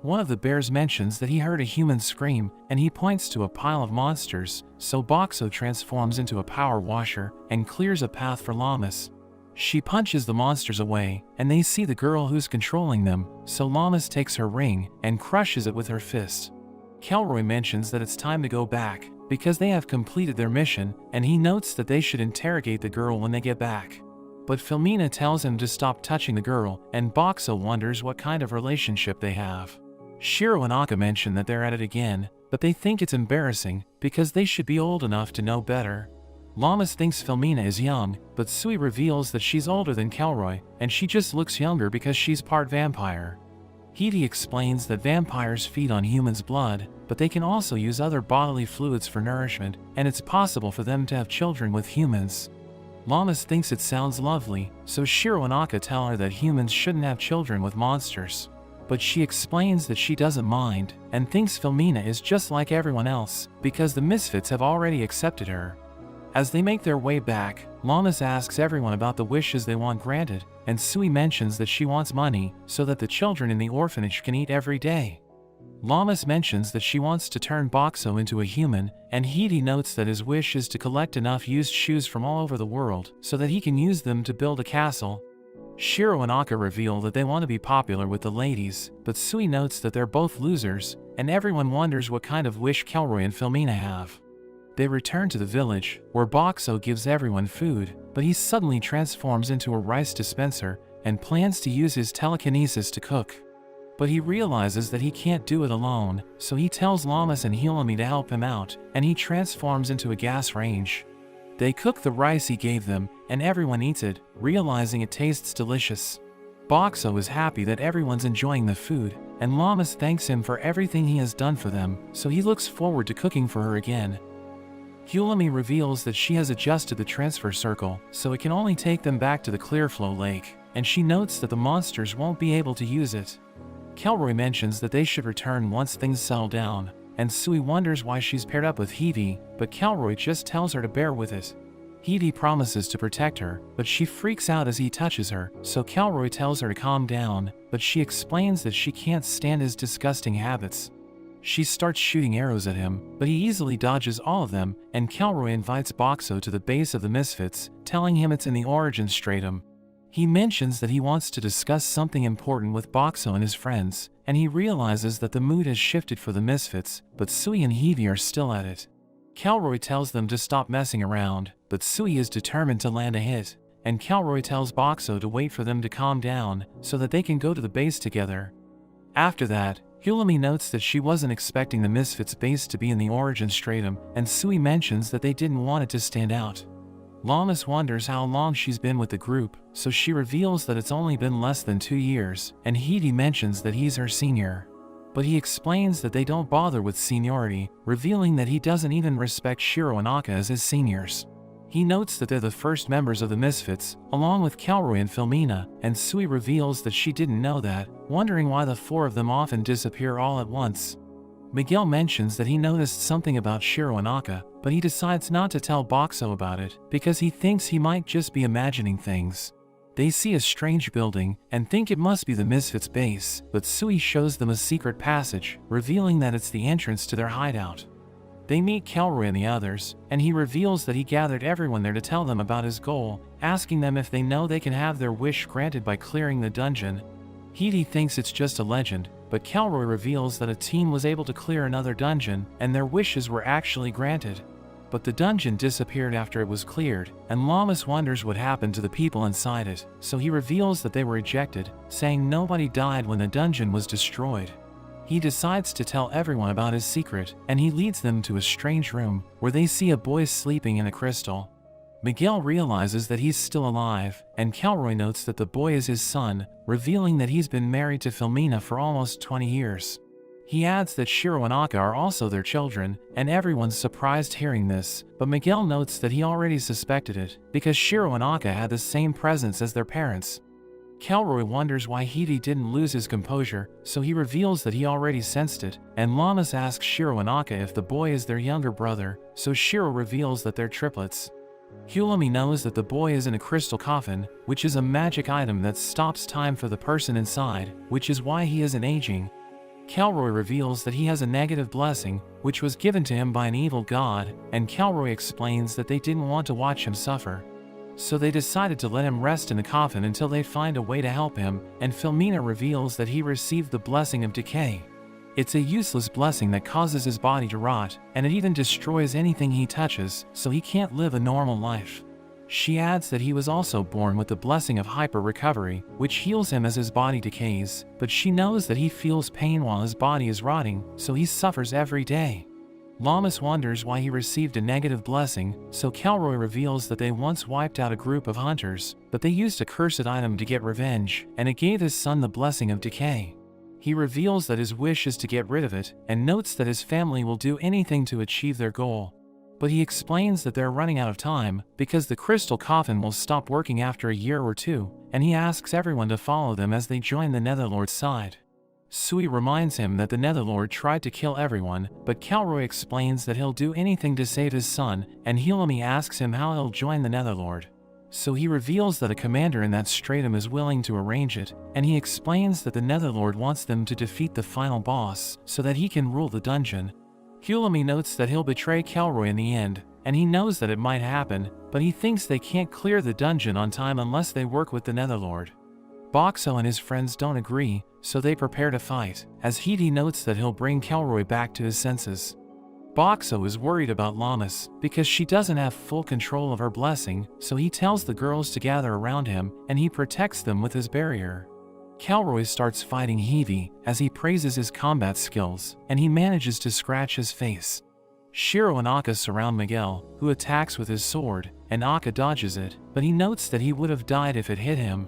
One of the bears mentions that he heard a human scream, and he points to a pile of monsters, so Boxo transforms into a power washer and clears a path for Lammas. She punches the monsters away, and they see the girl who's controlling them, so Lammas takes her ring and crushes it with her fist. Calroy mentions that it's time to go back, because they have completed their mission, and he notes that they should interrogate the girl when they get back. But Filomena tells him to stop touching the girl, and Boxo wonders what kind of relationship they have. Shiro and Akka mention that they're at it again, but they think it's embarrassing, because they should be old enough to know better. Lammas thinks Filomena is young, but Sui reveals that she's older than Calroy, and she just looks younger because she's part vampire. Hidi explains that vampires feed on humans' blood, but they can also use other bodily fluids for nourishment, and it's possible for them to have children with humans. Lammas thinks it sounds lovely, so Shiro and Akka tell her that humans shouldn't have children with monsters. But she explains that she doesn't mind, and thinks Filomena is just like everyone else, because the misfits have already accepted her. As they make their way back, Lammas asks everyone about the wishes they want granted, and Sui mentions that she wants money, so that the children in the orphanage can eat every day. Lammas mentions that she wants to turn Boxo into a human, and Hidi notes that his wish is to collect enough used shoes from all over the world so that he can use them to build a castle. Shiro and Aka reveal that they want to be popular with the ladies, but Sui notes that they're both losers, and everyone wonders what kind of wish Kelroy and Filmina have. They return to the village, where Boxo gives everyone food, but he suddenly transforms into a rice dispenser and plans to use his telekinesis to cook. But he realizes that he can't do it alone, so he tells Lammas and Hilami to help him out, and he transforms into a gas range. They cook the rice he gave them, and everyone eats it, realizing it tastes delicious. Boxo is happy that everyone's enjoying the food, and Lammas thanks him for everything he has done for them, so he looks forward to cooking for her again. Hilami reveals that she has adjusted the transfer circle, so it can only take them back to the Clearflow Lake, and she notes that the monsters won't be able to use it. Kelroy mentions that they should return once things settle down, and Sui wonders why she's paired up with Hidi, but Kelroy just tells her to bear with it. Hidi promises to protect her, but she freaks out as he touches her, so Kelroy tells her to calm down, but she explains that she can't stand his disgusting habits. She starts shooting arrows at him, but he easily dodges all of them, and Kelroy invites Boxo to the base of the Misfits, telling him it's in the Origin Stratum. He mentions that he wants to discuss something important with Boxo and his friends, and he realizes that the mood has shifted for the Misfits, but Sui and Hidi are still at it. Kelroy tells them to stop messing around, but Sui is determined to land a hit, and Kelroy tells Boxo to wait for them to calm down so that they can go to the base together. After that, Hilami notes that she wasn't expecting the Misfits base to be in the Origin Stratum, and Sui mentions that they didn't want it to stand out. Lammas wonders how long she's been with the group, so she reveals that it's only been less than 2 years, and Hidi mentions that he's her senior. But he explains that they don't bother with seniority, revealing that he doesn't even respect Shiro and Aka as his seniors. He notes that they're the first members of the Misfits, along with Kelroy and Filmina, and Sui reveals that she didn't know that, wondering why the 4 of them often disappear all at once. Miguel mentions that he noticed something about Shiro and Aka, but he decides not to tell Boxo about it, because he thinks he might just be imagining things. They see a strange building, and think it must be the Misfits base, but Sui shows them a secret passage, revealing that it's the entrance to their hideout. They meet Kelroy and the others, and he reveals that he gathered everyone there to tell them about his goal, asking them if they know they can have their wish granted by clearing the dungeon. Hidi thinks it's just a legend, but Kelroy reveals that a team was able to clear another dungeon, and their wishes were actually granted. But the dungeon disappeared after it was cleared, and Lammas wonders what happened to the people inside it, so he reveals that they were ejected, saying nobody died when the dungeon was destroyed. He decides to tell everyone about his secret, and he leads them to a strange room, where they see a boy sleeping in a crystal. Miguel realizes that he's still alive, and Kelroy notes that the boy is his son, revealing that he's been married to Filmina for almost 20 years. He adds that Shiro and Aka are also their children, and everyone's surprised hearing this, but Miguel notes that he already suspected it, because Shiro and Aka had the same presence as their parents. Kelroy wonders why Hidi didn't lose his composure, so he reveals that he already sensed it, and Lammas asks Shiro and Aka if the boy is their younger brother, so Shiro reveals that they're triplets. Hilami knows that the boy is in a crystal coffin, which is a magic item that stops time for the person inside, which is why he isn't aging. Kelroy reveals that he has a negative blessing, which was given to him by an evil god, and Kelroy explains that they didn't want to watch him suffer. So they decided to let him rest in the coffin until they find a way to help him, and Filmina reveals that he received the blessing of decay. It's a useless blessing that causes his body to rot, and it even destroys anything he touches, so he can't live a normal life. She adds that he was also born with the blessing of hyper-recovery, which heals him as his body decays, but she knows that he feels pain while his body is rotting, so he suffers every day. Lammas wonders why he received a negative blessing, so Kelroy reveals that they once wiped out a group of hunters, but they used a cursed item to get revenge, and it gave his son the blessing of decay. He reveals that his wish is to get rid of it, and notes that his family will do anything to achieve their goal. But he explains that they're running out of time, because the crystal coffin will stop working after a year or 2, and he asks everyone to follow them as they join the Netherlord's side. Sui reminds him that the Netherlord tried to kill everyone, but Kelroy explains that he'll do anything to save his son, and Hilami asks him how he'll join the Netherlord. So he reveals that a commander in that stratum is willing to arrange it, and he explains that the Netherlord wants them to defeat the final boss so that he can rule the dungeon. Hulami notes that he'll betray Kelroy in the end, and he knows that it might happen, but he thinks they can't clear the dungeon on time unless they work with the Netherlord. Boxo and his friends don't agree, so they prepare to fight, as Hidi notes that he'll bring Kelroy back to his senses. Boxo is worried about Lammas because she doesn't have full control of her blessing, so he tells the girls to gather around him and he protects them with his barrier. Kelroy starts fighting Hivi as he praises his combat skills, and he manages to scratch his face. Shiro and Akka surround Miguel, who attacks with his sword, and Akka dodges it, but he notes that he would have died if it hit him.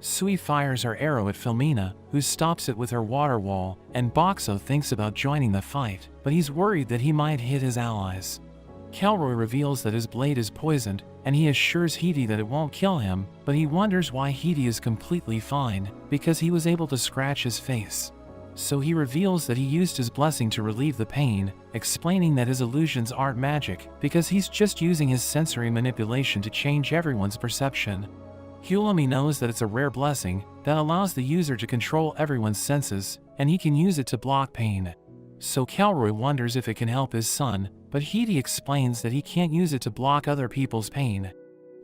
Sui fires her arrow at Filmina, who stops it with her water wall, and Boxo thinks about joining the fight, but he's worried that he might hit his allies. Kelroy reveals that his blade is poisoned, and he assures Hidi that it won't kill him, but he wonders why Hidi is completely fine, because he was able to scratch his face. So he reveals that he used his blessing to relieve the pain, explaining that his illusions aren't magic, because he's just using his sensory manipulation to change everyone's perception. Hulami knows that it's a rare blessing that allows the user to control everyone's senses, and he can use it to block pain. So Kelroy wonders if it can help his son, but Hidi explains that he can't use it to block other people's pain.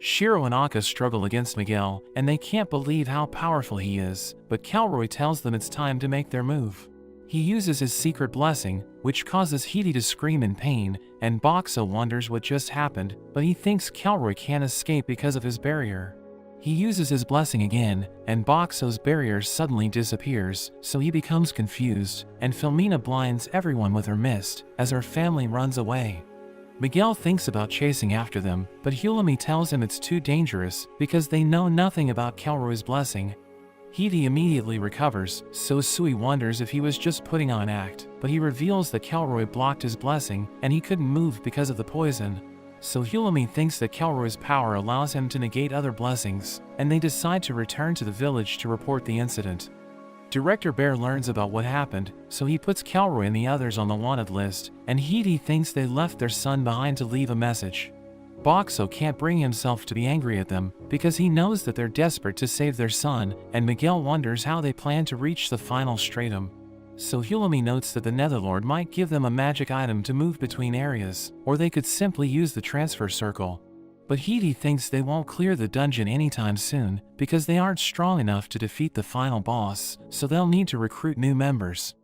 Shiro and Akka struggle against Miguel, and they can't believe how powerful he is, but Kelroy tells them it's time to make their move. He uses his secret blessing, which causes Hidi to scream in pain, and Boxo wonders what just happened, but he thinks Kelroy can't escape because of his barrier. He uses his blessing again, and Boxo's barrier suddenly disappears, so he becomes confused, and Filmina blinds everyone with her mist as her family runs away. Miguel thinks about chasing after them, but Hulami tells him it's too dangerous because they know nothing about Kelroy's blessing. Hidi immediately recovers, so Sui wonders if he was just putting on an act, but he reveals that Kelroy blocked his blessing and he couldn't move because of the poison. So Hulami thinks that Kelroy's power allows him to negate other blessings, and they decide to return to the village to report the incident. Director Bear learns about what happened, so he puts Kelroy and the others on the wanted list, and Hidi thinks they left their son behind to leave a message. Boxo can't bring himself to be angry at them, because he knows that they're desperate to save their son, and Miguel wonders how they plan to reach the final stratum. So Hulami notes that the Netherlord might give them a magic item to move between areas, or they could simply use the transfer circle. But Hidi thinks they won't clear the dungeon anytime soon, because they aren't strong enough to defeat the final boss, so they'll need to recruit new members.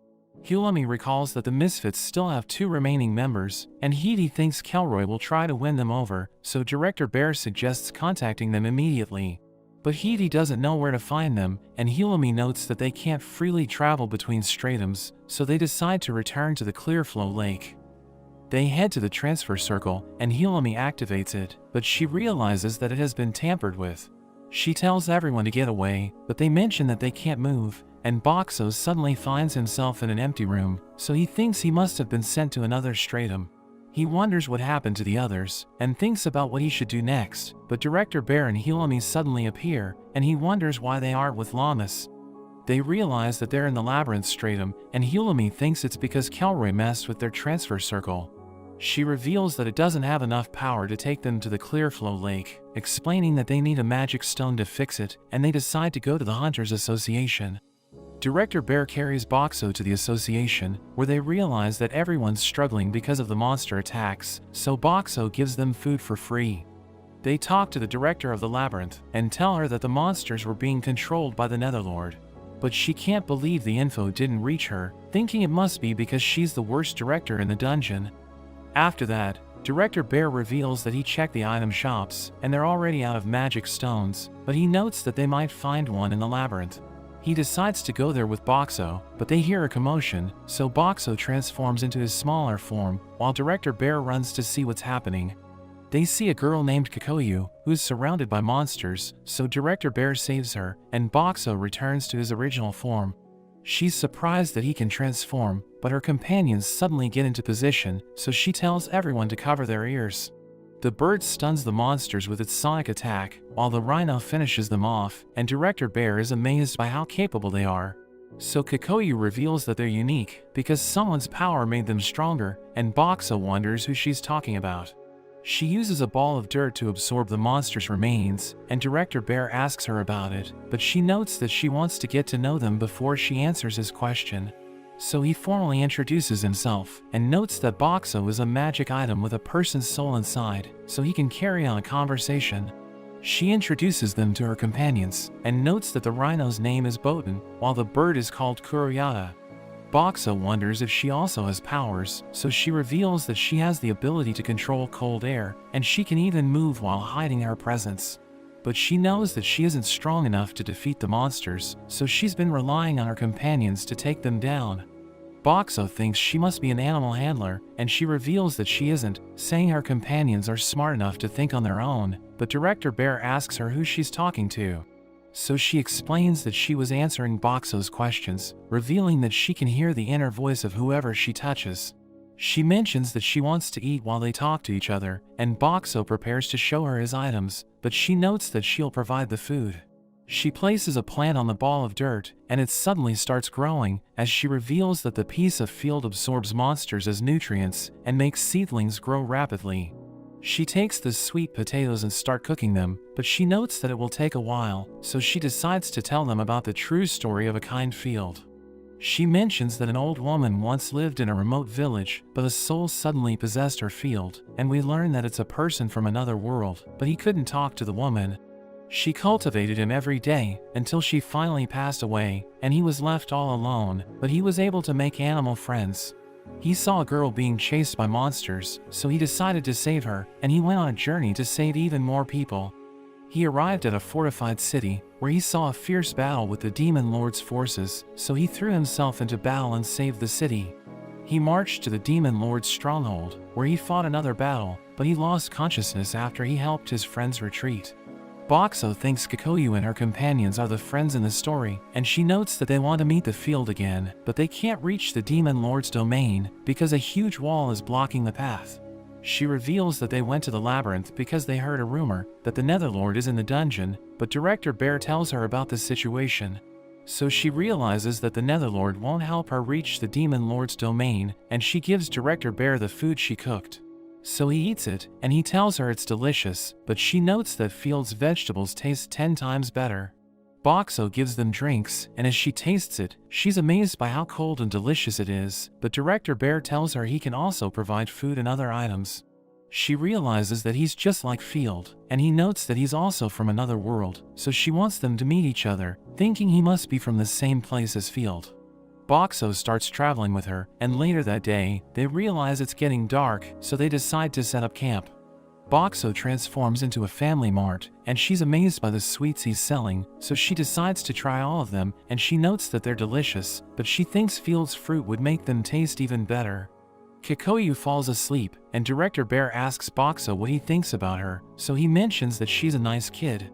Hulami recalls that the Misfits still have 2 remaining members, and Hidi thinks Kelroy will try to win them over, so Director Bear suggests contacting them immediately. But Hidi doesn't know where to find them, and Hulami notes that they can't freely travel between stratums, so they decide to return to the Clearflow Lake. They head to the transfer circle, and Hulami activates it, but she realizes that it has been tampered with. She tells everyone to get away, but they mention that they can't move, and Boxo suddenly finds himself in an empty room, so he thinks he must have been sent to another stratum. He wonders what happened to the others, and thinks about what he should do next, but Director Bear and Hulami suddenly appear, and he wonders why they aren't with Lammas. They realize that they're in the labyrinth stratum, and Hulami thinks it's because Kelroy messed with their transfer circle. She reveals that it doesn't have enough power to take them to the Clearflow Lake, explaining that they need a magic stone to fix it, and they decide to go to the Hunters Association. Director Bear carries Boxo to the association, where they realize that everyone's struggling because of the monster attacks, so Boxo gives them food for free. They talk to the director of the labyrinth, and tell her that the monsters were being controlled by the Netherlord. But she can't believe the info didn't reach her, thinking it must be because she's the worst director in the dungeon. After that, Director Bear reveals that he checked the item shops, and they're already out of magic stones, but he notes that they might find one in the labyrinth. He decides to go there with Boxo, but they hear a commotion, so Boxo transforms into his smaller form, while Director Bear runs to see what's happening. They see a girl named Kikoyu, who's surrounded by monsters, so Director Bear saves her, and Boxo returns to his original form. She's surprised that he can transform, but her companions suddenly get into position, so she tells everyone to cover their ears. The bird stuns the monsters with its sonic attack, while the rhino finishes them off, and Director Bear is amazed by how capable they are. So Kikoyu reveals that they're unique, because someone's power made them stronger, and Boxo wonders who she's talking about. She uses a ball of dirt to absorb the monster's remains, and Director Bear asks her about it, but she notes that she wants to get to know them before she answers his question. So he formally introduces himself, and notes that Boxo is a magic item with a person's soul inside, so he can carry on a conversation. She introduces them to her companions, and notes that the rhino's name is Botan, while the bird is called Kuroyata. Boxo wonders if she also has powers, so she reveals that she has the ability to control cold air, and she can even move while hiding her presence. But she knows that she isn't strong enough to defeat the monsters, so she's been relying on her companions to take them down. Boxo thinks she must be an animal handler, and she reveals that she isn't, saying her companions are smart enough to think on their own, but Director Bear asks her who she's talking to. So she explains that she was answering Boxo's questions, revealing that she can hear the inner voice of whoever she touches. She mentions that she wants to eat while they talk to each other, and Boxo prepares to show her his items, but she notes that she'll provide the food. She places a plant on the ball of dirt, and it suddenly starts growing, as she reveals that the piece of field absorbs monsters as nutrients, and makes seedlings grow rapidly. She takes the sweet potatoes and starts cooking them, but she notes that it will take a while, so she decides to tell them about the true story of a kind field. She mentions that an old woman once lived in a remote village, but a soul suddenly possessed her field, and we learn that it's a person from another world, but he couldn't talk to the woman. She cultivated him every day, until she finally passed away, and he was left all alone, but he was able to make animal friends. He saw a girl being chased by monsters, so he decided to save her, and he went on a journey to save even more people. He arrived at a fortified city, where he saw a fierce battle with the Demon Lord's forces, so he threw himself into battle and saved the city. He marched to the Demon Lord's stronghold, where he fought another battle, but he lost consciousness after he helped his friends retreat. Boxo thinks Kikoyu and her companions are the friends in the story, and she notes that they want to meet the field again, but they can't reach the Demon Lord's domain because a huge wall is blocking the path. She reveals that they went to the labyrinth because they heard a rumor that the Netherlord is in the dungeon, but Director Bear tells her about the situation. So she realizes that the Netherlord won't help her reach the Demon Lord's domain, and she gives Director Bear the food she cooked. So he eats it, and he tells her it's delicious, but she notes that Field's vegetables taste 10 times better. Boxo gives them drinks, and as she tastes it, she's amazed by how cold and delicious it is, but Director Bear tells her he can also provide food and other items. She realizes that he's just like Field, and he notes that he's also from another world, so she wants them to meet each other, thinking he must be from the same place as Field. Boxo starts traveling with her, and later that day, they realize it's getting dark, so they decide to set up camp. Boxo transforms into a family mart, and she's amazed by the sweets he's selling, so she decides to try all of them, and she notes that they're delicious, but she thinks Field's fruit would make them taste even better. Kikoyu falls asleep, and Director Bear asks Boxo what he thinks about her, so he mentions that she's a nice kid.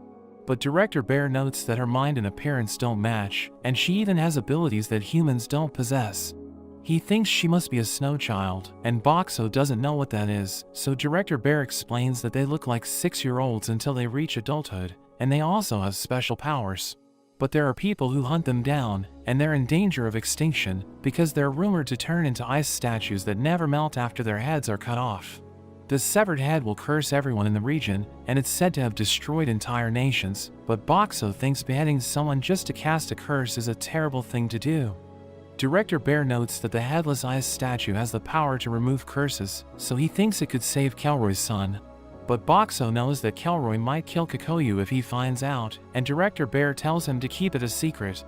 But Director Bear notes that her mind and appearance don't match, and she even has abilities that humans don't possess. He thinks she must be a snow child, and Boxo doesn't know what that is, so Director Bear explains that they look like 6-year-olds until they reach adulthood, and they also have special powers. But there are people who hunt them down, and they're in danger of extinction, because they're rumored to turn into ice statues that never melt after their heads are cut off. The severed head will curse everyone in the region, and it's said to have destroyed entire nations, but Boxo thinks beheading someone just to cast a curse is a terrible thing to do. Director Bear notes that the headless ice statue has the power to remove curses, so he thinks it could save Kelroy's son. But Boxo knows that Kelroy might kill Kikoyu if he finds out, and Director Bear tells him to keep it a secret.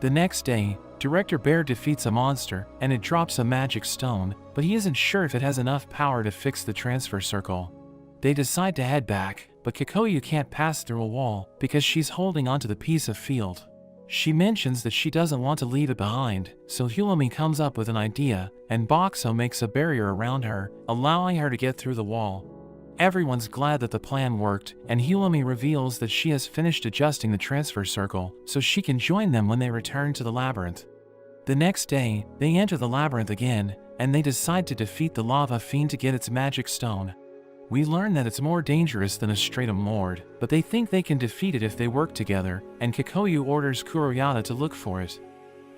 The next day, Director Bear defeats a monster, and it drops a magic stone, but he isn't sure if it has enough power to fix the transfer circle. They decide to head back, but Kikoyu can't pass through a wall because she's holding onto the piece of field. She mentions that she doesn't want to leave it behind, so Hulumi comes up with an idea, and Boxo makes a barrier around her, allowing her to get through the wall. Everyone's glad that the plan worked, and Hulumi reveals that she has finished adjusting the transfer circle, so she can join them when they return to the labyrinth. The next day, they enter the labyrinth again, and they decide to defeat the lava fiend to get its magic stone. We learn that it's more dangerous than a Stratum Lord, but they think they can defeat it if they work together, and Kikoyu orders Kuroyata to look for it.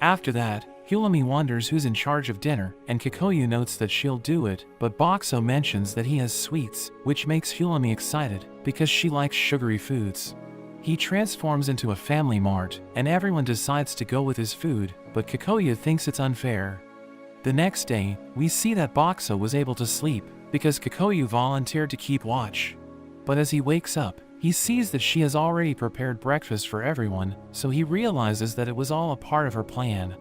After that, Hulami wonders who's in charge of dinner, and Kikoyu notes that she'll do it, but Boxo mentions that he has sweets, which makes Hulami excited, because she likes sugary foods. He transforms into a family mart, and everyone decides to go with his food, but Kikoyu thinks it's unfair. The next day, we see that Boxo was able to sleep, because Kikoyu volunteered to keep watch. But as he wakes up, he sees that she has already prepared breakfast for everyone, so he realizes that it was all a part of her plan.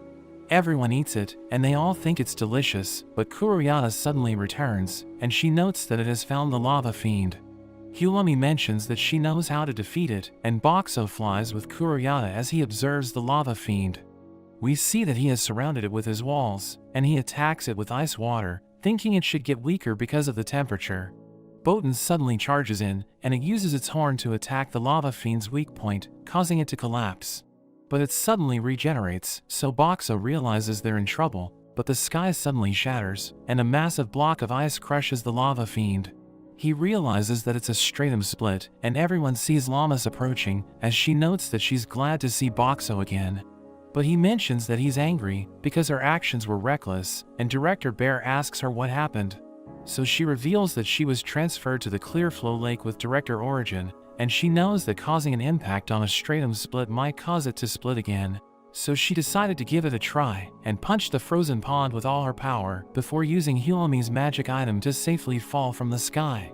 Everyone eats it, and they all think it's delicious, but Kuroyata suddenly returns, and she notes that it has found the lava fiend. Hulami mentions that she knows how to defeat it, and Boxo flies with Kuroyata as he observes the lava fiend. We see that he has surrounded it with his walls, and he attacks it with ice water, thinking it should get weaker because of the temperature. Botan suddenly charges in, and it uses its horn to attack the lava fiend's weak point, causing it to collapse. But it suddenly regenerates, so Boxo realizes they're in trouble, but the sky suddenly shatters, and a massive block of ice crushes the lava fiend. He realizes that it's a stratum split, and everyone sees Llamas approaching, as she notes that she's glad to see Boxo again. But he mentions that he's angry, because her actions were reckless, and Director Bear asks her what happened. So she reveals that she was transferred to the Clearflow Lake with Director Origin, and she knows that causing an impact on a stratum split might cause it to split again. So she decided to give it a try, and punched the frozen pond with all her power, before using Hulami's magic item to safely fall from the sky.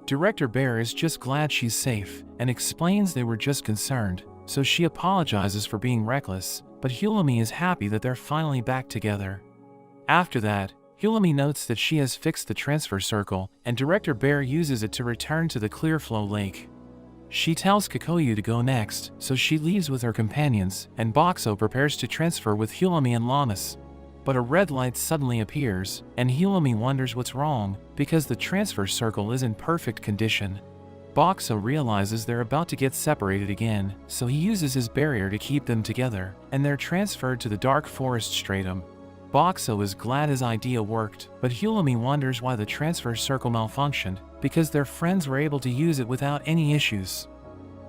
Director Bear is just glad she's safe, and explains they were just concerned, so she apologizes for being reckless, but Hulami is happy that they're finally back together. After that, Hulami notes that she has fixed the transfer circle, and Director Bear uses it to return to the Clearflow Lake. She tells Kikoyu to go next, so she leaves with her companions, and Boxo prepares to transfer with Hulami and Llamas. But a red light suddenly appears, and Hulami wonders what's wrong, because the transfer circle is in perfect condition. Boxo realizes they're about to get separated again, so he uses his barrier to keep them together, and they're transferred to the Dark Forest Stratum. Boxo is glad his idea worked, but Hulami wonders why the transfer circle malfunctioned, because their friends were able to use it without any issues.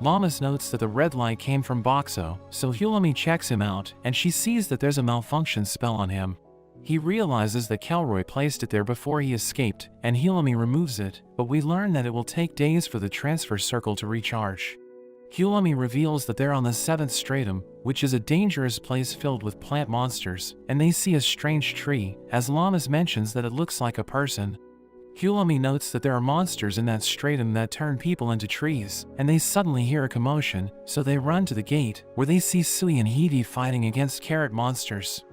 Llamas notes that the red light came from Boxo, so Hulami checks him out, and she sees that there's a malfunction spell on him. He realizes that Kelroy placed it there before he escaped, and Hulami removes it, but we learn that it will take days for the transfer circle to recharge. Hulami reveals that they're on the 7th stratum, which is a dangerous place filled with plant monsters, and they see a strange tree, as Llamas mentions that it looks like a person. Hulami notes that there are monsters in that stratum that turn people into trees, and they suddenly hear a commotion, so they run to the gate, where they see Sui and Hidi fighting against carrot monsters.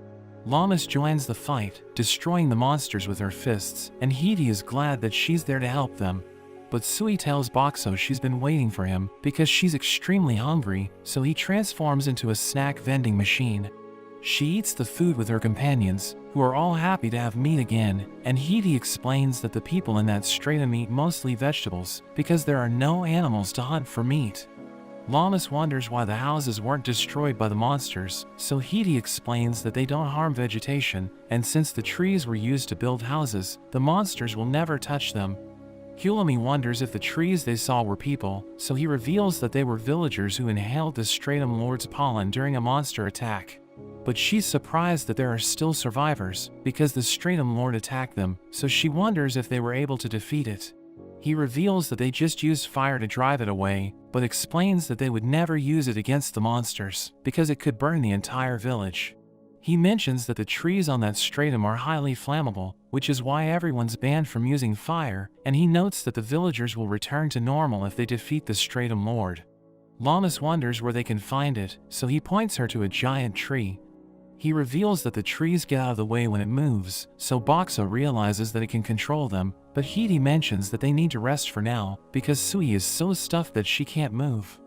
Llamas joins the fight, destroying the monsters with her fists, and Hidi is glad that she's there to help them. But Sui tells Boxo she's been waiting for him, because she's extremely hungry, so he transforms into a snack vending machine. She eats the food with her companions, who are all happy to have meat again, and Hidi explains that the people in that stratum eat mostly vegetables, because there are no animals to hunt for meat. Llamas wonders why the houses weren't destroyed by the monsters, so Hidi explains that they don't harm vegetation, and since the trees were used to build houses, the monsters will never touch them. Hulami wonders if the trees they saw were people, so he reveals that they were villagers who inhaled the Stratum Lord's pollen during a monster attack. But she's surprised that there are still survivors, because the Stratum Lord attacked them, so she wonders if they were able to defeat it. He reveals that they just used fire to drive it away, but explains that they would never use it against the monsters, because it could burn the entire village. He mentions that the trees on that stratum are highly flammable, which is why everyone's banned from using fire, and he notes that the villagers will return to normal if they defeat the Stratum Lord. Llamas wonders where they can find it, so he points her to a giant tree. He reveals that the trees get out of the way when it moves, so Boxo realizes that it can control them, but Hidi mentions that they need to rest for now, because Sui is so stuffed that she can't move.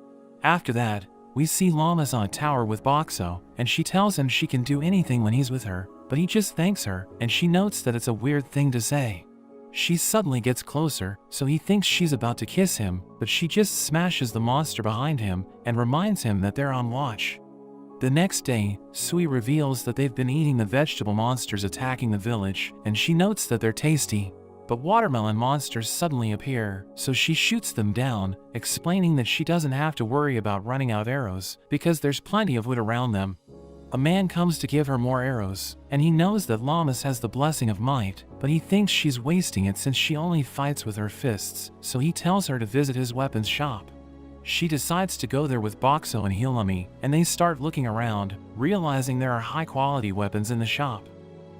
After that, we see Llamas on a tower with Boxo, and she tells him she can do anything when he's with her, but he just thanks her, and she notes that it's a weird thing to say. She suddenly gets closer, so he thinks she's about to kiss him, but she just smashes the monster behind him, and reminds him that they're on watch. The next day, Sui reveals that they've been eating the vegetable monsters attacking the village, and she notes that they're tasty. But watermelon monsters suddenly appear, so she shoots them down, explaining that she doesn't have to worry about running out of arrows, because there's plenty of wood around them. A man comes to give her more arrows, and he knows that Lammas has the blessing of might, but he thinks she's wasting it since she only fights with her fists, so he tells her to visit his weapons shop. She decides to go there with Boxo and Hilami, and they start looking around, realizing there are high-quality weapons in the shop.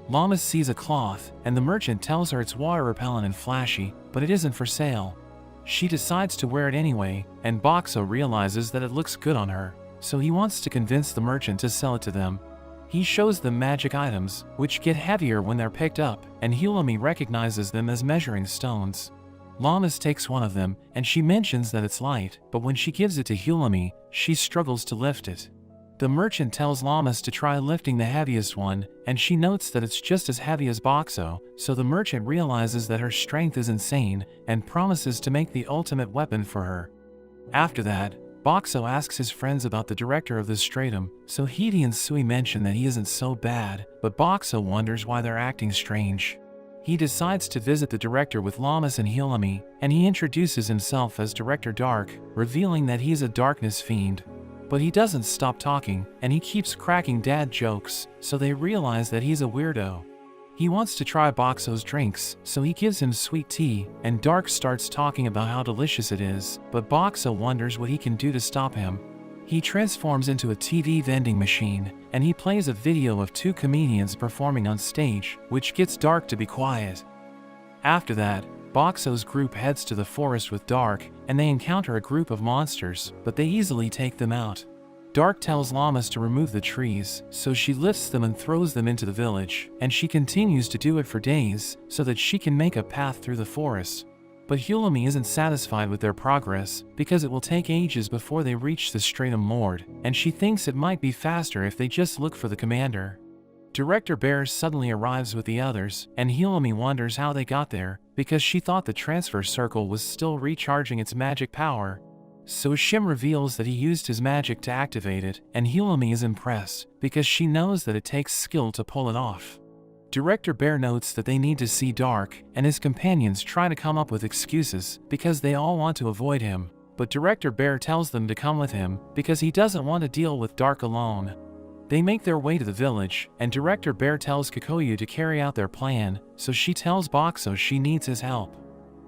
Lammas sees a cloth, and the merchant tells her it's water-repellent and flashy, but it isn't for sale. She decides to wear it anyway, and Boxo realizes that it looks good on her, so he wants to convince the merchant to sell it to them. He shows them magic items, which get heavier when they're picked up, and Hilami recognizes them as measuring stones. Lammas takes one of them, and she mentions that it's light, but when she gives it to Hilami, she struggles to lift it. The merchant tells Lammas to try lifting the heaviest one, and she notes that it's just as heavy as Boxo, so the merchant realizes that her strength is insane, and promises to make the ultimate weapon for her. After that, Boxo asks his friends about the director of the stratum, so Hidi and Sui mention that he isn't so bad, but Boxo wonders why they're acting strange. He decides to visit the director with Lammas and Hilami, and he introduces himself as Director Dark, revealing that he's a darkness fiend. But he doesn't stop talking, and he keeps cracking dad jokes, so they realize that he's a weirdo. He wants to try Boxo's drinks, so he gives him sweet tea, and Dark starts talking about how delicious it is, but Boxo wonders what he can do to stop him. He transforms into a TV vending machine, and he plays a video of two comedians performing on stage, which gets Dark to be quiet. After that, Boxo's group heads to the forest with Dark, and they encounter a group of monsters, but they easily take them out. Dark tells Lammas to remove the trees, so she lifts them and throws them into the village, and she continues to do it for days, so that she can make a path through the forest. But Hilami isn't satisfied with their progress, because it will take ages before they reach the Stratum Lord, and she thinks it might be faster if they just look for the commander. Director Bear suddenly arrives with the others, and Hilami wonders how they got there, because she thought the transfer circle was still recharging its magic power. So Shim reveals that he used his magic to activate it, and Hilami is impressed, because she knows that it takes skill to pull it off. Director Bear notes that they need to see Dark, and his companions try to come up with excuses, because they all want to avoid him. But Director Bear tells them to come with him, because he doesn't want to deal with Dark alone. They make their way to the village, and Director Bear tells Kikoyu to carry out their plan, so she tells Boxo she needs his help.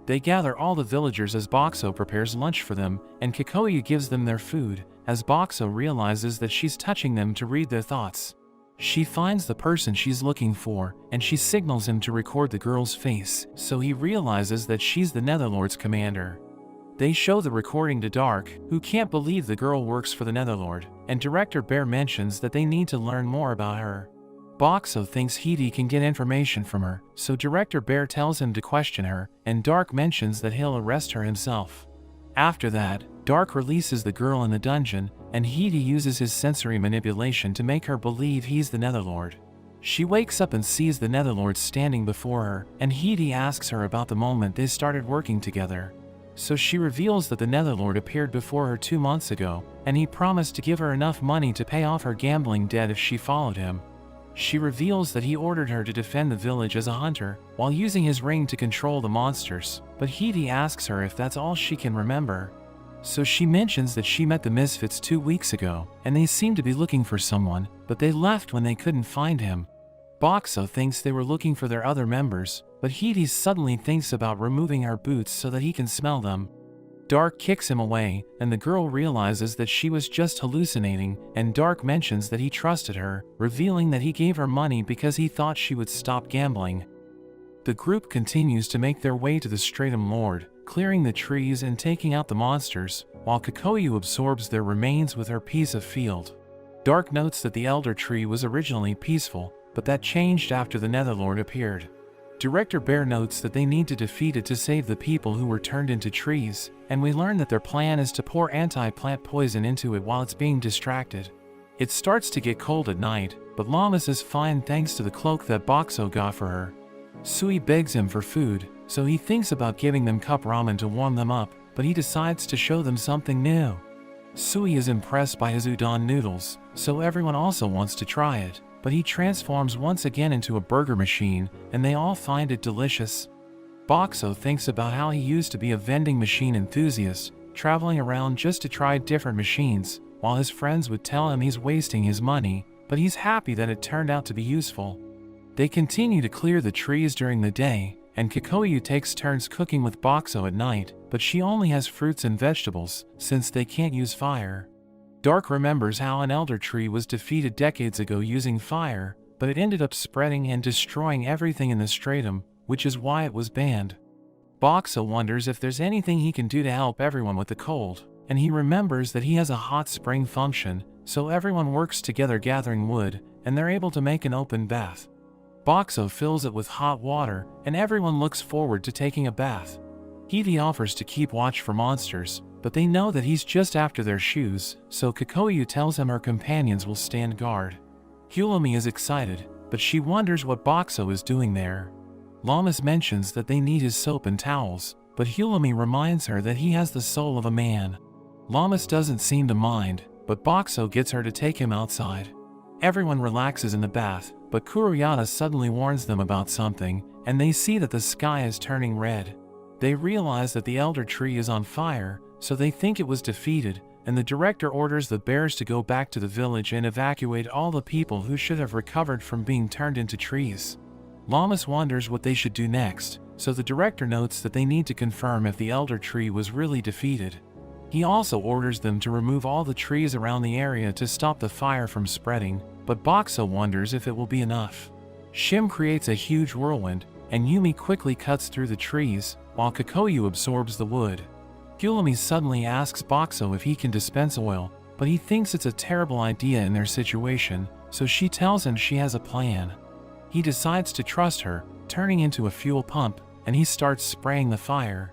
They gather all the villagers as Boxo prepares lunch for them, and Kikoyu gives them their food, as Boxo realizes that she's touching them to read their thoughts. She finds the person she's looking for, and she signals him to record the girl's face, so he realizes that she's the Netherlord's commander. They show the recording to Dark, who can't believe the girl works for the Netherlord, and Director Bear mentions that they need to learn more about her. Boxo thinks Hidi can get information from her, so Director Bear tells him to question her, and Dark mentions that he'll arrest her himself. After that, Dark releases the girl in the dungeon, and Hidi uses his sensory manipulation to make her believe he's the Netherlord. She wakes up and sees the Netherlord standing before her, and Hidi asks her about the moment they started working together. So she reveals that the Netherlord appeared before her 2 months ago, and he promised to give her enough money to pay off her gambling debt if she followed him. She reveals that he ordered her to defend the village as a hunter, while using his ring to control the monsters, but Hidi asks her if that's all she can remember. So she mentions that she met the Misfits 2 weeks ago, and they seemed to be looking for someone, but they left when they couldn't find him. Boxo thinks they were looking for their other members, but Hidi suddenly thinks about removing her boots so that he can smell them. Dark kicks him away, and the girl realizes that she was just hallucinating, and Dark mentions that he trusted her, revealing that he gave her money because he thought she would stop gambling. The group continues to make their way to the Stratum Lord, clearing the trees and taking out the monsters, while Kikoyu absorbs their remains with her piece of field. Dark notes that the Elder Tree was originally peaceful, but that changed after the Netherlord appeared. Director Bear notes that they need to defeat it to save the people who were turned into trees, and we learn that their plan is to pour anti-plant poison into it while it's being distracted. It starts to get cold at night, but Lammas is fine thanks to the cloak that Boxo got for her. Sui begs him for food, so he thinks about giving them cup ramen to warm them up, but he decides to show them something new. Sui is impressed by his udon noodles, so everyone also wants to try it, but he transforms once again into a burger machine, and they all find it delicious. Boxo thinks about how he used to be a vending machine enthusiast, traveling around just to try different machines, while his friends would tell him he's wasting his money, but he's happy that it turned out to be useful. They continue to clear the trees during the day, and Kikoyu takes turns cooking with Boxo at night, but she only has fruits and vegetables, since they can't use fire. Dark remembers how an elder tree was defeated decades ago using fire, but it ended up spreading and destroying everything in the stratum, which is why it was banned. Boxo wonders if there's anything he can do to help everyone with the cold, and he remembers that he has a hot spring function, so everyone works together gathering wood, and they're able to make an open bath. Boxo fills it with hot water, and everyone looks forward to taking a bath. Hivi offers to keep watch for monsters, but they know that he's just after their shoes, so Kikoyu tells him her companions will stand guard. Hulumi is excited, but she wonders what Boxo is doing there. Llamas mentions that they need his soap and towels, but Hulumi reminds her that he has the soul of a man. Llamas doesn't seem to mind, but Boxo gets her to take him outside. Everyone relaxes in the bath, but Kuroyata suddenly warns them about something, and they see that the sky is turning red. They realize that the elder tree is on fire, so they think it was defeated, and the director orders the bears to go back to the village and evacuate all the people who should have recovered from being turned into trees. Llamas wonders what they should do next, so the director notes that they need to confirm if the elder tree was really defeated. He also orders them to remove all the trees around the area to stop the fire from spreading, but Boxo wonders if it will be enough. Shim creates a huge whirlwind, and Yumi quickly cuts through the trees, while Kikoyu absorbs the wood. Hulumi suddenly asks Boxo if he can dispense oil, but he thinks it's a terrible idea in their situation, so she tells him she has a plan. He decides to trust her, turning into a fuel pump, and he starts spraying the fire.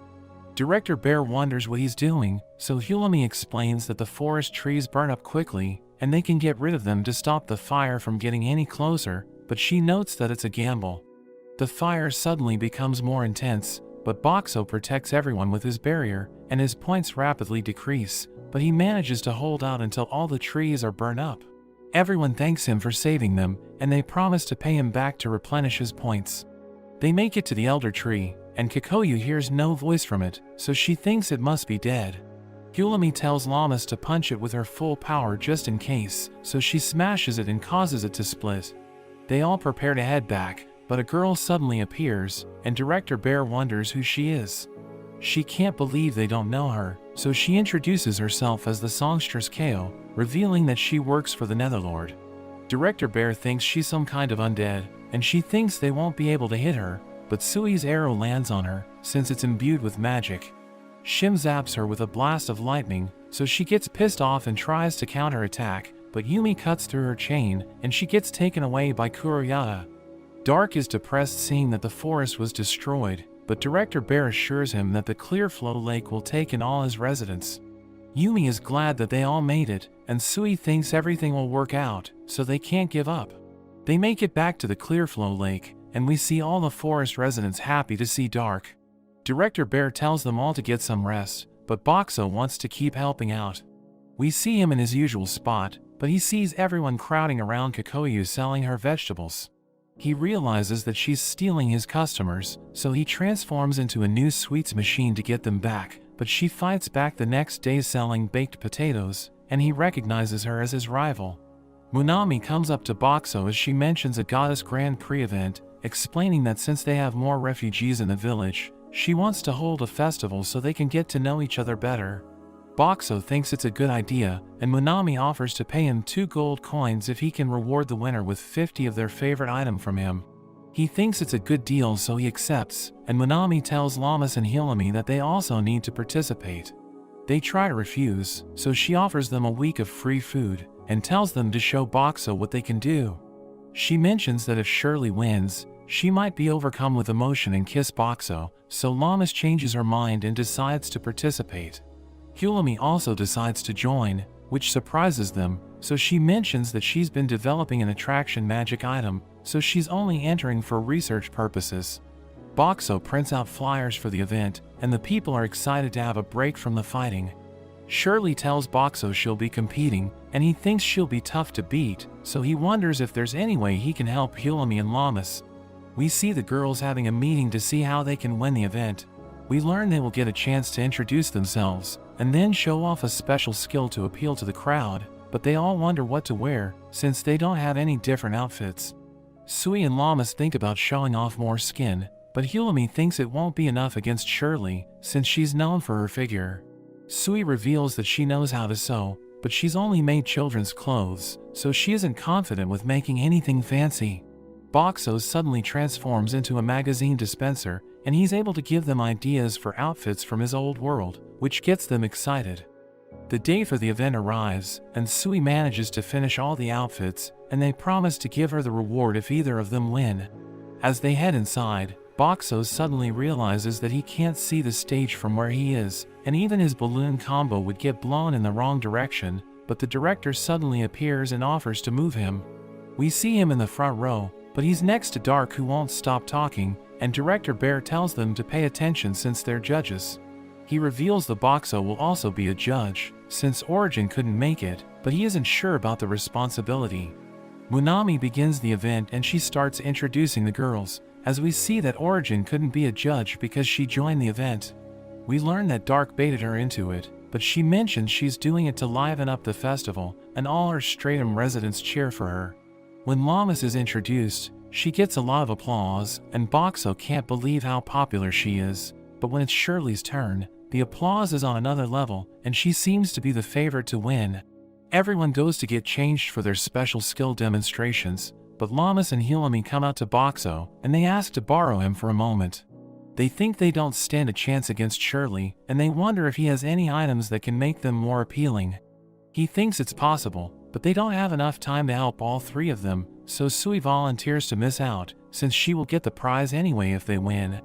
Director Bear wonders what he's doing, so Hulumi explains that the forest trees burn up quickly, and they can get rid of them to stop the fire from getting any closer, but she notes that it's a gamble. The fire suddenly becomes more intense, but Boxo protects everyone with his barrier, and his points rapidly decrease, but he manages to hold out until all the trees are burned up. Everyone thanks him for saving them, and they promise to pay him back to replenish his points. They make it to the elder tree, and Kikoyu hears no voice from it, so she thinks it must be dead. Hulumi tells Llamas to punch it with her full power just in case, so she smashes it and causes it to split. They all prepare to head back, but a girl suddenly appears, and Director Bear wonders who she is. She can't believe they don't know her, so she introduces herself as the songstress Kao, revealing that she works for the Netherlord. Director Bear thinks she's some kind of undead, and she thinks they won't be able to hit her, but Sui's arrow lands on her, since it's imbued with magic. Shim zaps her with a blast of lightning, so she gets pissed off and tries to counterattack, but Yumi cuts through her chain, and she gets taken away by Kuroyata. Dark is depressed seeing that the forest was destroyed, but Director Bear assures him that the Clearflow Lake will take in all his residents. Yumi is glad that they all made it, and Sui thinks everything will work out, so they can't give up. They make it back to the Clearflow Lake, and we see all the forest residents happy to see Dark. Director Bear tells them all to get some rest, but Boxo wants to keep helping out. We see him in his usual spot, but he sees everyone crowding around Kikoyu selling her vegetables. He realizes that she's stealing his customers, so he transforms into a new sweets machine to get them back, but she fights back the next day selling baked potatoes, and he recognizes her as his rival. Munami comes up to Boxo as she mentions a Goddess Grand Prix event, explaining that since they have more refugees in the village, she wants to hold a festival so they can get to know each other better. Boxo thinks it's a good idea, and Munami offers to pay him 2 gold coins if he can reward the winner with 50 of their favorite item from him. He thinks it's a good deal, so he accepts, and Munami tells Llamas and Hilami that they also need to participate. They try to refuse, so she offers them a week of free food, and tells them to show Boxo what they can do. She mentions that if Shirley wins, she might be overcome with emotion and kiss Boxo, so Llamas changes her mind and decides to participate. Hulami also decides to join, which surprises them, so she mentions that she's been developing an attraction magic item, so she's only entering for research purposes. Boxo prints out flyers for the event, and the people are excited to have a break from the fighting. Shirley tells Boxo she'll be competing, and he thinks she'll be tough to beat, so he wonders if there's any way he can help Hulami and Llamas. We see the girls having a meeting to see how they can win the event. We learn they will get a chance to introduce themselves, and then show off a special skill to appeal to the crowd, but they all wonder what to wear, since they don't have any different outfits. Sui and Llamas think about showing off more skin, but Hulami thinks it won't be enough against Shirley, since she's known for her figure. Sui reveals that she knows how to sew, but she's only made children's clothes, so she isn't confident with making anything fancy. Boxo suddenly transforms into a magazine dispenser, and he's able to give them ideas for outfits from his old world, which gets them excited. The day for the event arrives, and Sui manages to finish all the outfits, and they promise to give her the reward if either of them win. As they head inside, Boxo suddenly realizes that he can't see the stage from where he is, and even his balloon combo would get blown in the wrong direction, but the director suddenly appears and offers to move him. We see him in the front row, but he's next to Dark, who won't stop talking, and Director Bear tells them to pay attention since they're judges. He reveals the Boxo will also be a judge, since Origin couldn't make it, but he isn't sure about the responsibility. Munami begins the event and she starts introducing the girls, as we see that Origin couldn't be a judge because she joined the event. We learn that Dark baited her into it, but she mentions she's doing it to liven up the festival, and all her Stratum residents cheer for her. When Llamas is introduced, she gets a lot of applause, and Boxo can't believe how popular she is, but when it's Shirley's turn, the applause is on another level, and she seems to be the favorite to win. Everyone goes to get changed for their special skill demonstrations, but Llamas and Hulami come out to Boxo, and they ask to borrow him for a moment. They think they don't stand a chance against Shirley, and they wonder if he has any items that can make them more appealing. He thinks it's possible, but they don't have enough time to help all three of them, so Sui volunteers to miss out, since she will get the prize anyway if they win.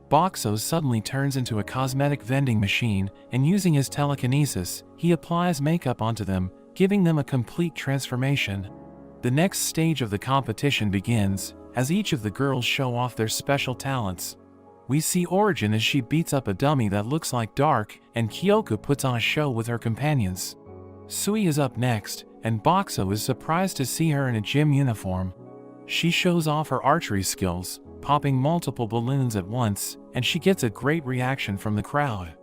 Boxo suddenly turns into a cosmetic vending machine, and using his telekinesis, he applies makeup onto them, giving them a complete transformation. The next stage of the competition begins, as each of the girls show off their special talents. We see Origin as she beats up a dummy that looks like Dark, and Kyoko puts on a show with her companions. Sui is up next, and Boxo is surprised to see her in a gym uniform. She shows off her archery skills, popping multiple balloons at once, and she gets a great reaction from the crowd.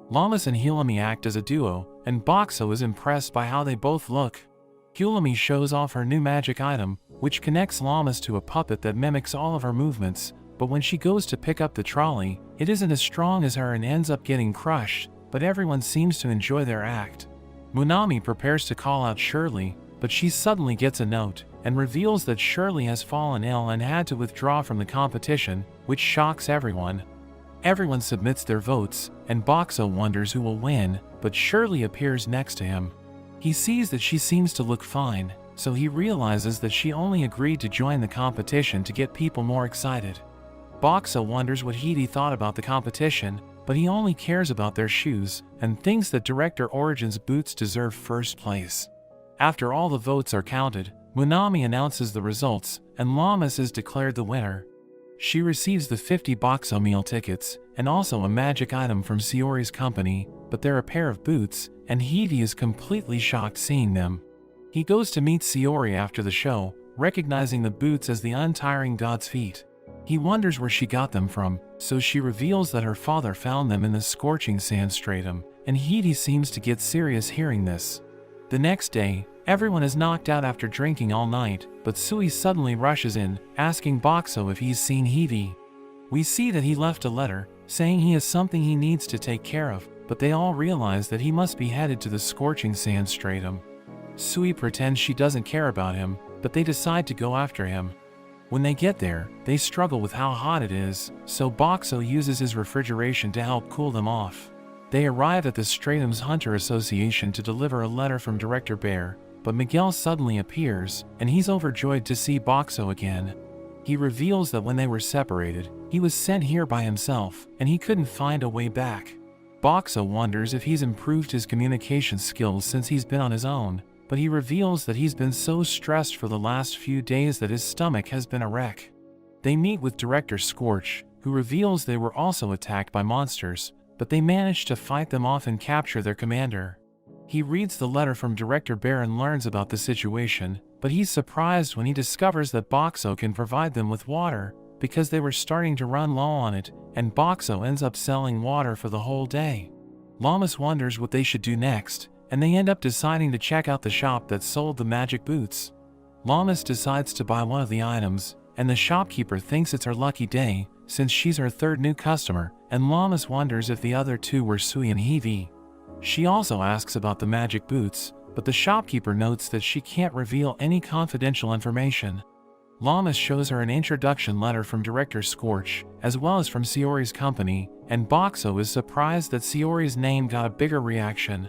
Llamas and Hulami act as a duo, and Boxo is impressed by how they both look. Hulami shows off her new magic item, which connects Llamas to a puppet that mimics all of her movements, but when she goes to pick up the trolley, it isn't as strong as her and ends up getting crushed, but everyone seems to enjoy their act. Munami prepares to call out Shirley, but she suddenly gets a note, and reveals that Shirley has fallen ill and had to withdraw from the competition, which shocks everyone. Everyone submits their votes, and Boxo wonders who will win, but Shirley appears next to him. He sees that she seems to look fine, so he realizes that she only agreed to join the competition to get people more excited. Boxo wonders what Hidi thought about the competition, but he only cares about their shoes, and thinks that Director Origin's boots deserve first place. After all the votes are counted, Munami announces the results, and Llamas is declared the winner. She receives the 50 Boxo meal tickets, and also a magic item from Sayori's company, but they're a pair of boots, and Hidi is completely shocked seeing them. He goes to meet Sayori after the show, recognizing the boots as the untiring god's feet. He wonders where she got them from, so she reveals that her father found them in the scorching sand stratum, and Hidi seems to get serious hearing this. The next day, everyone is knocked out after drinking all night, but Sui suddenly rushes in, asking Boxo if he's seen Hidi. We see that he left a letter, saying he has something he needs to take care of, but they all realize that he must be headed to the scorching sand stratum. Sui pretends she doesn't care about him, but they decide to go after him. When they get there, they struggle with how hot it is, so Boxo uses his refrigeration to help cool them off. They arrive at the Stratum's Hunter Association to deliver a letter from Director Bear, but Miguel suddenly appears, and he's overjoyed to see Boxo again. He reveals that when they were separated, he was sent here by himself, and he couldn't find a way back. Boxo wonders if he's improved his communication skills since he's been on his own, but he reveals that he's been so stressed for the last few days that his stomach has been a wreck. They meet with Director Scorch, who reveals they were also attacked by monsters, but they managed to fight them off and capture their commander. He reads the letter from Director Bear and learns about the situation, but he's surprised when he discovers that Boxo can provide them with water, because they were starting to run low on it, and Boxo ends up selling water for the whole day. Llamas wonders what they should do next, and they end up deciding to check out the shop that sold the magic boots. Llamas decides to buy one of the items, and the shopkeeper thinks it's her lucky day, since she's her third new customer, and Llamas wonders if the other two were Sui and Heavy. She also asks about the magic boots, but the shopkeeper notes that she can't reveal any confidential information. Llamas shows her an introduction letter from Director Scorch, as well as from Sayori's company, and Boxo is surprised that Sayori's name got a bigger reaction.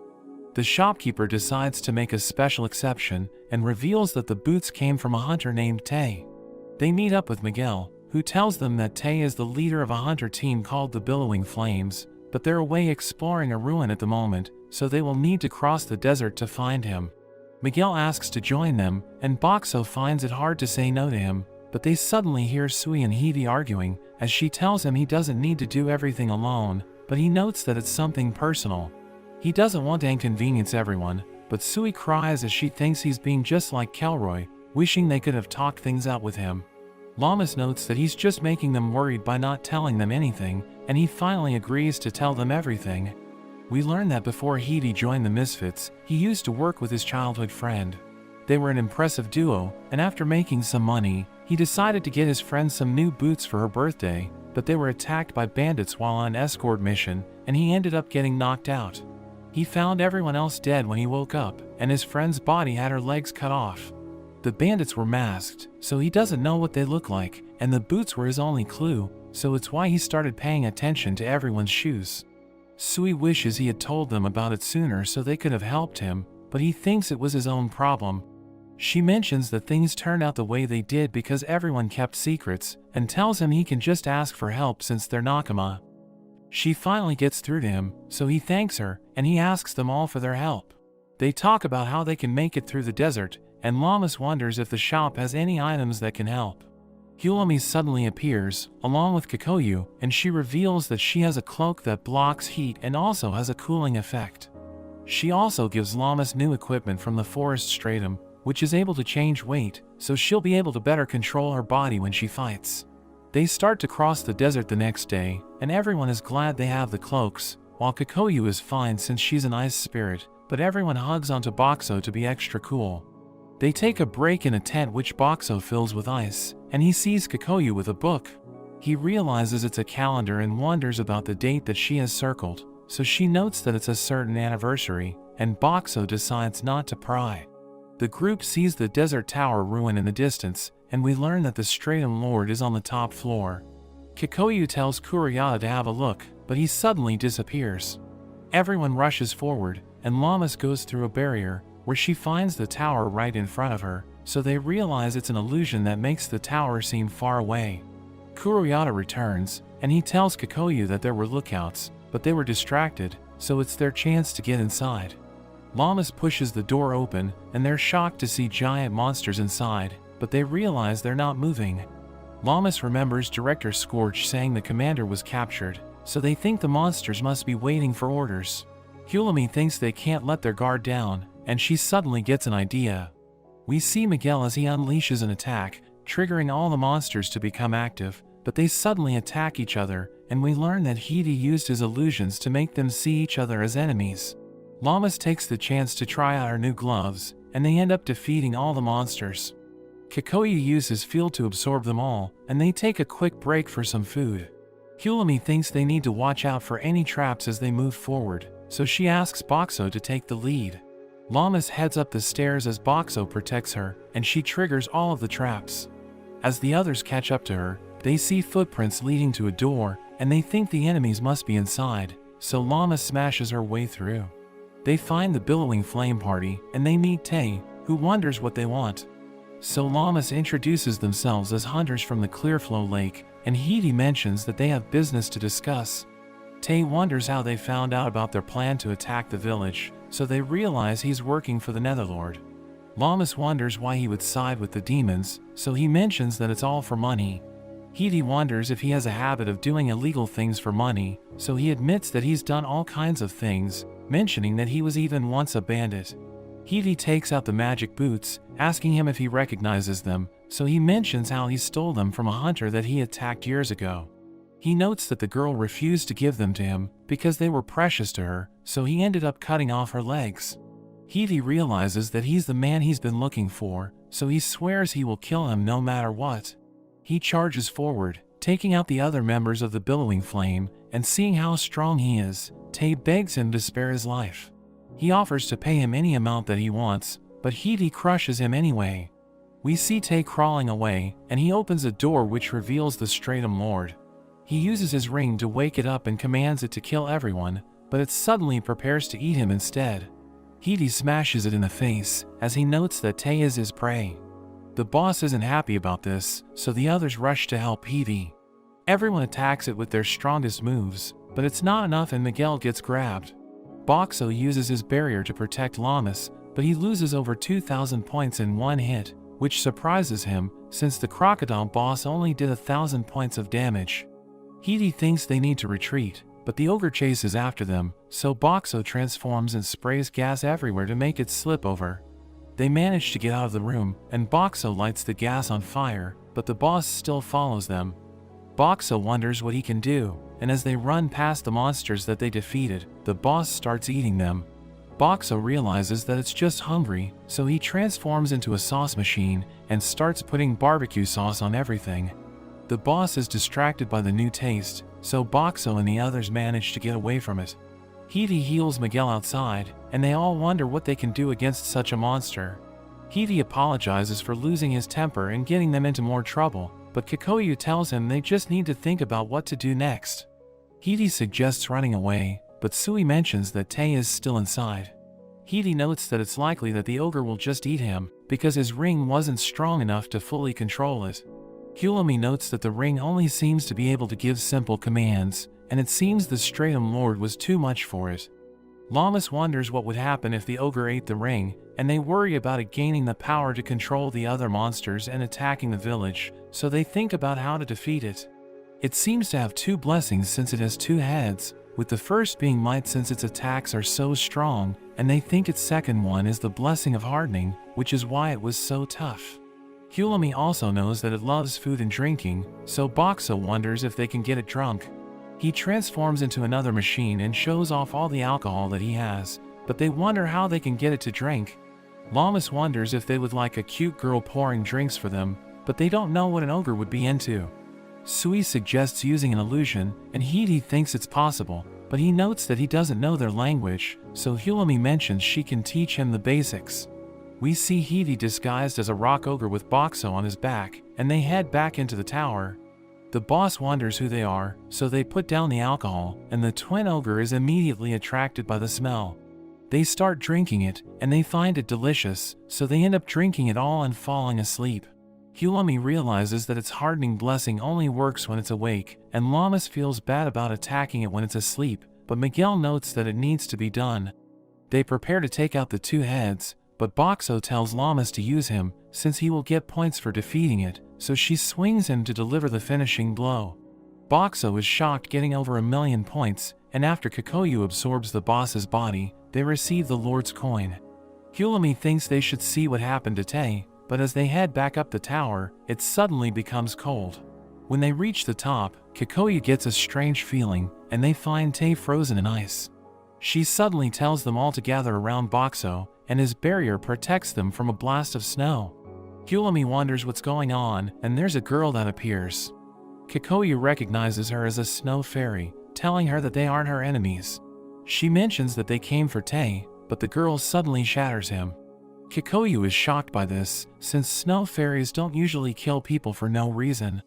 The shopkeeper decides to make a special exception, and reveals that the boots came from a hunter named Tay. They meet up with Miguel, who tells them that Tay is the leader of a hunter team called the Billowing Flames, but they're away exploring a ruin at the moment, so they will need to cross the desert to find him. Miguel asks to join them, and Boxo finds it hard to say no to him, but they suddenly hear Sui and Heavy arguing, as she tells him he doesn't need to do everything alone, but he notes that it's something personal. He doesn't want to inconvenience everyone, but Sui cries as she thinks he's being just like Kelroy, wishing they could have talked things out with him. Llamas notes that he's just making them worried by not telling them anything, and he finally agrees to tell them everything. We learn that before Heidi joined the Misfits, he used to work with his childhood friend. They were an impressive duo, and after making some money, he decided to get his friend some new boots for her birthday, but they were attacked by bandits while on an escort mission, and he ended up getting knocked out. He found everyone else dead when he woke up, and his friend's body had her legs cut off. The bandits were masked, so he doesn't know what they look like, and the boots were his only clue, so it's why he started paying attention to everyone's shoes. Sui wishes he had told them about it sooner so they could have helped him, but he thinks it was his own problem. She mentions that things turned out the way they did because everyone kept secrets, and tells him he can just ask for help since they're Nakama. She finally gets through to him, so he thanks her, and he asks them all for their help. They talk about how they can make it through the desert, and Llamas wonders if the shop has any items that can help. Hulami suddenly appears, along with Kikoyu, and she reveals that she has a cloak that blocks heat and also has a cooling effect. She also gives Llamas new equipment from the forest stratum, which is able to change weight, so she'll be able to better control her body when she fights. They start to cross the desert the next day, and everyone is glad they have the cloaks, while Kikoyu is fine since she's an ice spirit, but everyone hugs onto Boxo to be extra cool. They take a break in a tent which Boxo fills with ice, and he sees Kikoyu with a book. He realizes it's a calendar and wonders about the date that she has circled, so she notes that it's a certain anniversary, and Boxo decides not to pry. The group sees the desert tower ruin in the distance, and we learn that the Stratum Lord is on the top floor. Kikoyu tells Kurayada to have a look, but he suddenly disappears. Everyone rushes forward, and Llamas goes through a barrier, where she finds the tower right in front of her, so they realize it's an illusion that makes the tower seem far away. Kurayada returns, and he tells Kikoyu that there were lookouts, but they were distracted, so it's their chance to get inside. Llamas pushes the door open, and they're shocked to see giant monsters inside, but they realize they're not moving. Llamas remembers Director Scorch saying the commander was captured, so they think the monsters must be waiting for orders. Hulami thinks they can't let their guard down, and she suddenly gets an idea. We see Miguel as he unleashes an attack, triggering all the monsters to become active, but they suddenly attack each other, and we learn that Heidi used his illusions to make them see each other as enemies. Llamas takes the chance to try out her new gloves, and they end up defeating all the monsters. Kikoyu uses field to absorb them all, and they take a quick break for some food. Hulami thinks they need to watch out for any traps as they move forward, so she asks Boxo to take the lead. Llamas heads up the stairs as Boxo protects her, and she triggers all of the traps. As the others catch up to her, they see footprints leading to a door, and they think the enemies must be inside, so Llamas smashes her way through. They find the Billowing Flame Party, and they meet Tay, who wonders what they want. So Llamas introduces themselves as hunters from the Clearflow Lake, and Heidi mentions that they have business to discuss. Tay wonders how they found out about their plan to attack the village, so they realize he's working for the Netherlord. Llamas wonders why he would side with the demons, so he mentions that it's all for money. Heidi wonders if he has a habit of doing illegal things for money, so he admits that he's done all kinds of things, mentioning that he was even once a bandit. Heidi takes out the magic boots, asking him if he recognizes them, so he mentions how he stole them from a hunter that he attacked years ago. He notes that the girl refused to give them to him because they were precious to her, so he ended up cutting off her legs. Hiti realizes that he's the man he's been looking for, so he swears he will kill him no matter what. He charges forward, taking out the other members of the billowing flame, and seeing how strong he is, Tay begs him to spare his life. He offers to pay him any amount that he wants, but Hiti crushes him anyway. We see Tay crawling away, and he opens a door which reveals the Stratum Lord. He uses his ring to wake it up and commands it to kill everyone, but it suddenly prepares to eat him instead. Hiti smashes it in the face, as he notes that Tay is his prey. The boss isn't happy about this, so the others rush to help Hiti. Everyone attacks it with their strongest moves, but it's not enough and Miguel gets grabbed. Boxo uses his barrier to protect Lamas, but he loses over 2,000 points in one hit, which surprises him, since the crocodile boss only did 1,000 points of damage. Hiti thinks they need to retreat, but the ogre chases after them, so Boxo transforms and sprays gas everywhere to make it slip over. They manage to get out of the room, and Boxo lights the gas on fire, but the boss still follows them. Boxo wonders what he can do, and as they run past the monsters that they defeated, the boss starts eating them. Boxo realizes that it's just hungry, so he transforms into a sauce machine and starts putting barbecue sauce on everything. The boss is distracted by the new taste, so Boxo and the others manage to get away from it. Hiti heals Miguel outside, and they all wonder what they can do against such a monster. Hiti apologizes for losing his temper and getting them into more trouble, but Kikoyu tells him they just need to think about what to do next. Hiti suggests running away, but Sui mentions that Tay is still inside. Hiti notes that it's likely that the ogre will just eat him, because his ring wasn't strong enough to fully control it. Kulomi notes that the ring only seems to be able to give simple commands, and it seems the Stratum Lord was too much for it. Lamas wonders what would happen if the ogre ate the ring, and they worry about it gaining the power to control the other monsters and attacking the village, so they think about how to defeat it. It seems to have two blessings since it has two heads, with the first being might since its attacks are so strong, and they think its second one is the blessing of hardening, which is why it was so tough. Kulomi also knows that it loves food and drinking, so Boxo wonders if they can get it drunk. He transforms into another machine and shows off all the alcohol that he has, but they wonder how they can get it to drink. Lamas wonders if they would like a cute girl pouring drinks for them, but they don't know what an ogre would be into. Sui suggests using an illusion, and Hiti thinks it's possible, but he notes that he doesn't know their language, so Kulomi mentions she can teach him the basics. We see Hiti disguised as a rock ogre with Boxo on his back, and they head back into the tower. The boss wonders who they are, so they put down the alcohol, and the twin ogre is immediately attracted by the smell. They start drinking it, and they find it delicious, so they end up drinking it all and falling asleep. Kulomi realizes that its hardening blessing only works when it's awake, and Lamas feels bad about attacking it when it's asleep, but Miguel notes that it needs to be done. They prepare to take out the two heads, but Boxo tells Lamas to use him, since he will get points for defeating it, so she swings him to deliver the finishing blow. Boxo is shocked getting over 1,000,000 points, and after Kikoyu absorbs the boss's body, they receive the Lord's coin. Kulomi thinks they should see what happened to Tay, but as they head back up the tower, it suddenly becomes cold. When they reach the top, Kikoyu gets a strange feeling, and they find Tay frozen in ice. She suddenly tells them all to gather around Boxo, and his barrier protects them from a blast of snow. Kulomi wonders what's going on, and there's a girl that appears. Kikoyu recognizes her as a snow fairy, telling her that they aren't her enemies. She mentions that they came for Tay, but the girl suddenly shatters him. Kikoyu is shocked by this, since snow fairies don't usually kill people for no reason.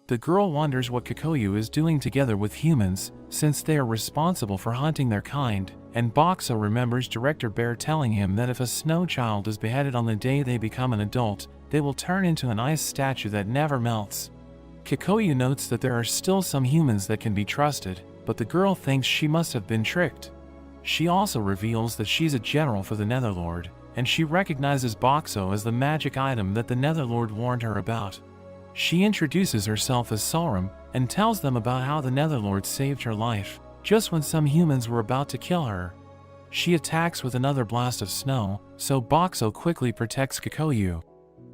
The girl wonders what Kikoyu is doing together with humans, since they are responsible for hunting their kind, and Boxo remembers Director Bear telling him that if a snow child is beheaded on the day they become an adult, they will turn into an ice statue that never melts. Kikoyu notes that there are still some humans that can be trusted, but the girl thinks she must have been tricked. She also reveals that she's a general for the Netherlord, and she recognizes Boxo as the magic item that the Netherlord warned her about. She introduces herself as Solrum, and tells them about how the Netherlord saved her life, just when some humans were about to kill her. She attacks with another blast of snow, so Boxo quickly protects Kikoyu.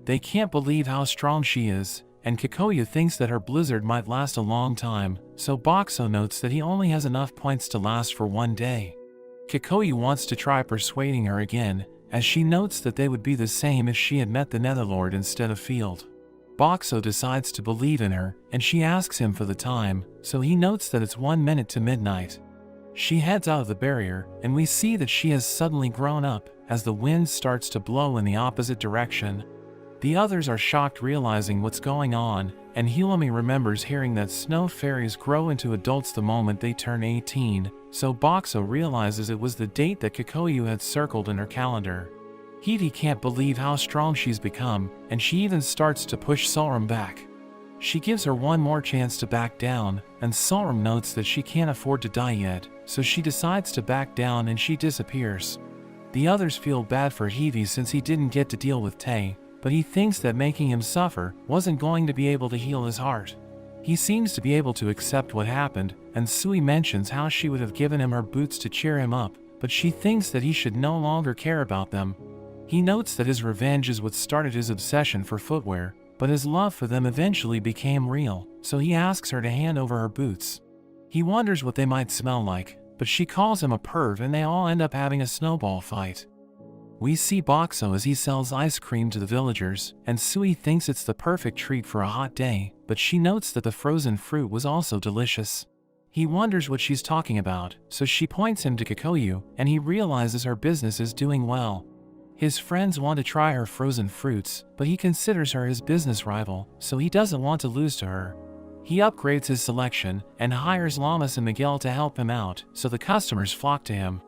They can't believe how strong she is, and Kikoyu thinks that her blizzard might last a long time, so Boxo notes that he only has enough points to last for one day. Kikoyu wants to try persuading her again, as she notes that they would be the same if she had met the Netherlord instead of Field. Boxo decides to believe in her, and she asks him for the time, so he notes that it's 1 minute to midnight. She heads out of the barrier, and we see that she has suddenly grown up, as the wind starts to blow in the opposite direction. The others are shocked realizing what's going on, and Hilami remembers hearing that snow fairies grow into adults the moment they turn 18, so Boxo realizes it was the date that Kikoyu had circled in her calendar. Hivi can't believe how strong she's become, and she even starts to push Solram back. She gives her one more chance to back down, and Solram notes that she can't afford to die yet, so she decides to back down and she disappears. The others feel bad for Hivi since he didn't get to deal with Tay, but he thinks that making him suffer wasn't going to be able to heal his heart. He seems to be able to accept what happened, and Sui mentions how she would have given him her boots to cheer him up, but she thinks that he should no longer care about them. He notes that his revenge is what started his obsession for footwear, but his love for them eventually became real, so he asks her to hand over her boots. He wonders what they might smell like, but she calls him a perv and they all end up having a snowball fight. We see Boxo as he sells ice cream to the villagers, and Sui thinks it's the perfect treat for a hot day, but she notes that the frozen fruit was also delicious. He wonders what she's talking about, so she points him to Kikoyu, and he realizes her business is doing well. His friends want to try her frozen fruits, but he considers her his business rival, so he doesn't want to lose to her. He upgrades his selection, and hires Lamas and Miguel to help him out, so the customers flock to him.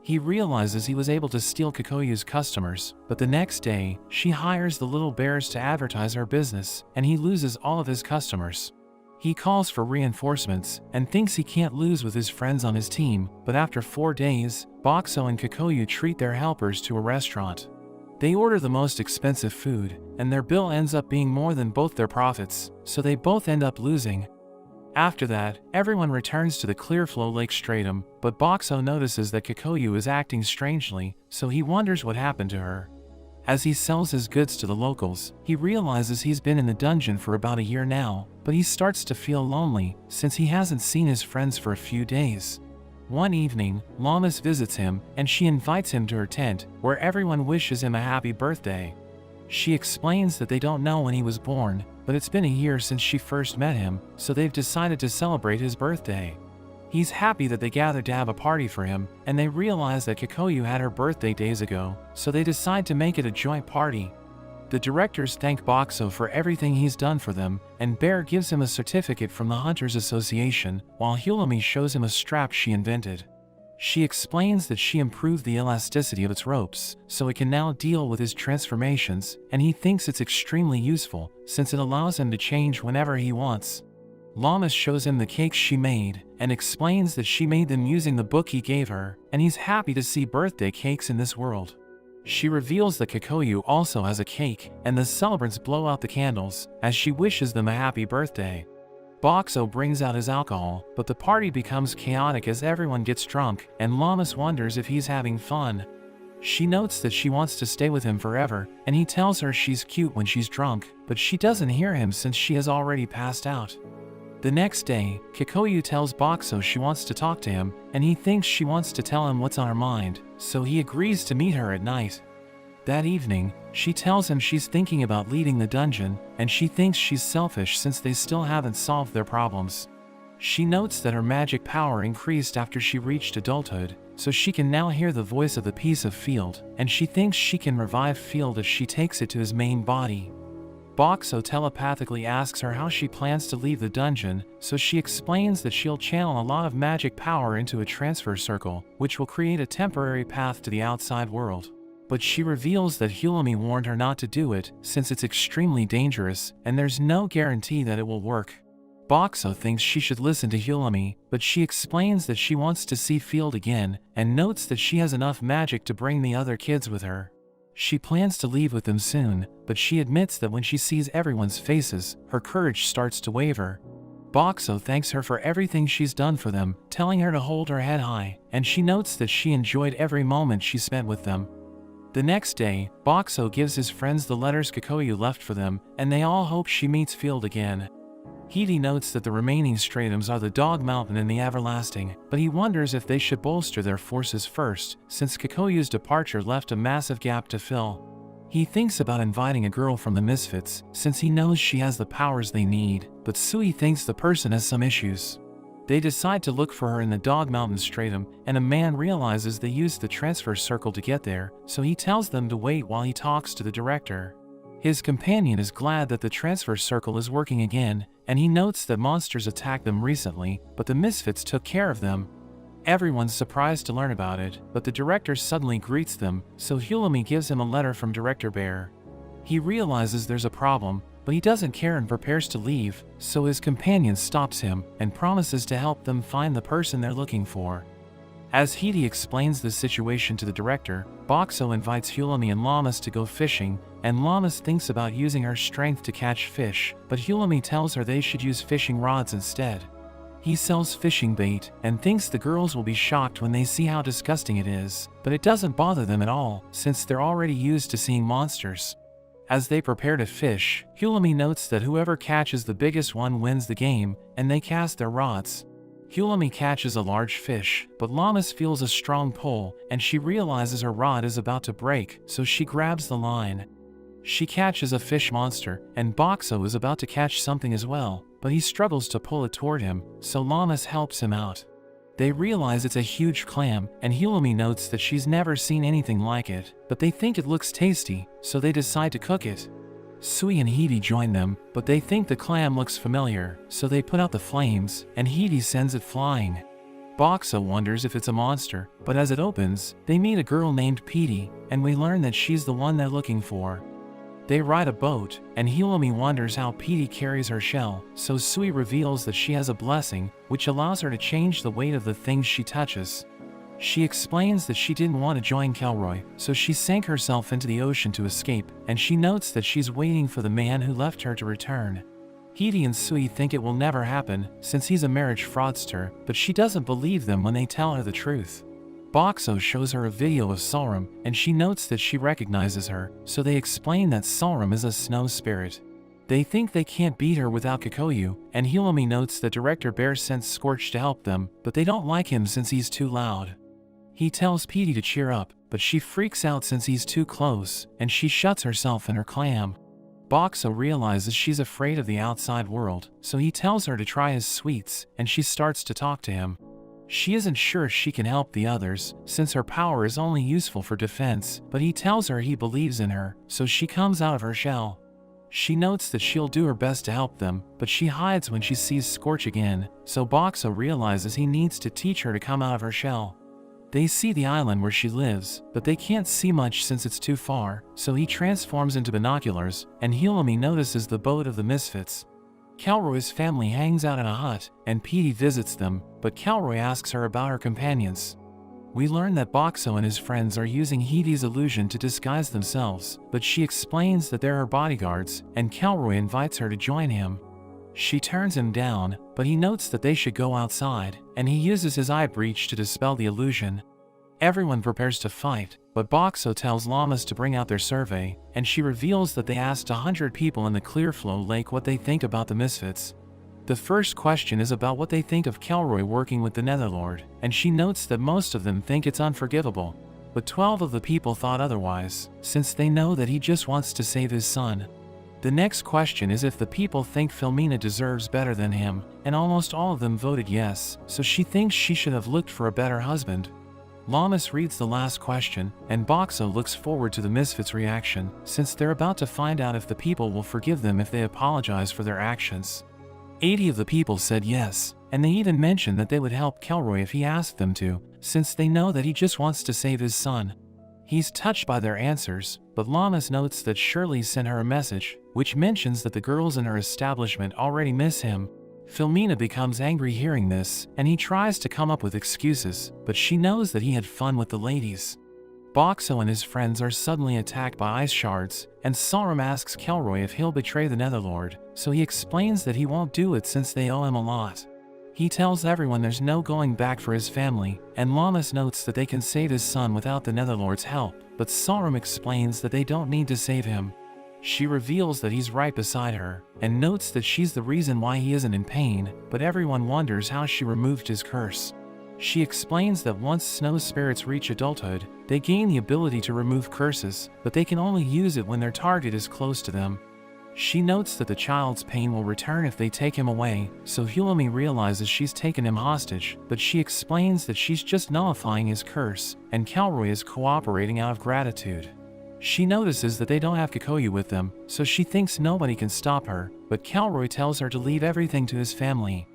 He realizes he was able to steal Kikoyu's customers, but the next day, she hires the little bears to advertise her business, and he loses all of his customers. He calls for reinforcements, and thinks he can't lose with his friends on his team, but after 4 days, Boxo and Kikoyu treat their helpers to a restaurant. They order the most expensive food, and their bill ends up being more than both their profits, so they both end up losing. After that, everyone returns to the Clearflow Lake Stratum, but Boxo notices that Kikoyu is acting strangely, so he wonders what happened to her. As he sells his goods to the locals, he realizes he's been in the dungeon for about a year now, but he starts to feel lonely since he hasn't seen his friends for a few days. One evening, Lamas visits him, and she invites him to her tent, where everyone wishes him a happy birthday. She explains that they don't know when he was born, but it's been a year since she first met him, so they've decided to celebrate his birthday. He's happy that they gathered to have a party for him, and they realize that Kikoyu had her birthday days ago, so they decide to make it a joint party. The directors thank Boxo for everything he's done for them, and Bear gives him a certificate from the Hunters Association, while Hilami shows him a strap she invented. She explains that she improved the elasticity of its ropes, so it can now deal with his transformations, and he thinks it's extremely useful, since it allows him to change whenever he wants. Lamas shows him the cakes she made, and explains that she made them using the book he gave her, and he's happy to see birthday cakes in this world. She reveals that Kikoyu also has a cake, and the celebrants blow out the candles, as she wishes them a happy birthday. Boxo brings out his alcohol, but the party becomes chaotic as everyone gets drunk, and Lamas wonders if he's having fun. She notes that she wants to stay with him forever, and he tells her she's cute when she's drunk, but she doesn't hear him since she has already passed out. The next day, Kikoyu tells Boxo she wants to talk to him, and he thinks she wants to tell him what's on her mind, so he agrees to meet her at night. That evening, she tells him she's thinking about leading the dungeon, and she thinks she's selfish since they still haven't solved their problems. She notes that her magic power increased after she reached adulthood, so she can now hear the voice of the piece of Field, and she thinks she can revive Field if she takes it to his main body. Boxo telepathically asks her how she plans to leave the dungeon, so she explains that she'll channel a lot of magic power into a transfer circle, which will create a temporary path to the outside world. But she reveals that Hilami warned her not to do it, since it's extremely dangerous, and there's no guarantee that it will work. Boxo thinks she should listen to Hilami, but she explains that she wants to see Field again, and notes that she has enough magic to bring the other kids with her. She plans to leave with them soon, but she admits that when she sees everyone's faces, her courage starts to waver. Boxo thanks her for everything she's done for them, telling her to hold her head high, and she notes that she enjoyed every moment she spent with them. The next day, Boxo gives his friends the letters Kikoyu left for them, and they all hope she meets Field again. Hidi notes that the remaining stratums are the Dog Mountain and the Everlasting, but he wonders if they should bolster their forces first, since Kikoyu's departure left a massive gap to fill. He thinks about inviting a girl from the Misfits, since he knows she has the powers they need, but Sui thinks the person has some issues. They decide to look for her in the Dog Mountain stratum, and a man realizes they used the transfer circle to get there, so he tells them to wait while he talks to the director. His companion is glad that the transfer circle is working again, and he notes that monsters attacked them recently, but the Misfits took care of them. Everyone's surprised to learn about it, but the director suddenly greets them, so Hulami gives him a letter from Director Bear. He realizes there's a problem, but he doesn't care and prepares to leave, so his companion stops him and promises to help them find the person they're looking for. As Hidi explains the situation to the director, Boxo invites Hulami and Lamas to go fishing, and Lamas thinks about using her strength to catch fish, but Hulami tells her they should use fishing rods instead. He sells fishing bait and thinks the girls will be shocked when they see how disgusting it is, but it doesn't bother them at all, since they're already used to seeing monsters. As they prepare to fish, Hulami notes that whoever catches the biggest one wins the game, and they cast their rods. Hulami catches a large fish, but Lamas feels a strong pull, and she realizes her rod is about to break, so she grabs the line. She catches a fish monster, and Boxo is about to catch something as well, but he struggles to pull it toward him, so Lamas helps him out. They realize it's a huge clam, and Hulami notes that she's never seen anything like it, but they think it looks tasty, so they decide to cook it. Sui and Hidi join them, but they think the clam looks familiar, so they put out the flames, and Hidi sends it flying. Boxo wonders if it's a monster, but as it opens, they meet a girl named Petey, and we learn that she's the one they're looking for. They ride a boat, and Hulami wonders how Petey carries her shell, so Sui reveals that she has a blessing, which allows her to change the weight of the things she touches. She explains that she didn't want to join Kelroy, so she sank herself into the ocean to escape, and she notes that she's waiting for the man who left her to return. Hidi and Sui think it will never happen, since he's a marriage fraudster, but she doesn't believe them when they tell her the truth. Boxo shows her a video of Solrum, and she notes that she recognizes her, so they explain that Solrum is a snow spirit. They think they can't beat her without Kikoyu, and Hulami notes that Director Bear sent Scorch to help them, but they don't like him since he's too loud. He tells Petey to cheer up, but she freaks out since he's too close, and she shuts herself in her clam. Boxo realizes she's afraid of the outside world, so he tells her to try his sweets, and she starts to talk to him. She isn't sure she can help the others, since her power is only useful for defense, but he tells her he believes in her, so she comes out of her shell. She notes that she'll do her best to help them, but she hides when she sees Scorch again, so Boxo realizes he needs to teach her to come out of her shell. They see the island where she lives, but they can't see much since it's too far, so he transforms into binoculars, and Hulami notices the boat of the Misfits. Kelroy's family hangs out in a hut, and Petey visits them, but Kelroy asks her about her companions. We learn that Boxo and his friends are using Hidi's illusion to disguise themselves, but she explains that they're her bodyguards, and Kelroy invites her to join him. She turns him down, but he notes that they should go outside, and he uses his eye breach to dispel the illusion. Everyone prepares to fight, but Boxo tells Lamas to bring out their survey, and she reveals that they asked 100 people in the Clearflow Lake what they think about the Misfits. The first question is about what they think of Kelroy working with the Netherlord, and she notes that most of them think it's unforgivable, but 12 of the people thought otherwise, since they know that he just wants to save his son. The next question is if the people think Filmina deserves better than him, and almost all of them voted yes, so she thinks she should have looked for a better husband. Lamas reads the last question, and Boxo looks forward to the Misfits' reaction, since they're about to find out if the people will forgive them if they apologize for their actions. 80 of the people said yes, and they even mentioned that they would help Kelroy if he asked them to, since they know that he just wants to save his son. He's touched by their answers, but Lamas notes that Shirley sent her a message, which mentions that the girls in her establishment already miss him. Filmina becomes angry hearing this, and he tries to come up with excuses, but she knows that he had fun with the ladies. Boxo and his friends are suddenly attacked by ice shards, and Solrum asks Kelroy if he'll betray the Netherlord, so he explains that he won't do it since they owe him a lot. He tells everyone there's no going back for his family, and Lamas notes that they can save his son without the Netherlord's help, but Solrum explains that they don't need to save him. She reveals that he's right beside her, and notes that she's the reason why he isn't in pain, but everyone wonders how she removed his curse. She explains that once snow spirits reach adulthood, they gain the ability to remove curses, but they can only use it when their target is close to them. She notes that the child's pain will return if they take him away, so Hulami realizes she's taken him hostage, but she explains that she's just nullifying his curse, and Calroy is cooperating out of gratitude. She notices that they don't have Kikoyu with them, so she thinks nobody can stop her, but Calroy tells her to leave everything to his family.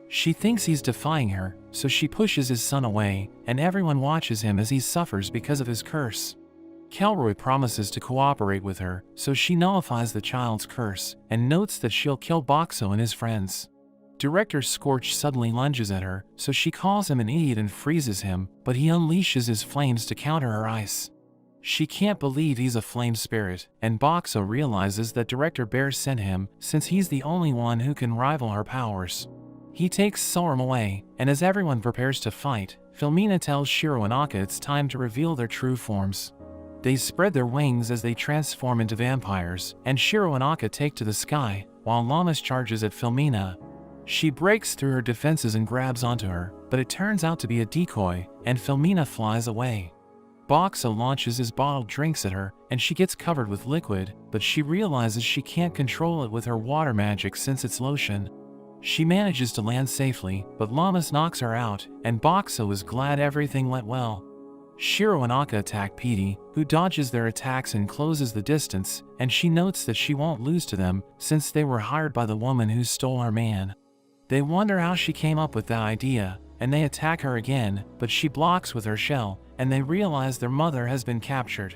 She thinks he's defying her, so she pushes his son away, and everyone watches him as he suffers because of his curse. Calroy promises to cooperate with her, so she nullifies the child's curse, and notes that she'll kill Boxo and his friends. Director Scorch suddenly lunges at her, so she calls him an idiot and freezes him, but he unleashes his flames to counter her ice. She can't believe he's a flame spirit, and Boxo realizes that Director Bear sent him, since he's the only one who can rival her powers. He takes Sorum away, and as everyone prepares to fight, Filmina tells Shiro and Akka it's time to reveal their true forms. They spread their wings as they transform into vampires, and Shiro and Akka take to the sky, while Llamas charges at Filmina. She breaks through her defenses and grabs onto her, but it turns out to be a decoy, and Filmina flies away. Boxo launches his bottled drinks at her, and she gets covered with liquid, but she realizes she can't control it with her water magic since it's lotion. She manages to land safely, but Llamas knocks her out, and Boxo is glad everything went well. Shiro and Akka attack Petey, who dodges their attacks and closes the distance, and she notes that she won't lose to them, since they were hired by the woman who stole her man. They wonder how she came up with that idea, and they attack her again, but she blocks with her shell, and they realize their mother has been captured.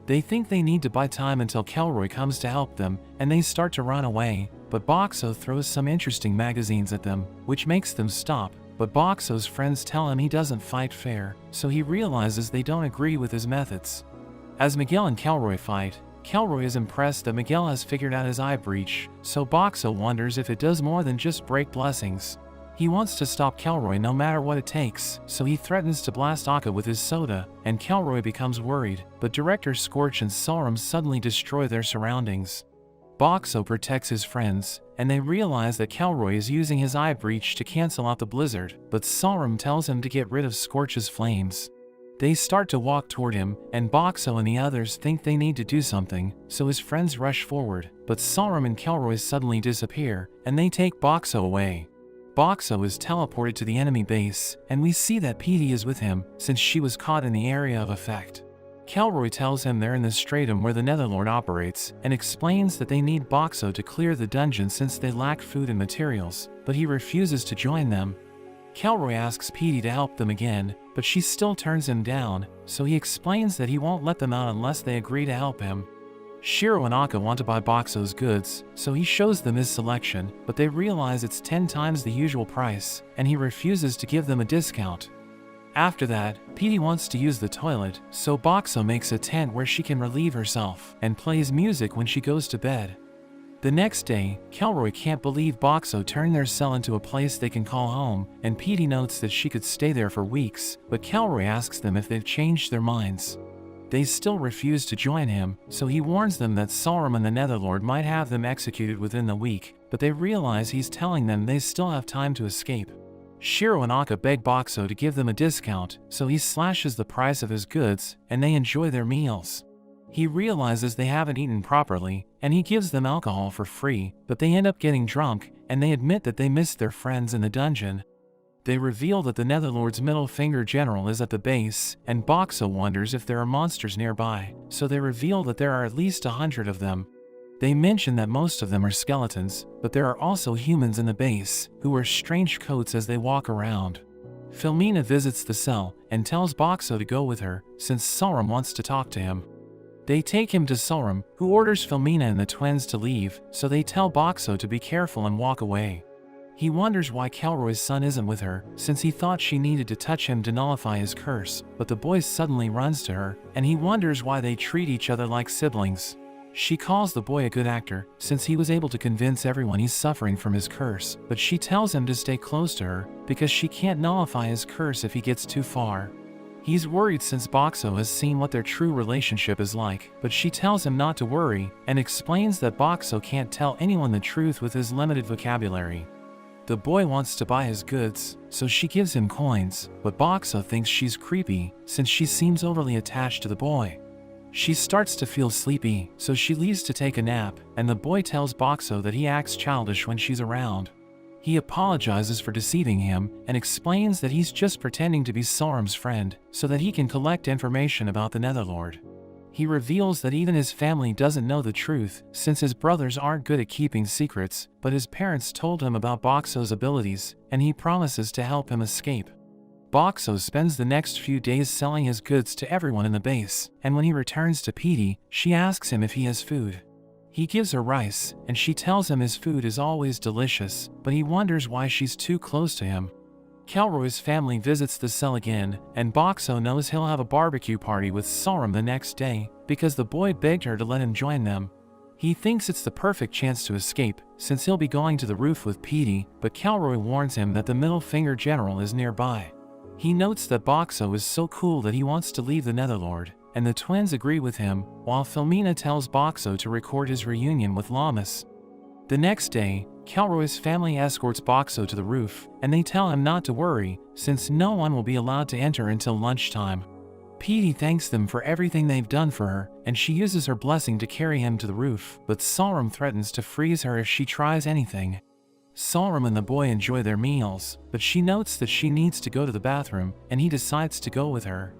They think they need to buy time until Kelroy comes to help them, and they start to run away, but Boxo throws some interesting magazines at them, which makes them stop, but Boxo's friends tell him he doesn't fight fair, so he realizes they don't agree with his methods. As Miguel and Kelroy fight, Kelroy is impressed that Miguel has figured out his eye breach, so Boxo wonders if it does more than just break blessings. He wants to stop Kelroy no matter what it takes, so he threatens to blast Akka with his soda, and Kelroy becomes worried, but Director Scorch and Sorum suddenly destroy their surroundings. Boxo protects his friends, and they realize that Kelroy is using his eye breach to cancel out the blizzard, but Sorum tells him to get rid of Scorch's flames. They start to walk toward him, and Boxo and the others think they need to do something, so his friends rush forward, but Sorum and Kelroy suddenly disappear, and they take Boxo away. Boxo is teleported to the enemy base, and we see that Petey is with him, since she was caught in the area of effect. Kelroy tells him they're in the stratum where the Netherlord operates, and explains that they need Boxo to clear the dungeon since they lack food and materials, but he refuses to join them. Kelroy asks Petey to help them again, but she still turns him down, so he explains that he won't let them out unless they agree to help him. Shiro and Akka want to buy Boxo's goods, so he shows them his selection, but they realize it's 10 times the usual price, and he refuses to give them a discount. After that, Petey wants to use the toilet, so Boxo makes a tent where she can relieve herself, and plays music when she goes to bed. The next day, Kelroy can't believe Boxo turned their cell into a place they can call home, and Petey notes that she could stay there for weeks, but Kelroy asks them if they've changed their minds. They still refuse to join him, so he warns them that Sorum and the Netherlord might have them executed within the week, but they realize he's telling them they still have time to escape. Shiro and Akka beg Boxo to give them a discount, so he slashes the price of his goods, and they enjoy their meals. He realizes they haven't eaten properly, and he gives them alcohol for free, but they end up getting drunk, and they admit that they missed their friends in the dungeon. They reveal that the Netherlord's middle finger general is at the base, and Boxo wonders if there are monsters nearby, so they reveal that there are at least 100 of them. They mention that most of them are skeletons, but there are also humans in the base, who wear strange coats as they walk around. Filmina visits the cell, and tells Boxo to go with her, since Sorum wants to talk to him. They take him to Sorum, who orders Filmina and the twins to leave, so they tell Boxo to be careful and walk away. He wonders why Kelroy's son isn't with her, since he thought she needed to touch him to nullify his curse, but the boy suddenly runs to her, and he wonders why they treat each other like siblings. She calls the boy a good actor, since he was able to convince everyone he's suffering from his curse, but she tells him to stay close to her, because she can't nullify his curse if he gets too far. He's worried since Boxo has seen what their true relationship is like, but she tells him not to worry and explains that Boxo can't tell anyone the truth with his limited vocabulary. The boy wants to buy his goods, so she gives him coins, but Boxo thinks she's creepy since she seems overly attached to the boy. She starts to feel sleepy, so she leaves to take a nap, and the boy tells Boxo that he acts childish when she's around. He apologizes for deceiving him and explains that he's just pretending to be Sorum's friend so that he can collect information about the Netherlord. He reveals that even his family doesn't know the truth since his brothers aren't good at keeping secrets, but his parents told him about Boxo's abilities and he promises to help him escape. Boxo spends the next few days selling his goods to everyone in the base, and when he returns to Petey, she asks him if he has food. He gives her rice, and she tells him his food is always delicious, but he wonders why she's too close to him. Kelroy's family visits the cell again, and Boxo knows he'll have a barbecue party with Sorum the next day, because the boy begged her to let him join them. He thinks it's the perfect chance to escape, since he'll be going to the roof with Petey, but Kelroy warns him that the Middle Finger General is nearby. He notes that Boxo is so cool that he wants to leave the Netherlord, and the twins agree with him, while Filmina tells Boxo to record his reunion with Lammas. The next day, Kelroy's family escorts Boxo to the roof, and they tell him not to worry, since no one will be allowed to enter until lunchtime. Petey thanks them for everything they've done for her, and she uses her blessing to carry him to the roof, but Sorum threatens to freeze her if she tries anything. Sorum and the boy enjoy their meals, but she notes that she needs to go to the bathroom, and he decides to go with her.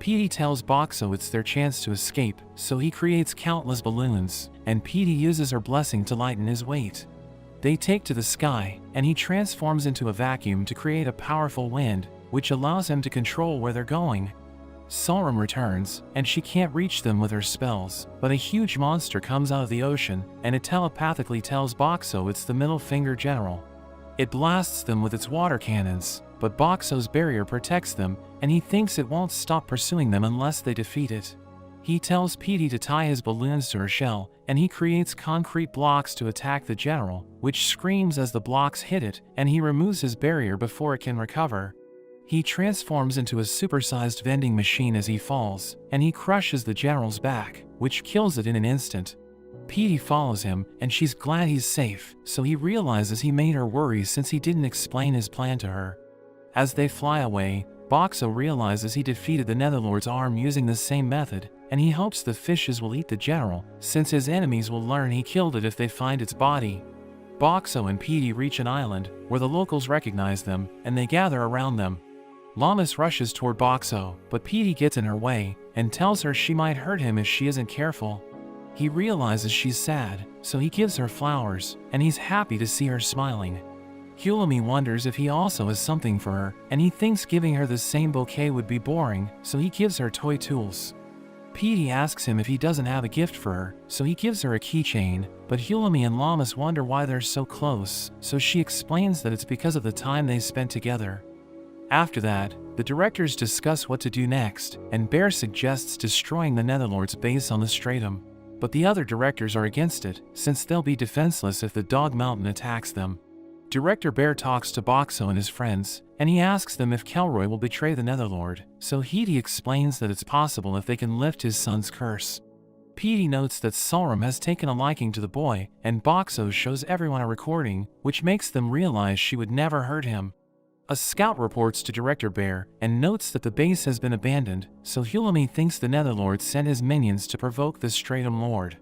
Petey tells Boxo it's their chance to escape, so he creates countless balloons, and Petey uses her blessing to lighten his weight. They take to the sky, and he transforms into a vacuum to create a powerful wind, which allows him to control where they're going. Sorum returns, and she can't reach them with her spells, but a huge monster comes out of the ocean, and it telepathically tells Boxo it's the Middle Finger General. It blasts them with its water cannons, but Boxo's barrier protects them, and he thinks it won't stop pursuing them unless they defeat it. He tells Petey to tie his balloons to her shell, and he creates concrete blocks to attack the general, which screams as the blocks hit it, and he removes his barrier before it can recover. He transforms into a supersized vending machine as he falls, and he crushes the general's back, which kills it in an instant. Petey follows him, and she's glad he's safe, so he realizes he made her worry since he didn't explain his plan to her. As they fly away, Boxo realizes he defeated the Netherlord's arm using the same method, and he hopes the fishes will eat the general, since his enemies will learn he killed it if they find its body. Boxo and Petey reach an island, where the locals recognize them, and they gather around them. Lammas rushes toward Boxo, but Petey gets in her way, and tells her she might hurt him if she isn't careful. He realizes she's sad, so he gives her flowers, and he's happy to see her smiling. Hulami wonders if he also has something for her, and he thinks giving her the same bouquet would be boring, so he gives her toy tools. Petey asks him if he doesn't have a gift for her, so he gives her a keychain, but Hulami and Lammas wonder why they're so close, so she explains that it's because of the time they spent together. After that, the directors discuss what to do next, and Bear suggests destroying the Netherlord's base on the Stratum. But the other directors are against it, since they'll be defenseless if the Dog Mountain attacks them. Director Bear talks to Boxo and his friends, and he asks them if Kelroy will betray the Netherlord, so Petey explains that it's possible if they can lift his son's curse. Petey notes that Sorum has taken a liking to the boy, and Boxo shows everyone a recording, which makes them realize she would never hurt him. A scout reports to Director Bear, and notes that the base has been abandoned, so Hulami thinks the Netherlord sent his minions to provoke the Stratum Lord.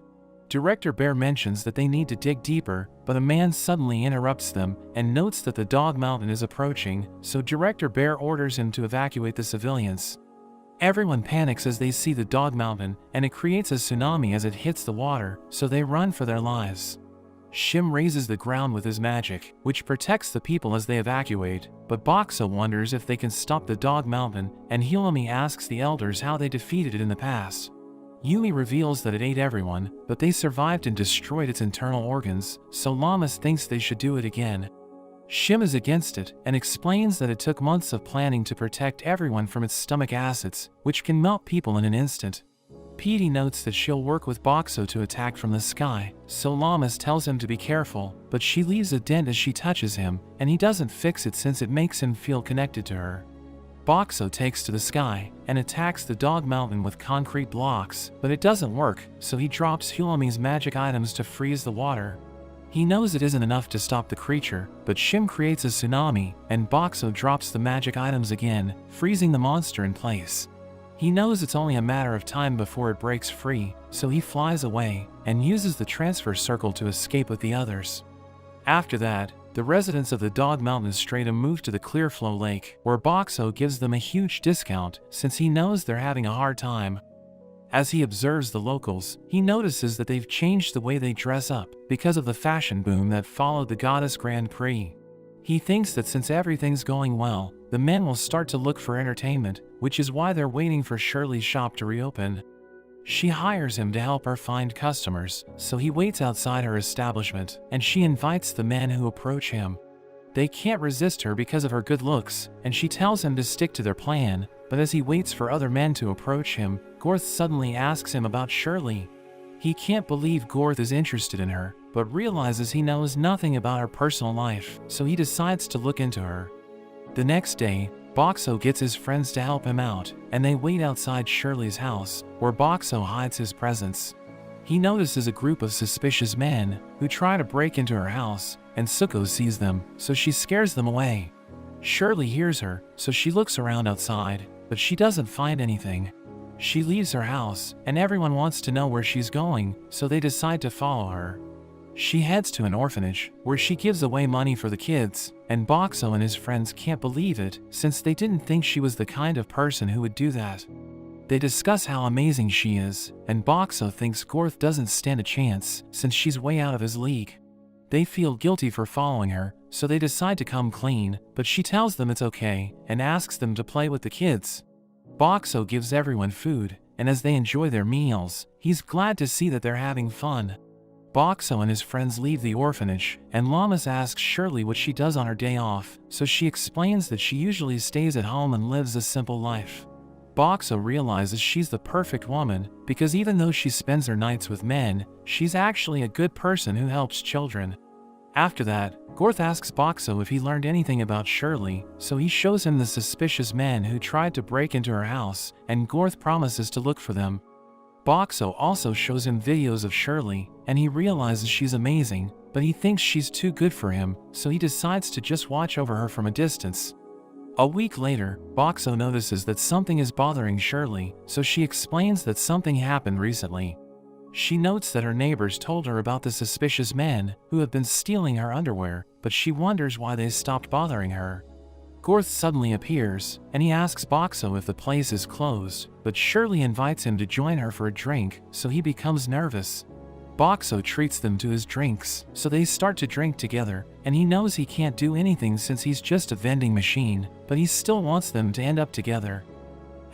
Director Bear mentions that they need to dig deeper, but a man suddenly interrupts them, and notes that the Dog Mountain is approaching, so Director Bear orders him to evacuate the civilians. Everyone panics as they see the Dog Mountain, and it creates a tsunami as it hits the water, so they run for their lives. Shim raises the ground with his magic, which protects the people as they evacuate, but Boxo wonders if they can stop the Dog Mountain, and Hulami asks the elders how they defeated it in the past. Yumi reveals that it ate everyone, but they survived and destroyed its internal organs, so Lammas thinks they should do it again. Shim is against it, and explains that it took months of planning to protect everyone from its stomach acids, which can melt people in an instant. Petey notes that she'll work with Boxo to attack from the sky, so Lammas tells him to be careful, but she leaves a dent as she touches him, and he doesn't fix it since it makes him feel connected to her. Boxo takes to the sky and attacks the dog mountain with concrete blocks, but it doesn't work, so he drops Hulami's magic items to freeze the water. He knows it isn't enough to stop the creature, but Shim creates a tsunami, and Boxo drops the magic items again, freezing the monster in place. He knows it's only a matter of time before it breaks free, so he flies away and uses the transfer circle to escape with the others. After that, the residents of the Dog Mountain Stratum move to the Clearflow Lake, where Boxo gives them a huge discount since he knows they're having a hard time. As he observes the locals, he notices that they've changed the way they dress up because of the fashion boom that followed the Goddess Grand Prix. He thinks that since everything's going well, the men will start to look for entertainment, which is why they're waiting for Shirley's shop to reopen. She hires him to help her find customers, so he waits outside her establishment, and she invites the men who approach him. They can't resist her because of her good looks, and she tells him to stick to their plan, but as he waits for other men to approach him, Gorth suddenly asks him about Shirley. He can't believe Gorth is interested in her, but realizes he knows nothing about her personal life, so he decides to look into her. The next day, Boxo gets his friends to help him out, and they wait outside Shirley's house, where Boxo hides his presence. He notices a group of suspicious men who try to break into her house, and Suko sees them, so she scares them away. Shirley hears her, so she looks around outside, but she doesn't find anything. She leaves her house, and everyone wants to know where she's going, so they decide to follow her. She heads to an orphanage, where she gives away money for the kids, and Boxo and his friends can't believe it, since they didn't think she was the kind of person who would do that. They discuss how amazing she is, and Boxo thinks Gorth doesn't stand a chance, since she's way out of his league. They feel guilty for following her, so they decide to come clean, but she tells them it's okay, and asks them to play with the kids. Boxo gives everyone food, and as they enjoy their meals, he's glad to see that they're having fun. Boxo and his friends leave the orphanage, and Llamas asks Shirley what she does on her day off, so she explains that she usually stays at home and lives a simple life. Boxo realizes she's the perfect woman, because even though she spends her nights with men, she's actually a good person who helps children. After that, Gorth asks Boxo if he learned anything about Shirley, so he shows him the suspicious men who tried to break into her house, and Gorth promises to look for them. Boxo also shows him videos of Shirley, and he realizes she's amazing, but he thinks she's too good for him, so he decides to just watch over her from a distance. A week later, Boxo notices that something is bothering Shirley, so she explains that something happened recently. She notes that her neighbors told her about the suspicious men who have been stealing her underwear, but she wonders why they stopped bothering her. Gorth suddenly appears, and he asks Boxo if the place is closed, but Shirley invites him to join her for a drink, so he becomes nervous. Boxo treats them to his drinks, so they start to drink together, and he knows he can't do anything since he's just a vending machine, but he still wants them to end up together.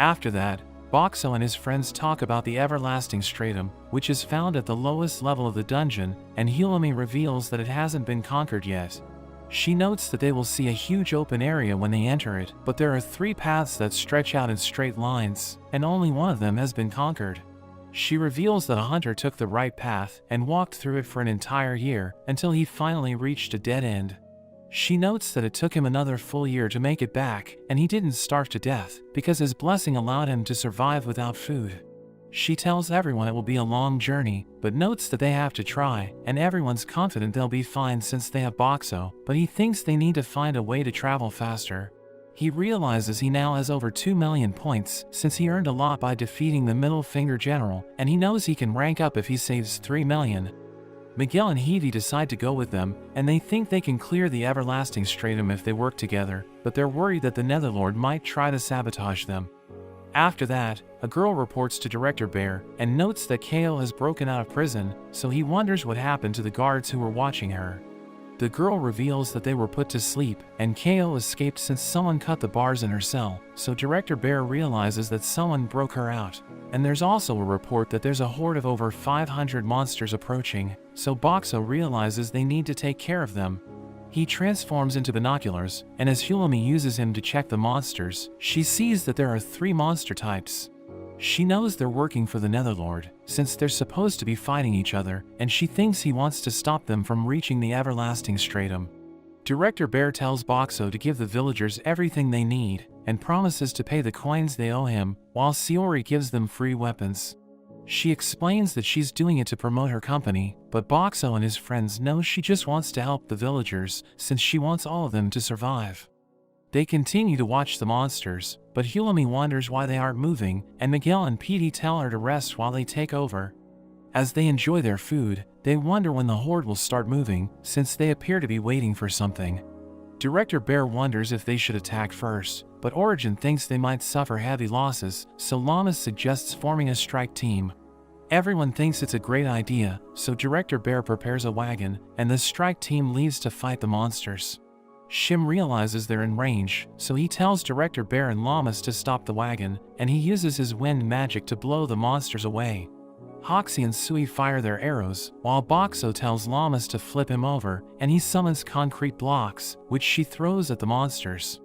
After that, Boxo and his friends talk about the Everlasting Stratum, which is found at the lowest level of the dungeon, and Hulami reveals that it hasn't been conquered yet. She notes that they will see a huge open area when they enter it, but there are 3 paths that stretch out in straight lines, and only one of them has been conquered. She reveals that a hunter took the right path and walked through it for an entire year until he finally reached a dead end. She notes that it took him another full year to make it back, and he didn't starve to death because his blessing allowed him to survive without food. She tells everyone it will be a long journey, but notes that they have to try, and everyone's confident they'll be fine since they have Boxo, but he thinks they need to find a way to travel faster. He realizes he now has over 2 million points since he earned a lot by defeating the Middle Finger General, and he knows he can rank up if he saves 3 million. Miguel and Heavy decide to go with them, and they think they can clear the Everlasting Stratum if they work together, but they're worried that the Netherlord might try to sabotage them. After that, a girl reports to Director Bear and notes that Kale has broken out of prison, so he wonders what happened to the guards who were watching her. The girl reveals that they were put to sleep, and Kale escaped since someone cut the bars in her cell, so Director Bear realizes that someone broke her out. And there's also a report that there's a horde of over 500 monsters approaching, so Boxo realizes they need to take care of them. He transforms into binoculars, and as Hulami uses him to check the monsters, she sees that there are 3 monster types. She knows they're working for the Netherlord, since they're supposed to be fighting each other, and she thinks he wants to stop them from reaching the Everlasting Stratum. Director Bear tells Boxo to give the villagers everything they need, and promises to pay the coins they owe him, while Sayori gives them free weapons. She explains that she's doing it to promote her company, but Boxo and his friends know she just wants to help the villagers, since she wants all of them to survive. They continue to watch the monsters, but Hulumi wonders why they aren't moving, and Miguel and Petey tell her to rest while they take over. As they enjoy their food, they wonder when the horde will start moving, since they appear to be waiting for something. Director Bear wonders if they should attack first, but Origin thinks they might suffer heavy losses, so Llamas suggests forming a strike team. Everyone thinks it's a great idea, so Director Bear prepares a wagon, and the strike team leaves to fight the monsters. Shim realizes they're in range, so he tells Director Bear and Llamas to stop the wagon, and he uses his wind magic to blow the monsters away. Hoxie and Sui fire their arrows, while Boxo tells Llamas to flip him over, and he summons concrete blocks, which she throws at the monsters.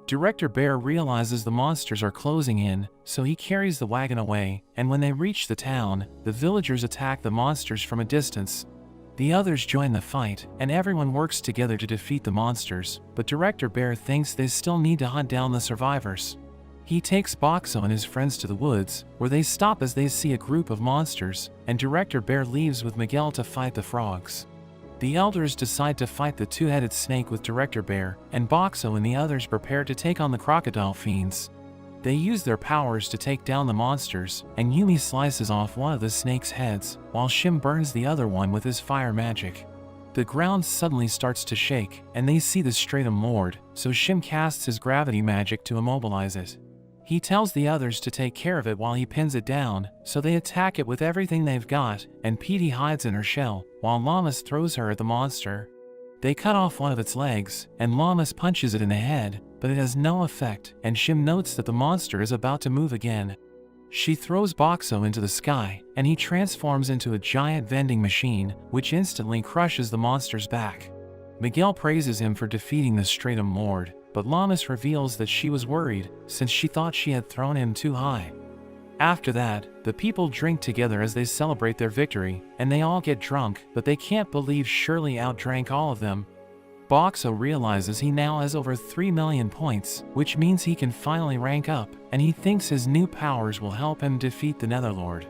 Director Bear realizes the monsters are closing in, so he carries the wagon away, and when they reach the town, the villagers attack the monsters from a distance. The others join the fight, and everyone works together to defeat the monsters, but Director Bear thinks they still need to hunt down the survivors. He takes Boxo and his friends to the woods, where they stop as they see a group of monsters, and Director Bear leaves with Miguel to fight the frogs. The elders decide to fight the two-headed snake with Director Bear, and Boxo and the others prepare to take on the crocodile fiends. They use their powers to take down the monsters, and Yumi slices off one of the snake's heads, while Shim burns the other one with his fire magic. The ground suddenly starts to shake, and they see the Stratum Lord, so Shim casts his gravity magic to immobilize it. He tells the others to take care of it while he pins it down, so they attack it with everything they've got, and Petey hides in her shell, while Llamas throws her at the monster. They cut off one of its legs, and Llamas punches it in the head, but it has no effect, and Shim notes that the monster is about to move again. She throws Boxo into the sky, and he transforms into a giant vending machine, which instantly crushes the monster's back. Miguel praises him for defeating the Stratum Lord, but Llamas reveals that she was worried, since she thought she had thrown him too high. After that, the people drink together as they celebrate their victory, and they all get drunk, but they can't believe Shirley outdrank all of them. Boxo realizes he now has over 3 million points, which means he can finally rank up, and he thinks his new powers will help him defeat the Netherlord.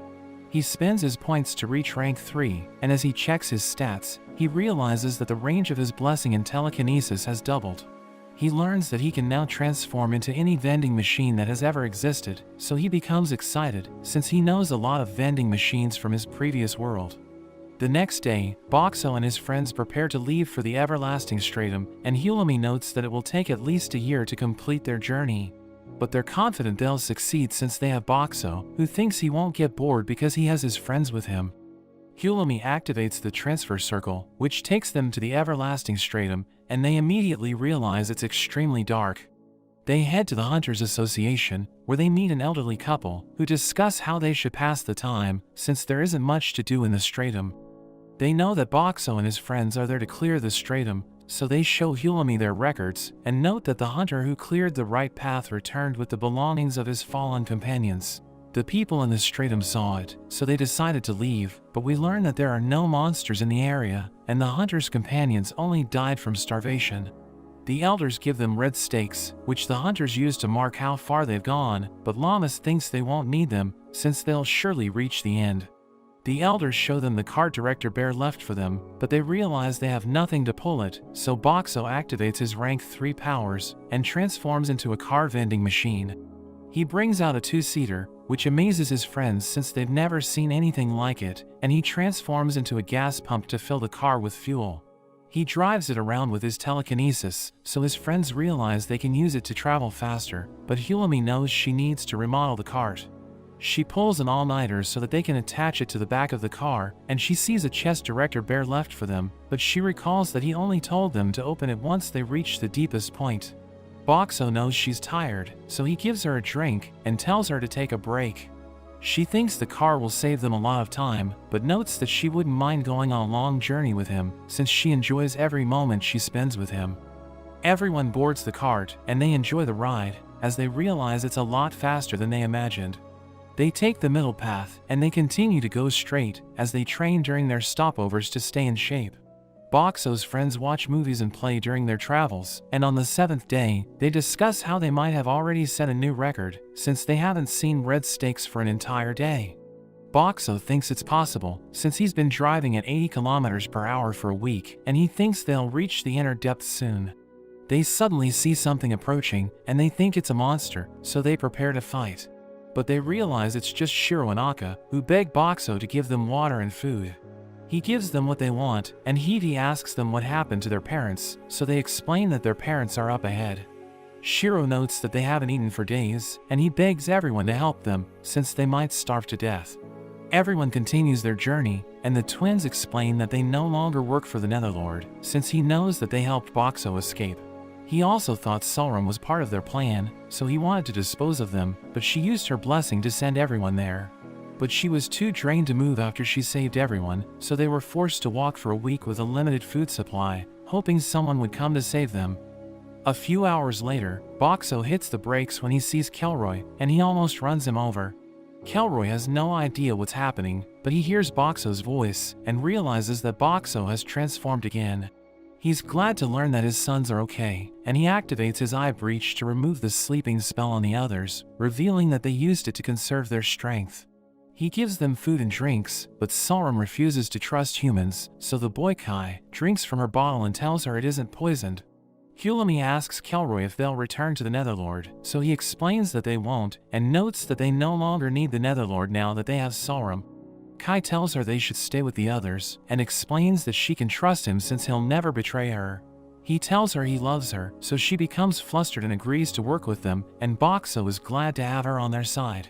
He spends his points to reach rank 3, and as he checks his stats, he realizes that the range of his blessing and telekinesis has doubled. He learns that he can now transform into any vending machine that has ever existed, so he becomes excited, since he knows a lot of vending machines from his previous world. The next day, Boxo and his friends prepare to leave for the Everlasting Stratum, and Hulumi notes that it will take at least a year to complete their journey. But they're confident they'll succeed since they have Boxo, who thinks he won't get bored because he has his friends with him. Hulumi activates the transfer circle, which takes them to the Everlasting Stratum, and they immediately realize it's extremely dark. They head to the Hunters Association, where they meet an elderly couple, who discuss how they should pass the time, since there isn't much to do in the Stratum. They know that Boxo and his friends are there to clear the Stratum, so they show Hulumi their records, and note that the hunter who cleared the right path returned with the belongings of his fallen companions. The people in the Stratum saw it, so they decided to leave, but we learn that there are no monsters in the area, and the hunter's companions only died from starvation. The elders give them red stakes, which the hunters use to mark how far they've gone, but Llamas thinks they won't need them, since they'll surely reach the end. The elders show them the cart Director Bear left for them, but they realize they have nothing to pull it, so Boxo activates his rank 3 powers, and transforms into a car vending machine. He brings out a 2-seater, which amazes his friends since they've never seen anything like it, and he transforms into a gas pump to fill the car with fuel. He drives it around with his telekinesis, so his friends realize they can use it to travel faster, but Hulumi knows she needs to remodel the cart. She pulls an all-nighter so that they can attach it to the back of the car, and she sees a chest Director Bear left for them, but she recalls that he only told them to open it once they reach the deepest point. Boxo knows she's tired, so he gives her a drink and tells her to take a break. She thinks the car will save them a lot of time, but notes that she wouldn't mind going on a long journey with him, since she enjoys every moment she spends with him. Everyone boards the cart, and they enjoy the ride, as they realize it's a lot faster than they imagined. They take the middle path, and they continue to go straight, as they train during their stopovers to stay in shape. Boxo's friends watch movies and play during their travels, and on the 7th day, they discuss how they might have already set a new record, since they haven't seen red steaks for an entire day. Boxo thinks it's possible, since he's been driving at 80 kilometers per hour for a week, and he thinks they'll reach the inner depths soon. They suddenly see something approaching, and they think it's a monster, so they prepare to fight. But they realize it's just Shiro and Aka, who beg Boxo to give them water and food. He gives them what they want, and Hiti asks them what happened to their parents, so they explain that their parents are up ahead. Shiro notes that they haven't eaten for days, and he begs everyone to help them, since they might starve to death. Everyone continues their journey, and the twins explain that they no longer work for the Netherlord, since he knows that they helped Boxo escape. He also thought Sulram was part of their plan, so he wanted to dispose of them, but she used her blessing to send everyone there. But she was too drained to move after she saved everyone, so they were forced to walk for a week with a limited food supply, hoping someone would come to save them. A few hours later, Boxo hits the brakes when he sees Kelroy, and he almost runs him over. Kelroy has no idea what's happening, but he hears Boxo's voice, and realizes that Boxo has transformed again. He's glad to learn that his sons are okay, and he activates his eye breach to remove the sleeping spell on the others, revealing that they used it to conserve their strength. He gives them food and drinks, but Sulram refuses to trust humans, so the boy Kai drinks from her bottle and tells her it isn't poisoned. Hulami asks Kelroy if they'll return to the Netherlord, so he explains that they won't, and notes that they no longer need the Netherlord now that they have Sulram. Kai tells her they should stay with the others, and explains that she can trust him since he'll never betray her. He tells her he loves her, so she becomes flustered and agrees to work with them, and Boxo is glad to have her on their side.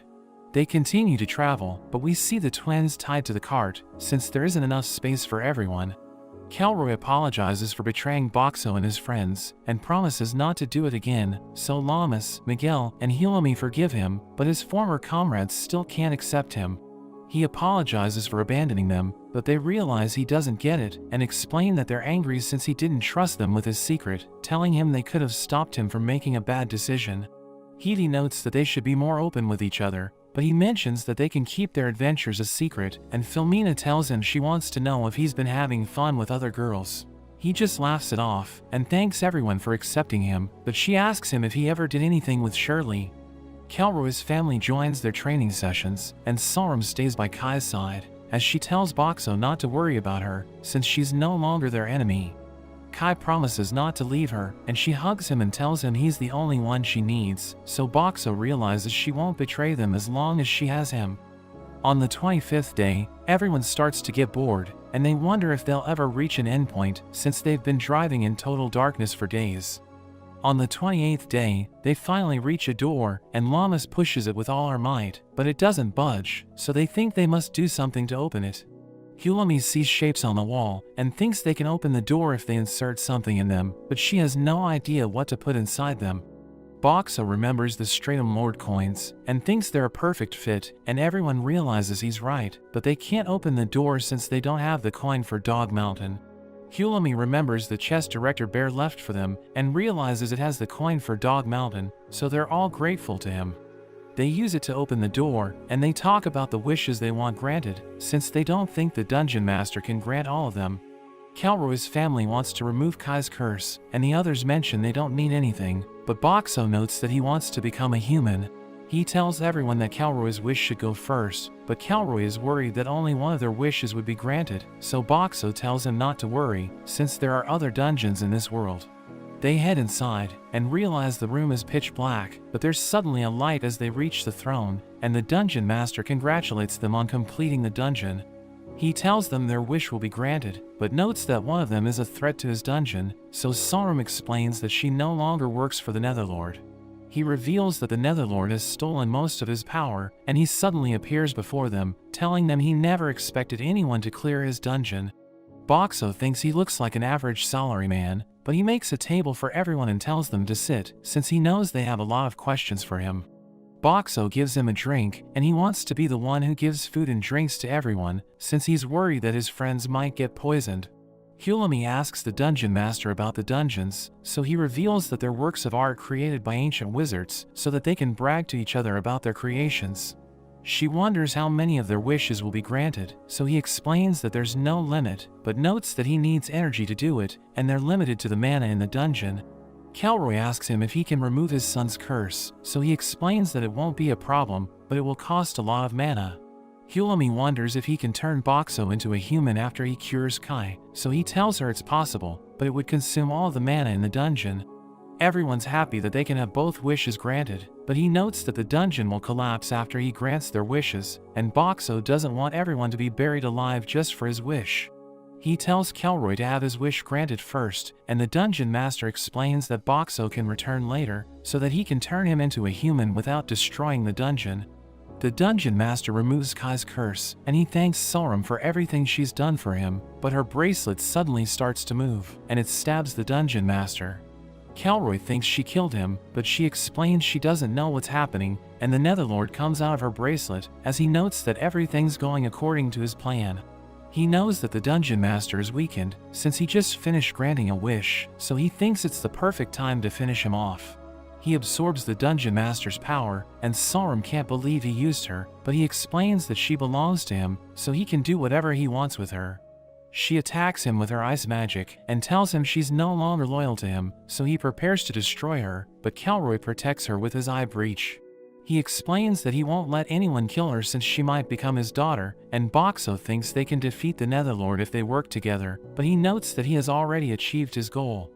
They continue to travel, but we see the twins tied to the cart, since there isn't enough space for everyone. Kelroy apologizes for betraying Boxo and his friends, and promises not to do it again, so Lamas, Miguel, and Hulami forgive him, but his former comrades still can't accept him. He apologizes for abandoning them, but they realize he doesn't get it, and explain that they're angry since he didn't trust them with his secret, telling him they could have stopped him from making a bad decision. Hiti notes that they should be more open with each other, but he mentions that they can keep their adventures a secret, and Filmina tells him she wants to know if he's been having fun with other girls. He just laughs it off, and thanks everyone for accepting him, but she asks him if he ever did anything with Shirley. Kelroy's family joins their training sessions, and Sulram stays by Kai's side, as she tells Boxo not to worry about her, since she's no longer their enemy. Kai promises not to leave her, and she hugs him and tells him he's the only one she needs, so Boxo realizes she won't betray them as long as she has him. On the 25th day, everyone starts to get bored, and they wonder if they'll ever reach an endpoint, since they've been driving in total darkness for days. On the 28th day, they finally reach a door, and Lamas pushes it with all her might, but it doesn't budge, so they think they must do something to open it. Hulami sees shapes on the wall, and thinks they can open the door if they insert something in them, but she has no idea what to put inside them. Boxo remembers the Stratum Lord coins, and thinks they're a perfect fit, and everyone realizes he's right, but they can't open the door since they don't have the coin for Dog Mountain. Hulami remembers the chest Director Bear left for them, and realizes it has the coin for Dog Mountain, so they're all grateful to him. They use it to open the door, and they talk about the wishes they want granted, since they don't think the Dungeon Master can grant all of them. Kelroy's family wants to remove Kai's curse, and the others mention they don't need anything, but Boxo notes that he wants to become a human. He tells everyone that Kelroy's wish should go first, but Kelroy is worried that only one of their wishes would be granted, so Boxo tells him not to worry, since there are other dungeons in this world. They head inside, and realize the room is pitch black, but there's suddenly a light as they reach the throne, and the Dungeon Master congratulates them on completing the dungeon. He tells them their wish will be granted, but notes that one of them is a threat to his dungeon, so Sulram explains that she no longer works for the Netherlord. He reveals that the Netherlord has stolen most of his power, and he suddenly appears before them, telling them he never expected anyone to clear his dungeon. Boxo thinks he looks like an average salaryman, but he makes a table for everyone and tells them to sit, since he knows they have a lot of questions for him. Boxo gives him a drink, and he wants to be the one who gives food and drinks to everyone, since he's worried that his friends might get poisoned. Hulami asks the Dungeon Master about the dungeons, so he reveals that they're works of art created by ancient wizards, so that they can brag to each other about their creations. She wonders how many of their wishes will be granted, so he explains that there's no limit, but notes that he needs energy to do it, and they're limited to the mana in the dungeon. Kelroy asks him if he can remove his son's curse, so he explains that it won't be a problem, but it will cost a lot of mana. Hulami wonders if he can turn Boxo into a human after he cures Kai, so he tells her it's possible, but it would consume all the mana in the dungeon. Everyone's happy that they can have both wishes granted, but he notes that the dungeon will collapse after he grants their wishes, and Boxo doesn't want everyone to be buried alive just for his wish. He tells Kelroy to have his wish granted first, and the dungeon master explains that Boxo can return later, so that he can turn him into a human without destroying the dungeon. The dungeon master removes Kai's curse, and he thanks Sorum for everything she's done for him, but her bracelet suddenly starts to move, and it stabs the dungeon master. Kelroy thinks she killed him, but she explains she doesn't know what's happening, and the Netherlord comes out of her bracelet, as he notes that everything's going according to his plan. He knows that the dungeon master is weakened, since he just finished granting a wish, so he thinks it's the perfect time to finish him off. He absorbs the dungeon master's power, and Sorum can't believe he used her, but he explains that she belongs to him, so he can do whatever he wants with her. She attacks him with her ice magic, and tells him she's no longer loyal to him, so he prepares to destroy her, but Kelroy protects her with his eye breach. He explains that he won't let anyone kill her since she might become his daughter, and Boxo thinks they can defeat the Netherlord if they work together, but he notes that he has already achieved his goal.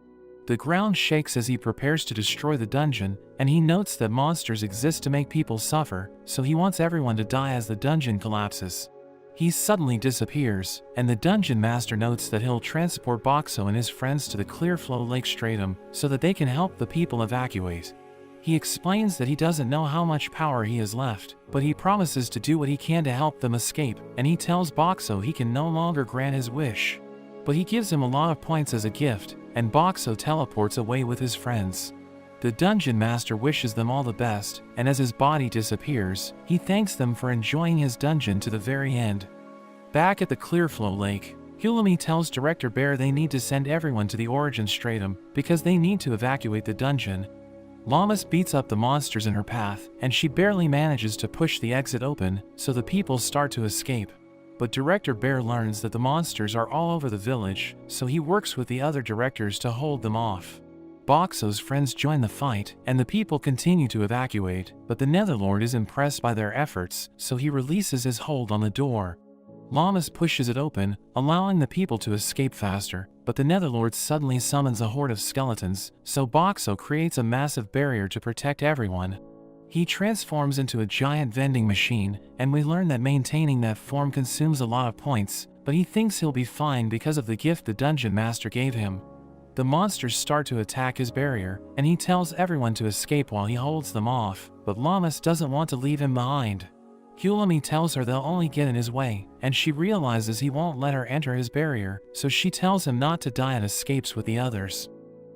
The ground shakes as he prepares to destroy the dungeon, and he notes that monsters exist to make people suffer, so he wants everyone to die as the dungeon collapses. He suddenly disappears, and the dungeon master notes that he'll transport Boxo and his friends to the Clearflow Lake Stratum so that they can help the people evacuate. He explains that he doesn't know how much power he has left, but he promises to do what he can to help them escape, and he tells Boxo he can no longer grant his wish. But he gives him a lot of points as a gift, and Boxo teleports away with his friends. The dungeon master wishes them all the best, and as his body disappears, he thanks them for enjoying his dungeon to the very end. Back at the Clearflow Lake, Hulami tells Director Bear they need to send everyone to the Origin Stratum because they need to evacuate the dungeon. Llamas beats up the monsters in her path, and she barely manages to push the exit open, so the people start to escape. But Director Bear learns that the monsters are all over the village, so he works with the other directors to hold them off. Boxo's friends join the fight, and the people continue to evacuate, but the Netherlord is impressed by their efforts, so he releases his hold on the door. Llamas pushes it open, allowing the people to escape faster, but the Netherlord suddenly summons a horde of skeletons, so Boxo creates a massive barrier to protect everyone. He transforms into a giant vending machine, and we learn that maintaining that form consumes a lot of points, but he thinks he'll be fine because of the gift the dungeon master gave him. The monsters start to attack his barrier, and he tells everyone to escape while he holds them off, but Llamas doesn't want to leave him behind. Hulami tells her they'll only get in his way, and she realizes he won't let her enter his barrier, so she tells him not to die and escapes with the others.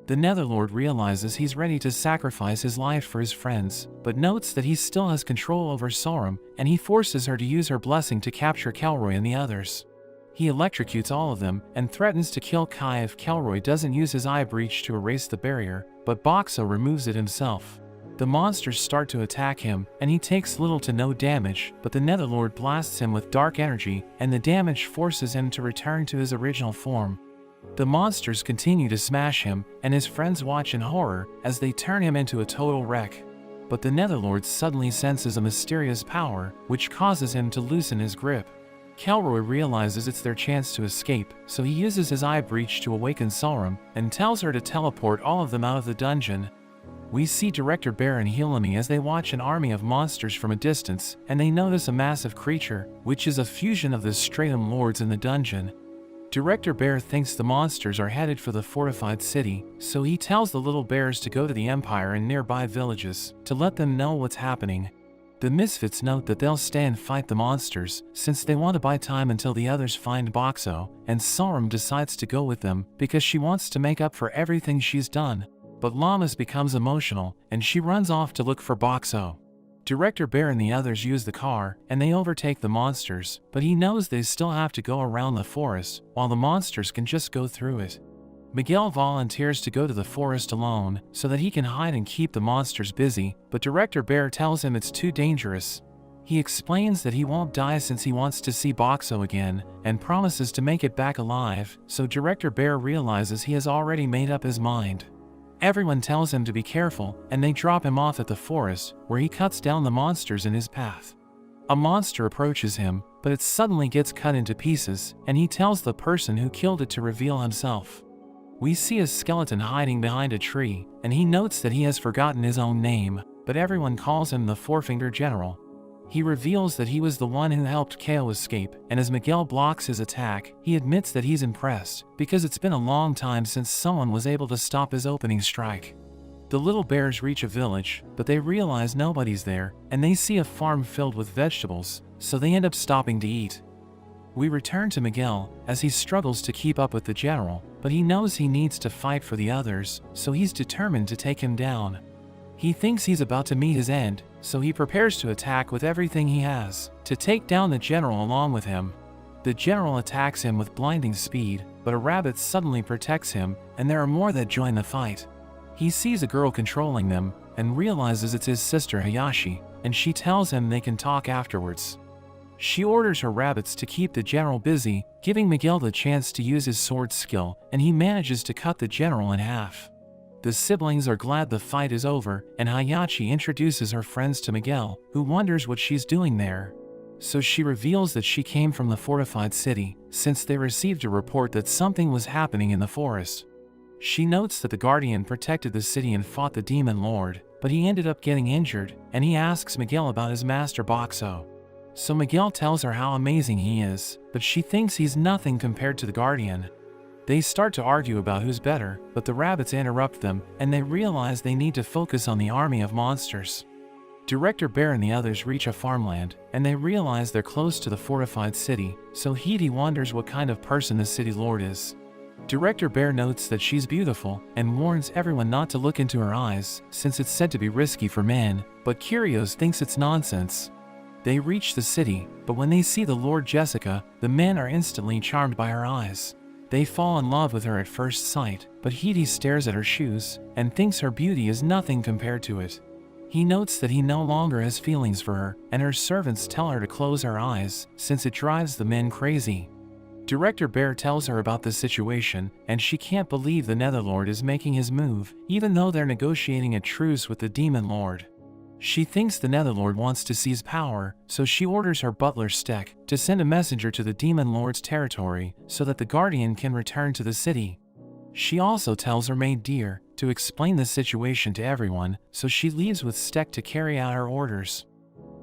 The Netherlord realizes he's ready to sacrifice his life for his friends, but notes that he still has control over Sorum, and he forces her to use her blessing to capture Kelroy and the others. He electrocutes all of them, and threatens to kill Kai if Kelroy doesn't use his eye breach to erase the barrier, but Boxo removes it himself. The monsters start to attack him, and he takes little to no damage, but the Netherlord blasts him with dark energy, and the damage forces him to return to his original form. The monsters continue to smash him, and his friends watch in horror as they turn him into a total wreck. But the Netherlord suddenly senses a mysterious power, which causes him to loosen his grip. Kelroy realizes it's their chance to escape, so he uses his eye breach to awaken Sorum, and tells her to teleport all of them out of the dungeon. We see Director Bear and Hulami as they watch an army of monsters from a distance, and they notice a massive creature, which is a fusion of the Stratum Lords in the dungeon. Director Bear thinks the monsters are headed for the fortified city, so he tells the little bears to go to the Empire and nearby villages, to let them know what's happening. The Misfits note that they'll stay and fight the monsters, since they want to buy time until the others find Boxo, and Sorum decides to go with them, because she wants to make up for everything she's done. But Llamas becomes emotional, and she runs off to look for Boxo. Director Bear and the others use the car, and they overtake the monsters, but he knows they still have to go around the forest, while the monsters can just go through it. Miguel volunteers to go to the forest alone, so that he can hide and keep the monsters busy, but Director Bear tells him it's too dangerous. He explains that he won't die since he wants to see Boxo again, and promises to make it back alive, so Director Bear realizes he has already made up his mind. Everyone tells him to be careful, and they drop him off at the forest, where he cuts down the monsters in his path. A monster approaches him, but it suddenly gets cut into pieces, and he tells the person who killed it to reveal himself. We see a skeleton hiding behind a tree, and he notes that he has forgotten his own name, but everyone calls him the Four-Finger General. He reveals that he was the one who helped KO escape, and as Miguel blocks his attack, he admits that he's impressed, because it's been a long time since someone was able to stop his opening strike. The little bears reach a village, but they realize nobody's there, and they see a farm filled with vegetables, so they end up stopping to eat. We return to Miguel, as he struggles to keep up with the general, but he knows he needs to fight for the others, so he's determined to take him down. He thinks he's about to meet his end, so he prepares to attack with everything he has, to take down the general along with him. The general attacks him with blinding speed, but a rabbit suddenly protects him, and there are more that join the fight. He sees a girl controlling them, and realizes it's his sister Hayashi, and she tells him they can talk afterwards. She orders her rabbits to keep the general busy, giving Miguel the chance to use his sword skill, and he manages to cut the general in half. The siblings are glad the fight is over, and Hayashi introduces her friends to Miguel, who wonders what she's doing there. So she reveals that she came from the fortified city, since they received a report that something was happening in the forest. She notes that the Guardian protected the city and fought the Demon Lord, but he ended up getting injured, and he asks Miguel about his master Boxo. So Miguel tells her how amazing he is, but she thinks he's nothing compared to the Guardian. They start to argue about who's better, but the rabbits interrupt them, and they realize they need to focus on the army of monsters. Director Bear and the others reach a farmland, and they realize they're close to the fortified city, so Hedy wonders what kind of person the city lord is. Director Bear notes that she's beautiful, and warns everyone not to look into her eyes, since it's said to be risky for men, but Curios thinks it's nonsense. They reach the city, but when they see the Lord Jessica, the men are instantly charmed by her eyes. They fall in love with her at first sight, but Hedy stares at her shoes, and thinks her beauty is nothing compared to it. He notes that he no longer has feelings for her, and her servants tell her to close her eyes, since it drives the men crazy. Director Bear tells her about the situation, and she can't believe the Netherlord is making his move, even though they're negotiating a truce with the Demon Lord. She thinks the Netherlord wants to seize power, so she orders her butler Stek to send a messenger to the Demon Lord's territory so that the Guardian can return to the city. She also tells her maid Deer to explain the situation to everyone, so she leaves with Stek to carry out her orders.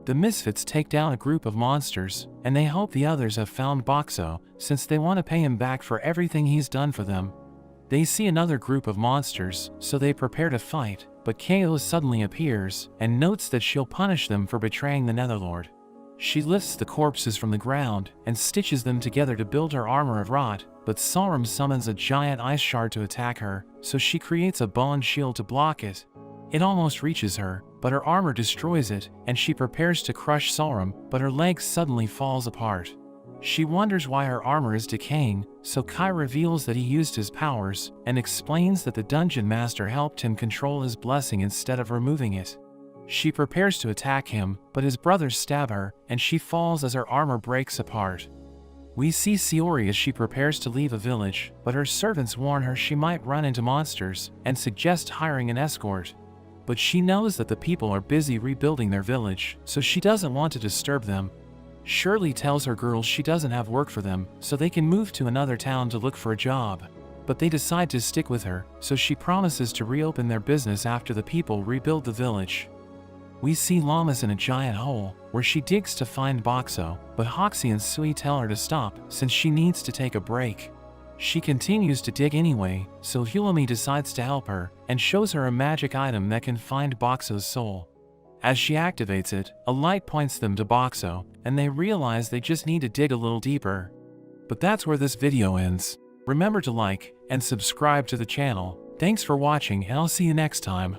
The Misfits take down a group of monsters, and they hope the others have found Boxo, since they want to pay him back for everything he's done for them. They see another group of monsters, so they prepare to fight, but KO suddenly appears, and notes that she'll punish them for betraying the Netherlord. She lifts the corpses from the ground, and stitches them together to build her armor of rot, but Sauron summons a giant ice shard to attack her, so she creates a bone shield to block it. It almost reaches her, but her armor destroys it, and she prepares to crush Sauron, but her leg suddenly falls apart. She wonders why her armor is decaying, so Kai reveals that he used his powers, and explains that the Dungeon Master helped him control his blessing instead of removing it. She prepares to attack him, but his brothers stab her, and she falls as her armor breaks apart. We see Siori as she prepares to leave a village, but her servants warn her she might run into monsters, and suggest hiring an escort. But she knows that the people are busy rebuilding their village, so she doesn't want to disturb them. Shirley tells her girls she doesn't have work for them, so they can move to another town to look for a job. But they decide to stick with her, so she promises to reopen their business after the people rebuild the village. We see Llamas in a giant hole, where she digs to find Boxo, but Hoxie and Sui tell her to stop, since she needs to take a break. She continues to dig anyway, so Hulami decides to help her, and shows her a magic item that can find Boxo's soul. As she activates it, a light points them to Boxo, and they realize they just need to dig a little deeper. But that's where this video ends. Remember to like and subscribe to the channel. Thanks for watching, and I'll see you next time.